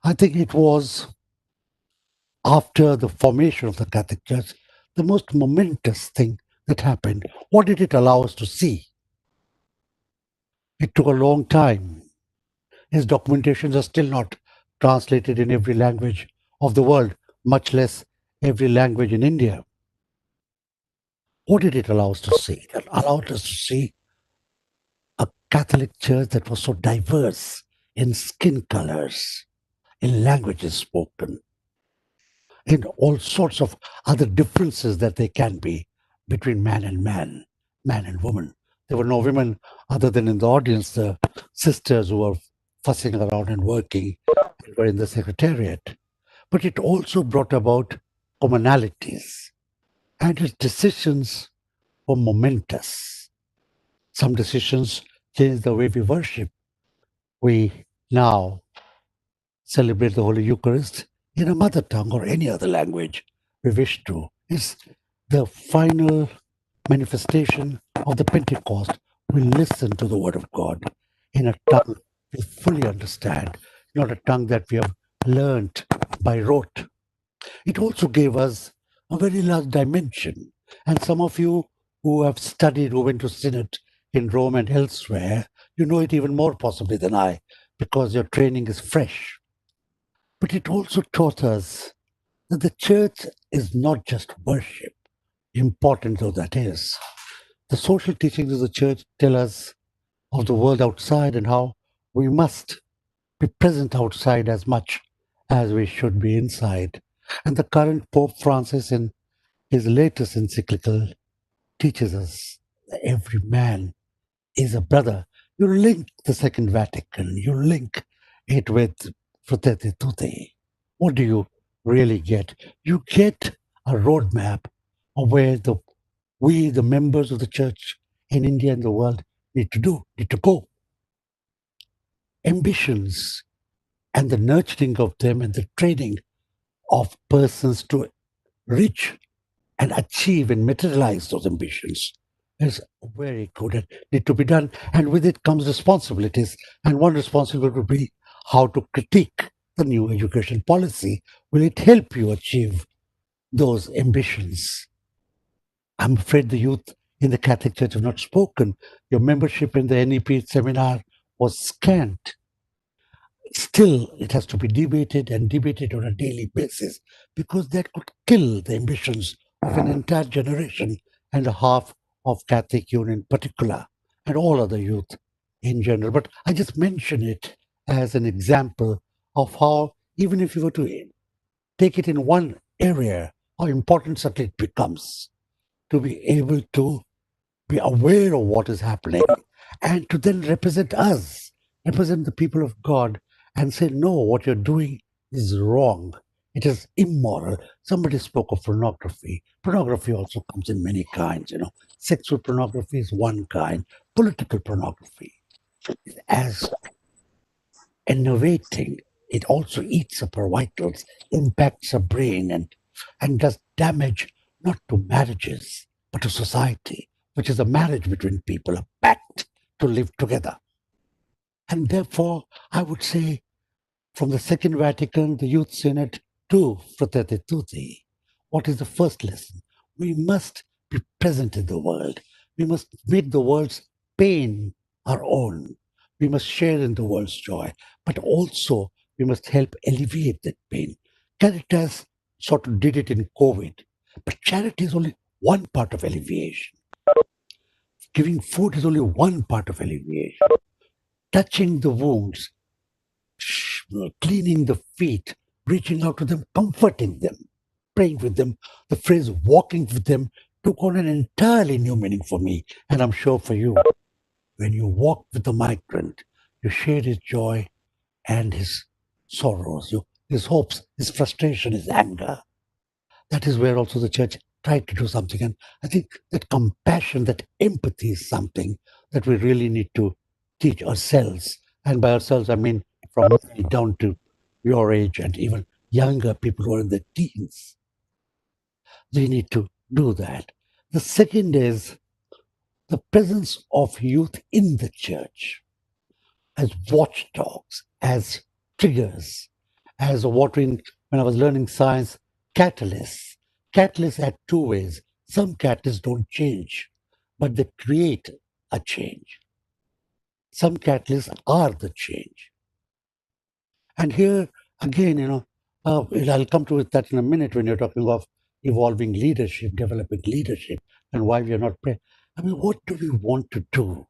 I think it was after the formation of the Catholic Church, the most momentous thing that happened. What did it allow us to see? It took a long time. His documentations are still not translated in every language of the world, much less every language in India. What did it allow us to see? It allowed us to see a Catholic Church that was so diverse in skin colors, in languages spoken, in all sorts of other differences that there can be between man and man, man and woman. There were no women other than in the audience, the sisters who were fussing around and working and were in the secretariat. But it also brought about commonalities, and its decisions were momentous. Some decisions changed the way we worship. We now celebrate the Holy Eucharist in a mother tongue or any other language we wish to. It's the final manifestation of the Pentecost. We listen to the Word of God in a tongue we fully understand, not a tongue that we have learnt by rote. It also gave us a very large dimension. And some of you who have studied, who went to Synod in Rome and elsewhere, you know it even more possibly than I, because your training is fresh. But it also taught us that the church is not just worship, important though that is. The social teachings of the church tell us of the world outside and how we must be present outside as much as we should be inside. And the current Pope Francis, in his latest encyclical, teaches us that every man is a brother. You link the Second Vatican, you link it with Fratelli Tutti. What do you really get? You get a roadmap of where we, the members of the church in India and the world, need to go. Ambitions and the nurturing of them and the training of persons to reach and achieve and materialize those ambitions is very good and need to be done. And with it comes responsibilities. And one responsibility would be how to critique the new education policy. Will it help you achieve those ambitions? I'm afraid the youth in the Catholic Church have not spoken. Your membership in the NEP seminar was scant. Still, it has to be debated and debated on a daily basis because that could kill the ambitions of an entire generation and a half of Catholic Union in particular and all other youth in general. But I just mention it as an example of how, even if you were to take it in one area, how important suddenly it becomes to be able to be aware of what is happening and to then represent us, represent the people of God and say, no, what you're doing is wrong. It is immoral. Somebody spoke of pornography. Pornography also comes in many kinds, Sexual pornography is one kind. Political pornography is as innovating, it also eats up our vitals, impacts our brain, and does damage not to marriages, but to society, which is a marriage between people, a pact to live together. And therefore, I would say, from the Second Vatican, the Youth Synod, to Fratelli Tutti, what is the first lesson? We must be present in the world. We must make the world's pain our own. We must share in the world's joy, but also we must help alleviate that pain. Caritas sort of did it in COVID, but charity is only one part of alleviation. Giving food is only one part of alleviation. Touching the wounds, cleaning the feet, reaching out to them, comforting them, praying with them. The phrase walking with them took on an entirely new meaning for me, and I'm sure for you. When you walk with the migrant, you share his joy and his sorrows, his hopes, his frustration, his anger. That is where also the church tried to do something. And I think that compassion, that empathy is something that we really need to teach ourselves. And by ourselves, I mean from me down to your age and even younger people who are in their teens. They need to do that. The second is the presence of youth in the church as watchdogs, as triggers, as what when I was learning science, catalysts. Catalysts had two ways. Some catalysts don't change, but they create a change. Some catalysts are the change. And here, again, I'll come to that in a minute when you're talking of evolving leadership, developing leadership, and why we are not I mean, what do we want to do?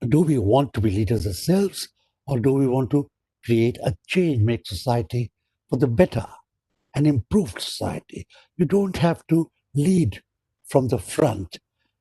Do we want to be leaders ourselves, or do we want to create a change, make society for the better, an improved society? You don't have to lead from the front.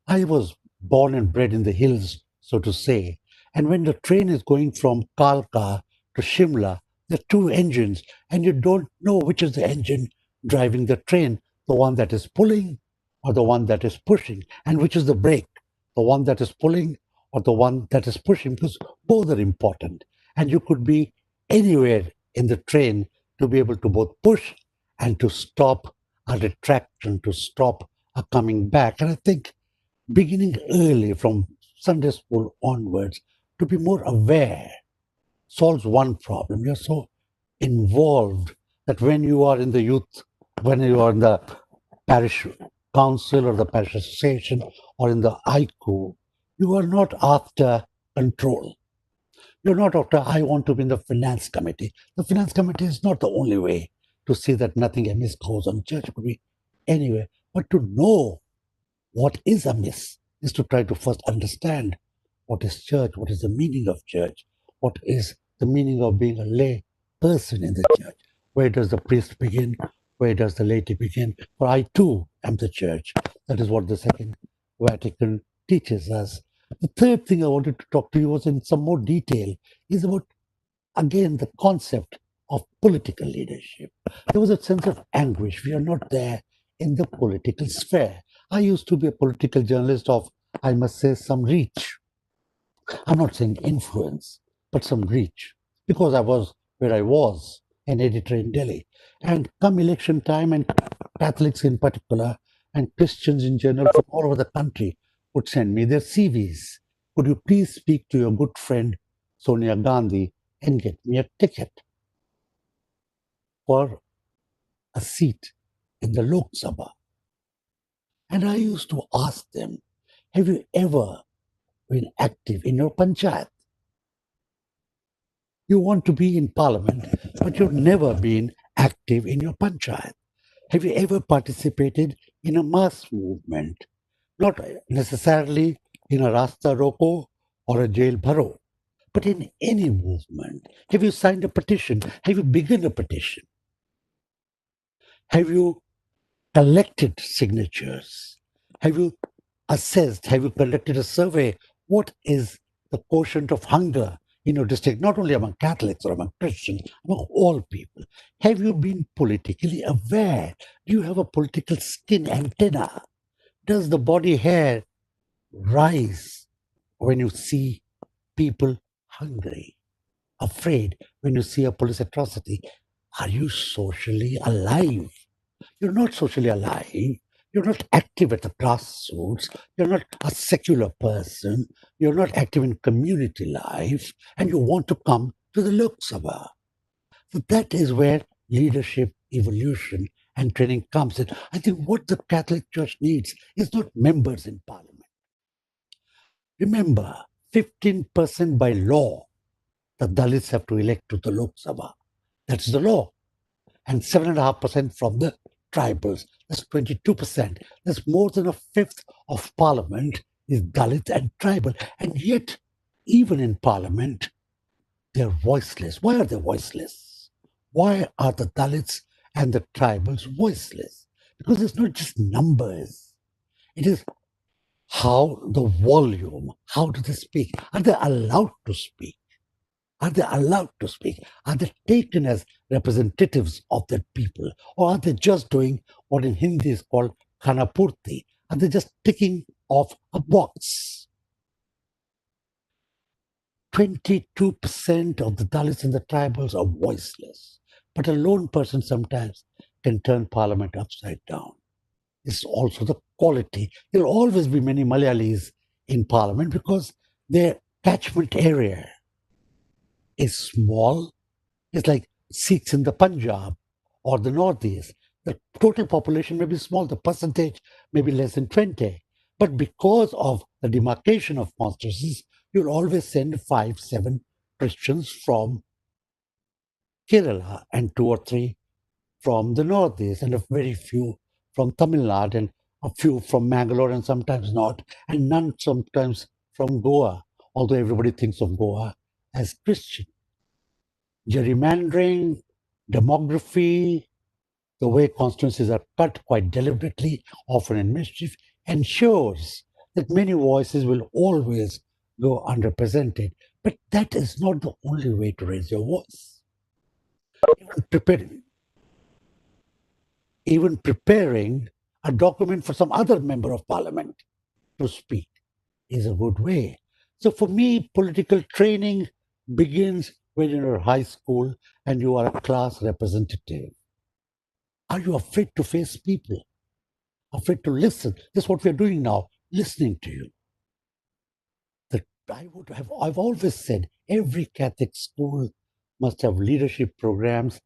I was born and bred in the hills, so to say, and when the train is going from Kalka to Shimla, there are two engines, and you don't know which is the engine driving the train, the one that is pulling or the one that is pushing, and which is the brake, the one that is pulling or the one that is pushing, because both are important. And you could be anywhere in the train to be able to both push and to stop a retraction, to stop a coming back. And I think beginning early from Sunday school onwards, to be more aware solves one problem. You're so involved that when you are in the youth, when you are in the parish council or the parish association or in the ICU, you are not after control. You're not after, I want to be in the finance committee. The finance committee is not the only way to see that nothing amiss goes on. Church could be anywhere. But to know what is amiss is to try to first understand what is church, what is the meaning of church, what is the meaning of being a lay person in the church. Where does the priest begin? Where does the laity begin? For I too am the church. That is what the Second Vatican teaches us. The third thing I wanted to talk to you was in some more detail is about, again, the concept of political leadership. There was a sense of anguish. We are not there in the political sphere. I used to be a political journalist of, I must say, some reach. I'm not saying influence, but some reach, because I was where I was, an editor in Delhi. And come election time, and Catholics in particular, and Christians in general from all over the country would send me their CVs. Could you please speak to your good friend Sonia Gandhi and get me a ticket for a seat in the Lok Sabha? And I used to ask them, have you ever been active in your panchayat? You want to be in parliament, but you've never been active in your panchayat. Have you ever participated in a mass movement? Not necessarily in a Rasta Roko or a Jail Bharo, but in any movement. Have you signed a petition? Have you begun a petition? Have you collected signatures? Have you assessed? Have you conducted a survey? What is the quotient of hunger in your district, not only among Catholics or among Christians, among all people? Have you been politically aware? Do you have a political skin antenna? Does the body hair rise when you see people hungry? afraid when you see a police atrocity. Are you socially alive? You're not socially alive. You're not active at the grassroots. You're not a secular person. You're not active in community life. And you want to come to the Lok Sabha. So that is where leadership, evolution, and training comes in. I think what the Catholic Church needs is not members in Parliament. Remember, 15% by law, the Dalits have to elect to the Lok Sabha. That's the law. And 7.5% from the tribals. That's 22%. That's more than a fifth of Parliament is Dalit and tribal. And yet, even in Parliament, they're voiceless. Why are they voiceless? Why are the Dalits and the tribals voiceless? Because it's not just numbers. It is how the volume, how do they speak? Are they allowed to speak? Are they allowed to speak? Are they taken as representatives of that people? Or are they just doing what in Hindi is called khanapurti? Are they just ticking off a box? 22% of the Dalits and the tribals are voiceless. But a lone person sometimes can turn parliament upside down. It's also the quality. There will always be many Malayalis in parliament because their catchment area is small. It's like Sikhs in the Punjab or the Northeast. The total population may be small, the percentage may be less than 20. But because of the demarcation of constituencies, you'll always send 5, 7 Christians from Kerala and 2 or 3 from the Northeast and a very few from Tamil Nadu and a few from Mangalore and sometimes not, and none sometimes from Goa, although everybody thinks of Goa as Christian. Gerrymandering, demography, the way constituencies are cut quite deliberately, often in mischief, ensures that many voices will always go unrepresented. But that is not the only way to raise your voice. Even preparing a document for some other member of parliament to speak is a good way. So for me, political training begins when you're in high school and you are a class representative. Are you afraid to face people? Afraid to listen? That's what we're doing now, listening to you. I've always said every Catholic school must have leadership programs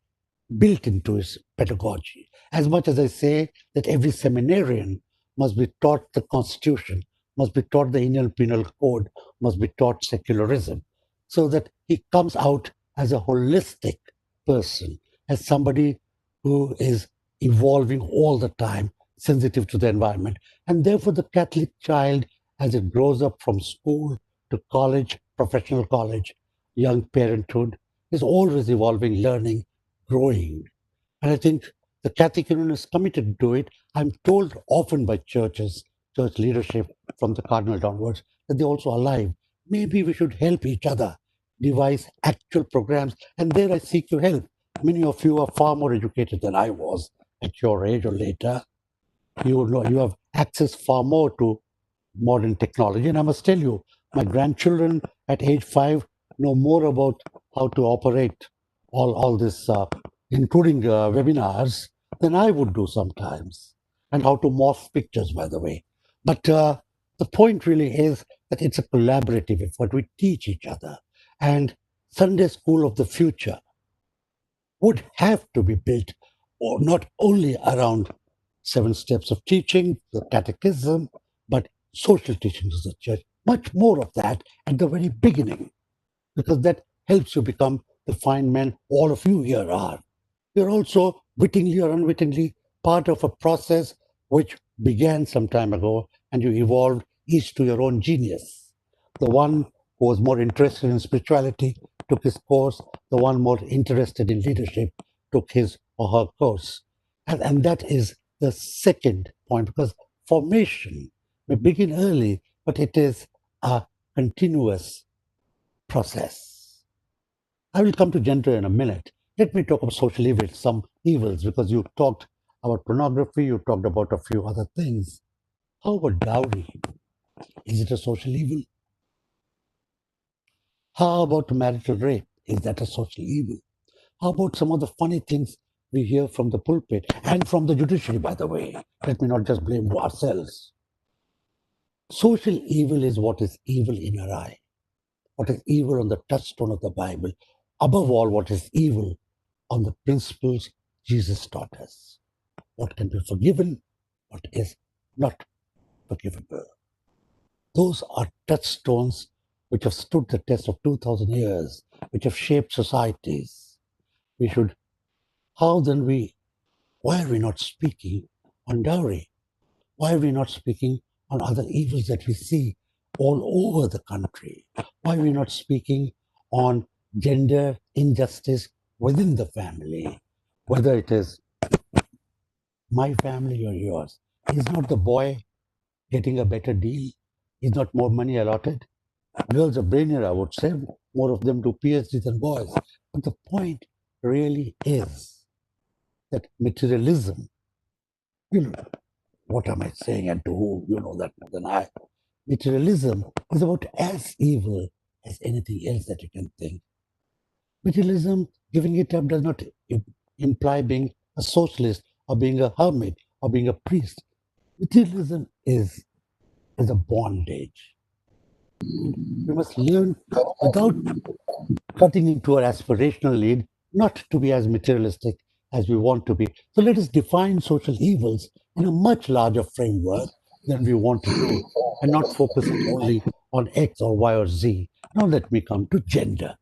built into its pedagogy. As much as I say that every seminarian must be taught the Constitution, must be taught the Indian Penal Code, must be taught secularism, so that he comes out as a holistic person, as somebody who is evolving all the time, sensitive to the environment. And therefore, the Catholic child, as it grows up from school to college, professional college, young parenthood, is always evolving, learning, growing. And I think the Catholic Union is committed to it. I'm told often by churches, church leadership from the cardinal downwards, that they're also alive. Maybe we should help each other devise actual programs. And there I seek your help. Many of you are far more educated than I was at your age or later. You know, you have access far more to modern technology. And I must tell you, my grandchildren at age 5 know more about how to operate all this, including webinars, than I would do sometimes, and how to morph pictures, by the way. But the point really is that it's a collaborative effort. We teach each other. And Sunday school of the future would have to be built or not only around 7 steps of teaching, the catechism, but social teachings of the church. Much more of that at the very beginning, because that helps you become the fine men all of you here are. You're also, wittingly or unwittingly, part of a process which began some time ago, and you evolved each to your own genius. The one who was more interested in spirituality took his course, the one more interested in leadership took his or her course. And that is the second point, because formation may begin early, but it is a continuous process. I will come to gender in a minute. Let me talk about social evils, some evils, because you talked about pornography, you talked about a few other things. How about dowry? Is it a social evil? How about marital rape? Is that a social evil? How about some of the funny things we hear from the pulpit and from the judiciary, by the way? Let me not just blame ourselves. Social evil is what is evil in your eye, what is evil on the touchstone of the Bible. Above all, what is evil on the principles Jesus taught us. What can be forgiven, what is not forgivable. Those are touchstones which have stood the test of 2000 years, which have shaped societies. We should, why are we not speaking on dowry? Why are we not speaking on other evils that we see all over the country? Why are we not speaking on gender injustice within the family? Whether it is my family or yours. Is not the boy getting a better deal? Is not more money allotted? Girls are brainier, I would say. More of them do PhDs than boys. But the point really is that materialism, what am I saying and to whom? You know that more than I. Materialism is about as evil as anything else that you can think. Materialism, giving it up, does not imply being a socialist or being a hermit or being a priest. Materialism is a bondage. We must learn without cutting into our aspirational lead not to be as materialistic as we want to be. So let us define social evils in a much larger framework than we want to do and not focus it only on X or Y or Z. Now let me come to gender.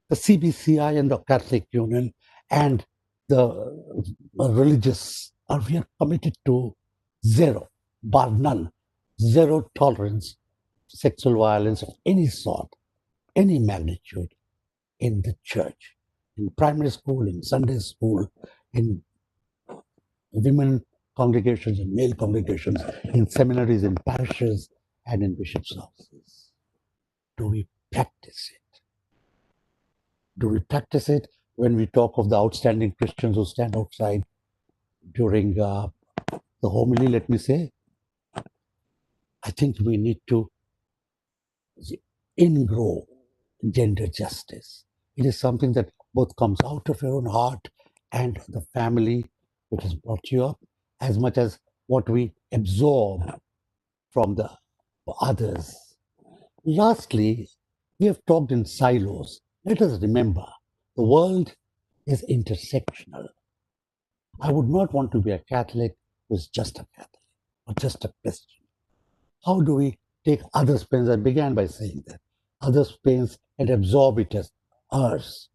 The CBCI and the Catholic Union and the religious are we are committed to zero, bar none, zero tolerance to sexual violence of any sort, any magnitude in the church, in primary school, in Sunday school, in women congregations and male congregations, in seminaries, in parishes, and in bishops' offices. Do we practice it? Do we practice it when we talk of the outstanding Christians who stand outside during the homily, let me say? I think we need to ingrow gender justice. It is something that both comes out of your own heart and the family which has brought you up, as much as what we absorb from the others. Lastly, we have talked in silos. Let us remember, the world is intersectional. I would not want to be a Catholic who is just a Catholic or just a Christian. How do we take others' pains? I began by saying that. Others' pains and absorb it as ours.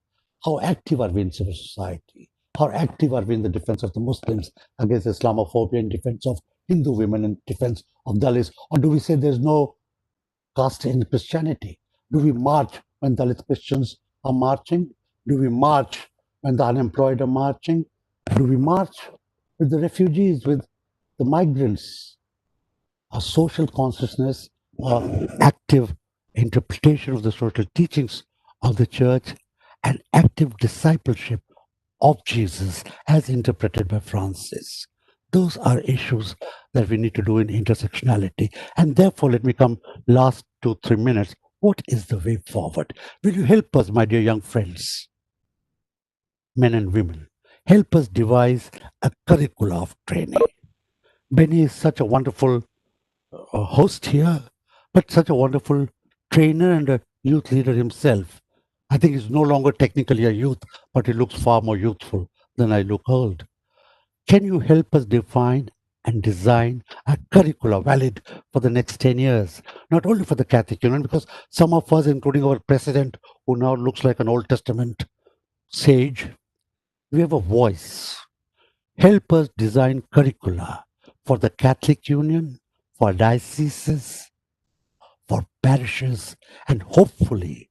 How active are we in civil society? How active are we in the defense of the Muslims against Islamophobia, in defense of Hindu women, in defense of Dalits? Or do we say there's no caste in Christianity? Do we march when Dalit Christians are marching? Do we march when the unemployed are marching? Do we march with the refugees, with the migrants? Our social consciousness, our active interpretation of the social teachings of the church, and active discipleship of Jesus as interpreted by Francis. Those are issues that we need to do in intersectionality. And therefore, let me come last 2-3 minutes. What is the way forward? Will you help us, my dear young friends, men and women? Help us devise a curricula of training. Benny is such a wonderful host here, but such a wonderful trainer and a youth leader himself. I think he's no longer technically a youth, but he looks far more youthful than I look old. Can you help us define and design a curricula valid for the next 10 years? Not only for the Catholic Union, because some of us, including our president, who now looks like an Old Testament sage, we have a voice. Help us design curricula for the Catholic Union, for dioceses, for parishes, and hopefully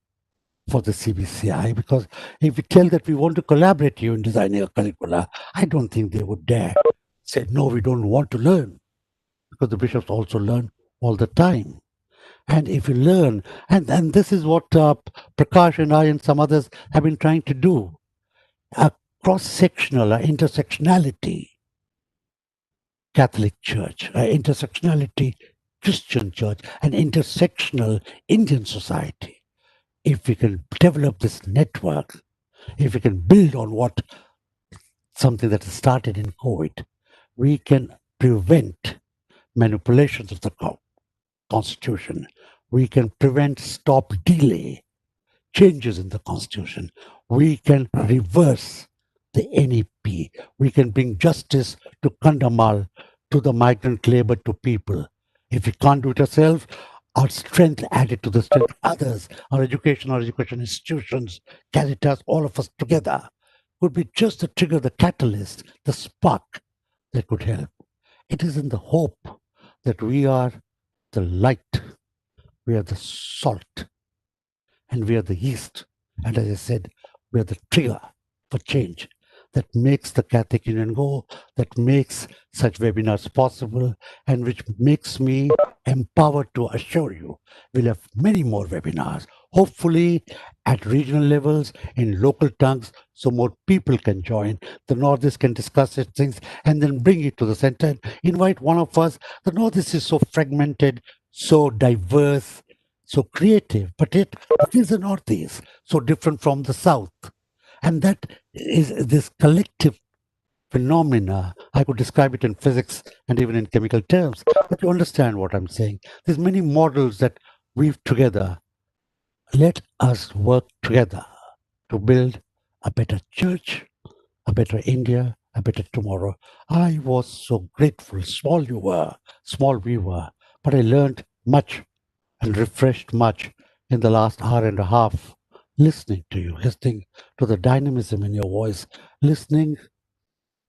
for the CBCI, because if we tell that we want to collaborate you in designing a curricula, I don't think they would dare say, no, we don't want to learn, because the bishops also learn all the time. And if you learn, and this is what Prakash and I and some others have been trying to do, a cross-sectional, intersectionality Catholic Church, intersectionality Christian Church, an intersectional Indian society. If we can develop this network, if we can build on what something that has started in COVID, we can prevent manipulations of the Constitution. We can prevent, stop, delay changes in the Constitution. We can reverse the NEP. We can bring justice to Kandamal, to the migrant labor, to people. If we can't do it ourselves, our strength added to the strength of others, our education institutions, Caritas, all of us together, would be just the trigger, the catalyst, the spark that could help. It is in the hope that we are the light, we are the salt, and we are the yeast. And as I said, we are the trigger for change that makes the Catholic Union go, that makes such webinars possible, and which makes me empowered to assure you we'll have many more webinars, hopefully at regional levels, in local tongues, so more people can join. The Northeast can discuss its things and then bring it to the center and invite one of us. The Northeast is so fragmented, so diverse, so creative, but it is the Northeast, so different from the South. And that is this collective phenomena. I could describe it in physics and even in chemical terms, but you understand what I'm saying. There's many models that weave together. Let us work together to build a better church, a better India, a better tomorrow. I was so grateful. Small you were, small we were, but I learned much and refreshed much in the last hour and a half, listening to you, listening to the dynamism in your voice, listening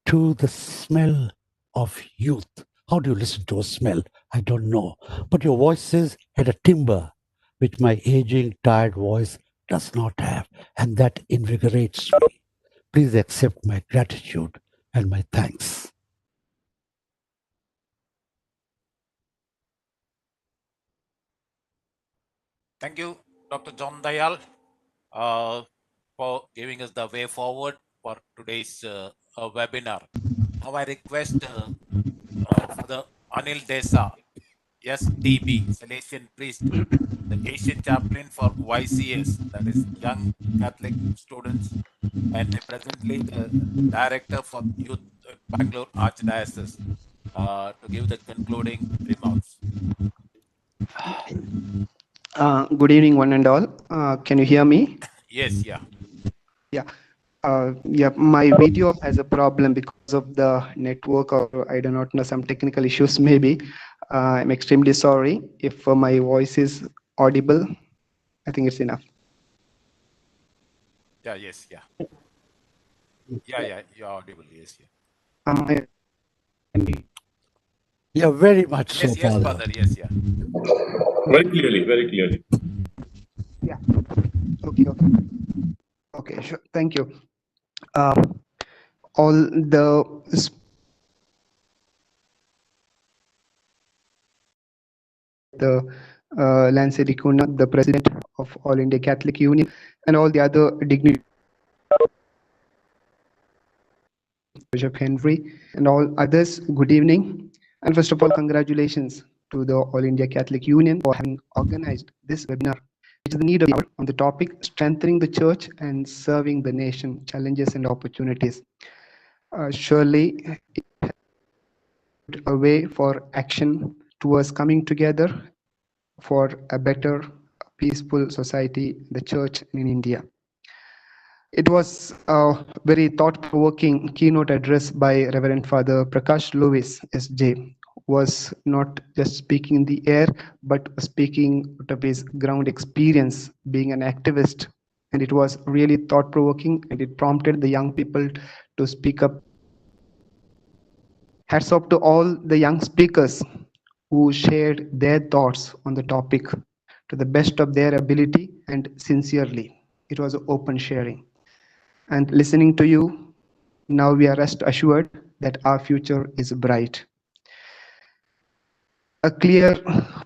to the smell of youth. How do you listen to a smell? I don't know. But your voices had a timbre which my aging, tired voice does not have, and that invigorates me. Please accept my gratitude and my thanks. Thank you, Dr. John Dayal, for giving us the way forward for today's webinar. Now I request Father Anil Desa, SDB, Salesian priest, the Asian chaplain for YCS, that is Young Catholic Students, and presently the director for Youth at Bangalore Archdiocese, to give the concluding remarks. Good evening, one and all. Can you hear me? Yes, yeah. Yeah. Yeah, my video has a problem because of the network, or I do not know, some technical issues maybe. I'm extremely sorry if my voice is audible. I think it's enough. Yeah, yes, yeah. Yeah, you're audible, yes, yeah. Yeah, very much so, Yes, Father, yes, yeah. Very clearly, very clearly. Yeah. Okay, sure. Thank you. All the Lance Dicuna, the president of All India Catholic Union, and all the other dignitaries, Bishop Henry, and all others, good evening. And first of all, congratulations to the All India Catholic Union for having organized this webinar, which is the need of the hour, on the topic strengthening the church and serving the nation, challenges and opportunities. Surely a way for action towards coming together for a better, peaceful society, the church in India. It was a very thought-provoking keynote address by Reverend Father Prakash Lewis, SJ, was not just speaking in the air, but speaking out of his ground experience being an activist. And it was really thought-provoking, and it prompted the young people to speak up. Hats off to all the young speakers who shared their thoughts on the topic to the best of their ability and sincerely. It was open sharing. And listening to you, now we are rest assured that our future is bright. A clear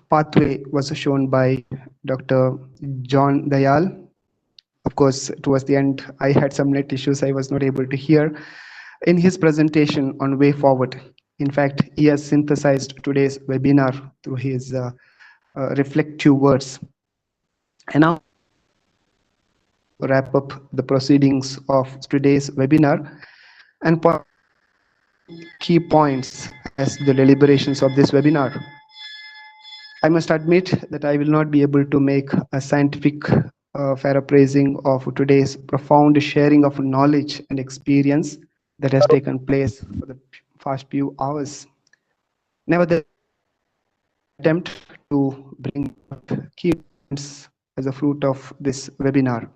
pathway was shown by Dr. John Dayal. Of course, towards the end, I had some net issues I was not able to hear in his presentation on way forward. In fact, he has synthesized today's webinar through his reflective words. And now wrap up the proceedings of today's webinar and point key points as the deliberations of this webinar. I must admit that I will not be able to make a scientific fair appraising of today's profound sharing of knowledge and experience that has taken place for the past few hours. Nevertheless, attempt to bring up key points as a fruit of this webinar.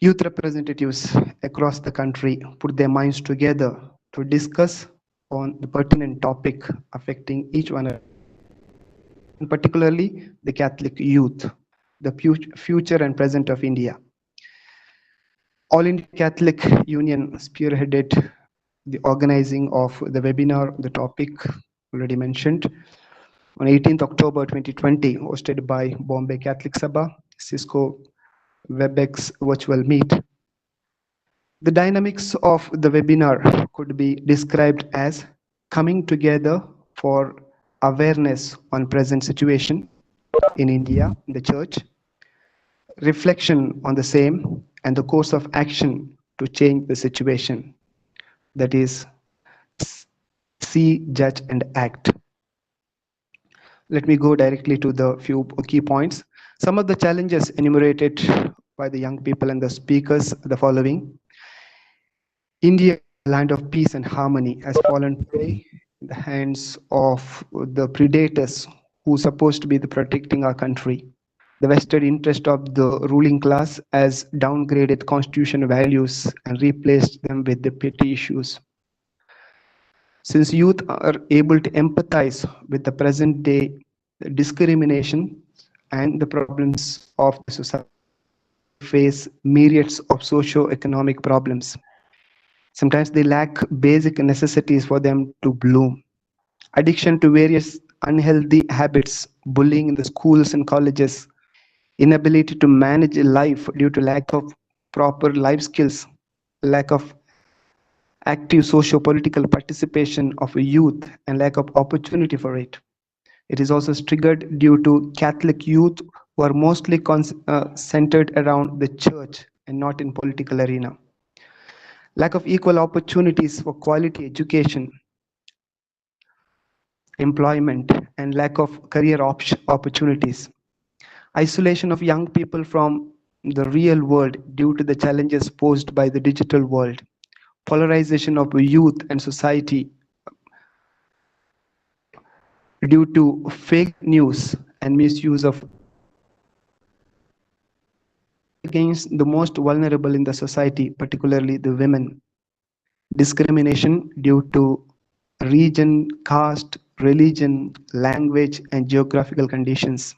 Youth representatives across the country put their minds together to discuss on the pertinent topic affecting each one, and particularly the Catholic youth, the future and present of India. All India Catholic Union spearheaded the organizing of the webinar, the topic already mentioned, on 18th October 2020, hosted by Bombay Catholic Sabha, Cisco WebEx virtual meet. The dynamics of the webinar could be described as coming together for awareness on present situation in India, in the church, reflection on the same, and the course of action to change the situation. That is, see, judge, and act. Let me go directly to the few key points. Some of the challenges enumerated by the young people and the speakers are the following. India, land of peace and harmony, has fallen prey in the hands of the predators who are supposed to be protecting our country. The vested interest of the ruling class has downgraded constitutional values and replaced them with the petty issues. Since youth are able to empathize with the present day discrimination and the problems of the society, face myriads of socio-economic problems. Sometimes they lack basic necessities for them to bloom. Addiction to various unhealthy habits, bullying in the schools and colleges, inability to manage life due to lack of proper life skills, lack of active socio-political participation of a youth, and lack of opportunity for it. It is also triggered due to Catholic youth who are mostly centered around the church and not in political arena. Lack of equal opportunities for quality education, employment, and lack of career opportunities. Isolation of young people from the real world due to the challenges posed by the digital world. Polarization of youth and society due to fake news and misuse of against the most vulnerable in the society, particularly the women. Discrimination due to region, caste, religion, language, and geographical conditions.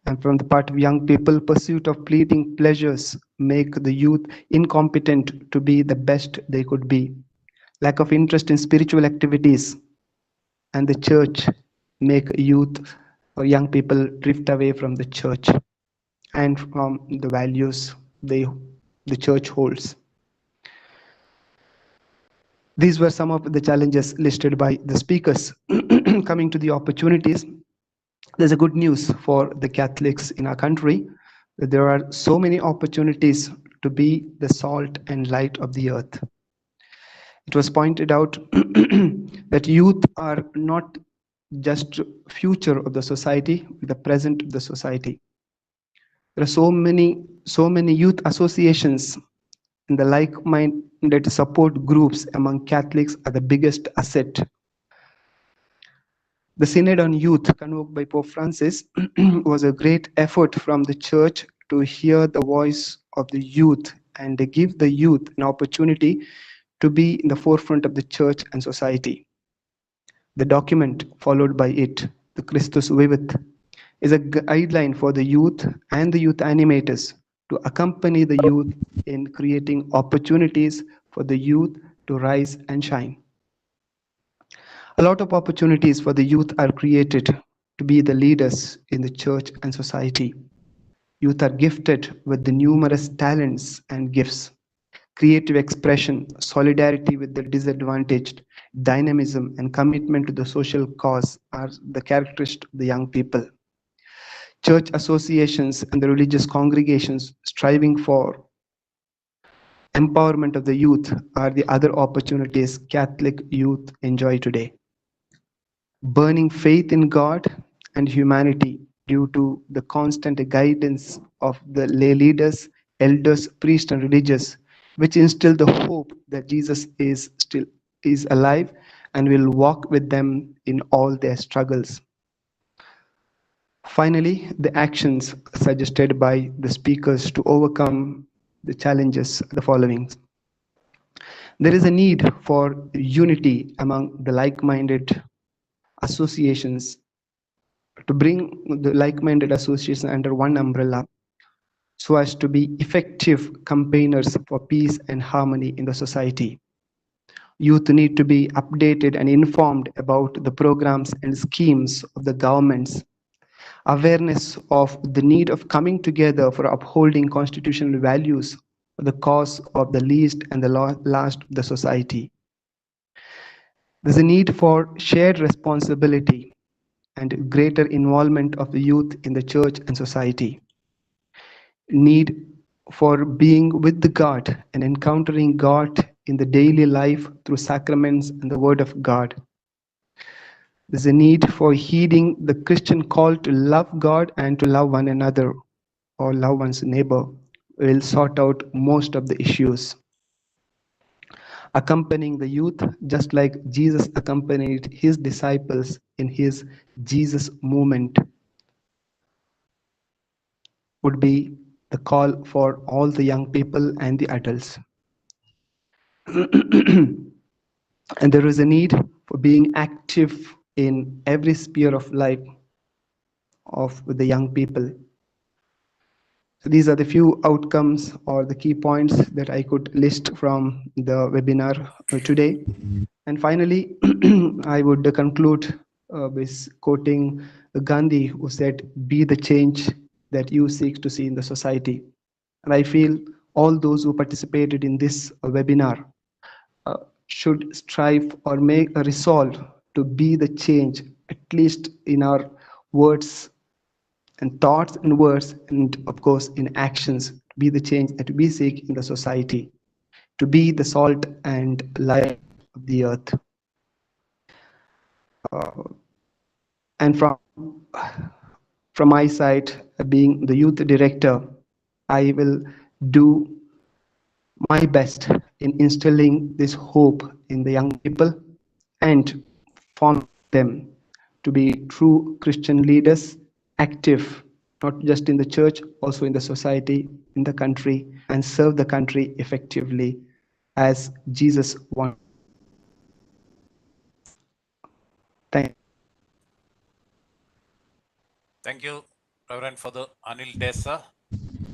And from the part of young people, pursuit of fleeting pleasures make the youth incompetent to be the best they could be. Lack of interest in spiritual activities and the church make youth or young people drift away from the church and from the values the church holds. These were some of the challenges listed by the speakers. Coming to the opportunities, there's a good news for the Catholics in our country. There are so many opportunities to be the salt and light of the earth. It was pointed out that youth are not just future of the society, the present of the society. There are so many youth associations and the like-minded support groups among Catholics are the biggest asset. The Synod on Youth convoked by Pope Francis was a great effort from the Church to hear the voice of the youth and give the youth an opportunity to be in the forefront of the Church and society. The document followed by it, the Christus Vivit, is a guideline for the youth and the youth animators to accompany the youth in creating opportunities for the youth to rise and shine. A lot of opportunities for the youth are created to be the leaders in the church and society. Youth are gifted with the numerous talents and gifts. Creative expression, solidarity with the disadvantaged, dynamism, and commitment to the social cause are the characteristics of the young people. church associations and the religious congregations striving for empowerment of the youth are the other opportunities Catholic youth enjoy today. Burning faith in God and humanity due to the constant guidance of the lay leaders, elders, priests, and religious, which instill the hope that Jesus is alive and will walk with them in all their struggles. Finally, the actions suggested by the speakers to overcome the challenges are the following. There is a need for unity among the like-minded associations to bring the like-minded associations under one umbrella so as to be effective campaigners for peace and harmony in the society. Youth need to be updated and informed about the programs and schemes of the governments. Awareness of the need of coming together for upholding constitutional values for the cause of the least and the last of the society. There's a need for shared responsibility and greater involvement of the youth in the church and society. Need for being with the God and encountering God in the daily life through sacraments and the word of God. There's a need for heeding the Christian call to love God and to love one another or love one's neighbor. Will sort out most of the issues. Accompanying the youth, just like Jesus accompanied his disciples in his Jesus movement, would be the call for all the young people and the adults. And there is a need for being active in every sphere of life of the young people. So these are the few outcomes or the key points that I could list from the webinar today. And finally, I would conclude with quoting Gandhi, who said, "Be the change that you seek to see in the society." And I feel all those who participated in this webinar should strive or make a resolve to be the change, at least in our words and thoughts and words, and of course in actions, to be the change that we seek in the society, to be the salt and light of the earth. And from my side, being the youth director, I will do my best in instilling this hope in the young people and form them to be true Christian leaders, active, not just in the church, also in the society, in the country, and serve the country effectively as Jesus wanted. Thank you, Reverend Father Anil Desa,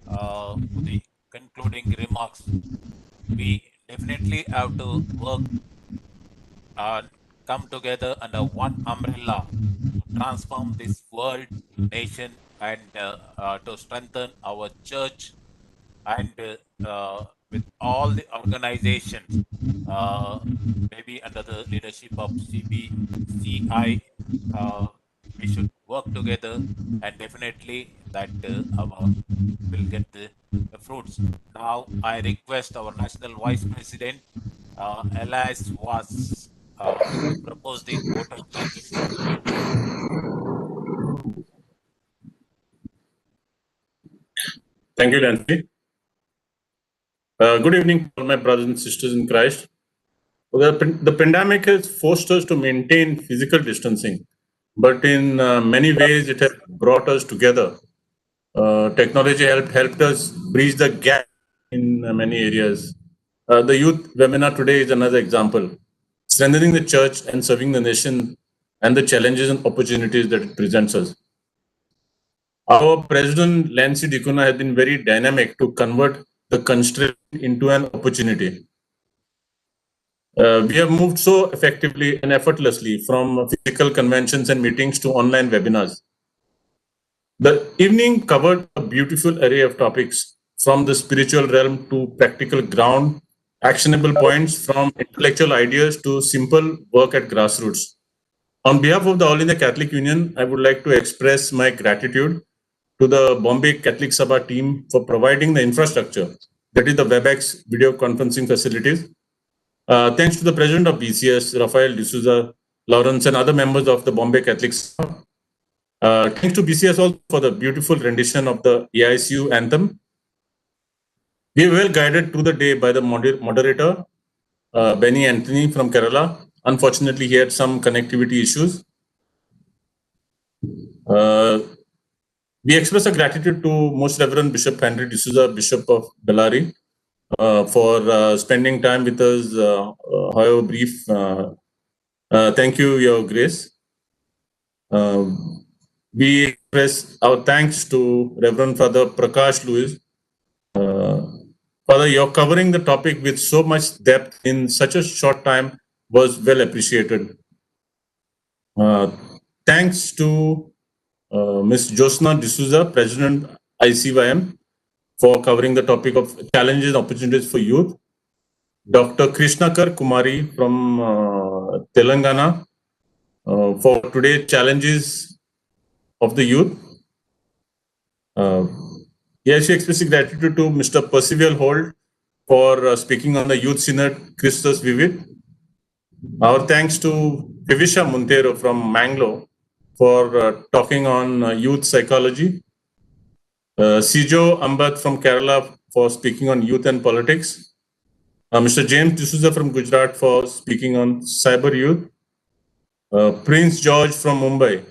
for the concluding remarks. We definitely have to work and come together under one umbrella to transform this world, nation, and to strengthen our church and with all the organizations, maybe under the leadership of CBCI, we should work together, and definitely that our will get the fruits. Now, I request our National Vice President, Elias was to propose the vote of thanks. Thank you, Nancy. Good evening to all my brothers and sisters in Christ. The pandemic has forced us to maintain physical distancing, but in many ways it has brought us together. Technology helped us bridge the gap in many areas. The youth webinar today is another example, strengthening the church and serving the nation and the challenges and opportunities that it presents us. Our President Lancy Dicuna has been very dynamic to convert the constraint into an opportunity. We have moved so effectively and effortlessly from physical conventions and meetings to online webinars. The evening covered a beautiful array of topics, from the spiritual realm to practical ground, actionable points, from intellectual ideas to simple work at grassroots. On behalf of the All India Catholic Union, I would like to express my gratitude to the Bombay Catholic Sabha team for providing the infrastructure, that is the WebEx video conferencing facilities. Thanks to the president of BCS, Rafael D'Souza, Lawrence, and other members of the Bombay Catholic Sabha. Thanks to BCS also for the beautiful rendition of the AICU anthem. We were well guided through the day by the moderator, Benny Anthony from Kerala. Unfortunately, he had some connectivity issues. We express our gratitude to Most Reverend Bishop Henry D'Souza, Bishop of Bellary, for spending time with us, however brief. Thank you, Your Grace. We express our thanks to Reverend Father Prakash Louis. Father, your covering the topic with so much depth in such a short time was well appreciated. Thanks to Ms. Jyotsna D'Souza, President ICYM, for covering the topic of challenges and opportunities for youth. Dr. Krishnakar Kummari from Telangana for today's challenges of the youth. Yes, expressing gratitude to Mr. Percival Holt for speaking on the Youth Synod Christus Vivit. Our thanks to Vivisha Montero from Mangalore for talking on youth psychology. Sijo Ambat from Kerala for speaking on youth and politics. Mr. James D'Souza from Gujarat for speaking on cyber youth. Prince George from Mumbai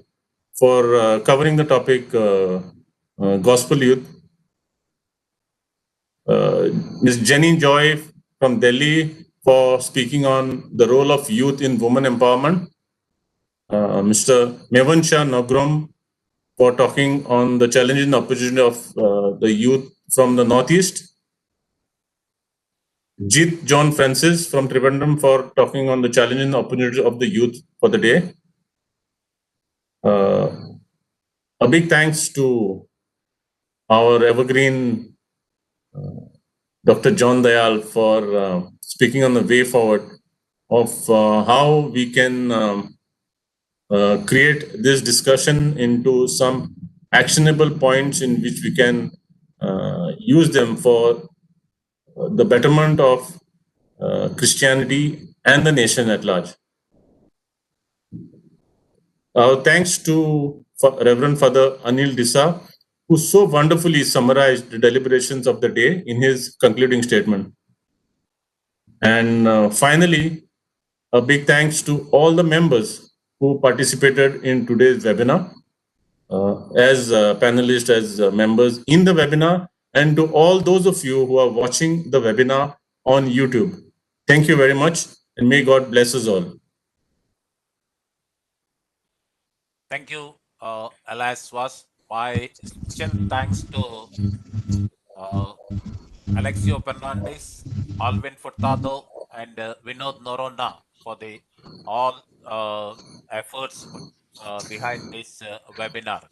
for covering the topic gospel youth. Ms. Jenny Joy from Delhi for speaking on the role of youth in women empowerment. Mr. Mevan Shah Nagrom for talking on the challenges and opportunity of the youth from the Northeast. Jit John Francis from Trivandrum for talking on the challenges and opportunities of the youth for the day. A big thanks to our evergreen Dr. John Dayal for speaking on the way forward of how we can create this discussion into some actionable points in which we can use them for the betterment of Christianity and the nation at large. Thanks to Reverend Father Anil Disa, who so wonderfully summarized the deliberations of the day in his concluding statement. And finally, a big thanks to all the members who participated in today's webinar as panelists, as members in the webinar, and to all those of you who are watching the webinar on YouTube. Thank you very much, and may God bless us all. Thank you, Elias Was. My special thanks to Alexio Fernandez, Alvin Furtado, and Vinod Norona for the all efforts put behind this webinar.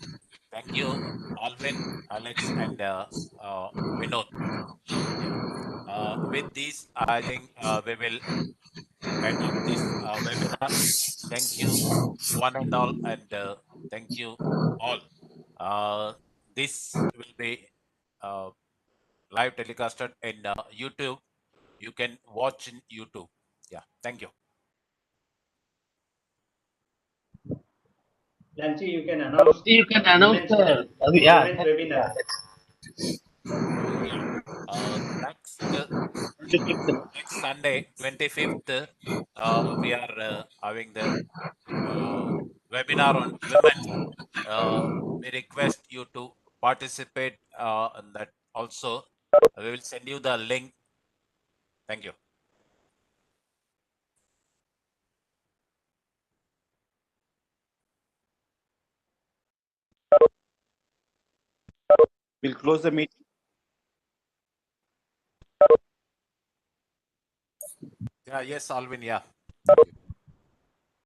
Thank you, Alvin, Alex, and Vinod. Yeah. With this, I think we will end up this webinar. Thank you, one and all, and thank you all. This will be live telecasted in YouTube. You can watch in YouTube. Yeah, thank you. Lanchi, you can announce. You can announce the webinar. Next Sunday, 25th, we are having the webinar on women. We request you to participate in that also. We will send you the link. Thank you. We'll close the meeting. Yeah, yes, Alvin, yeah. Thank you.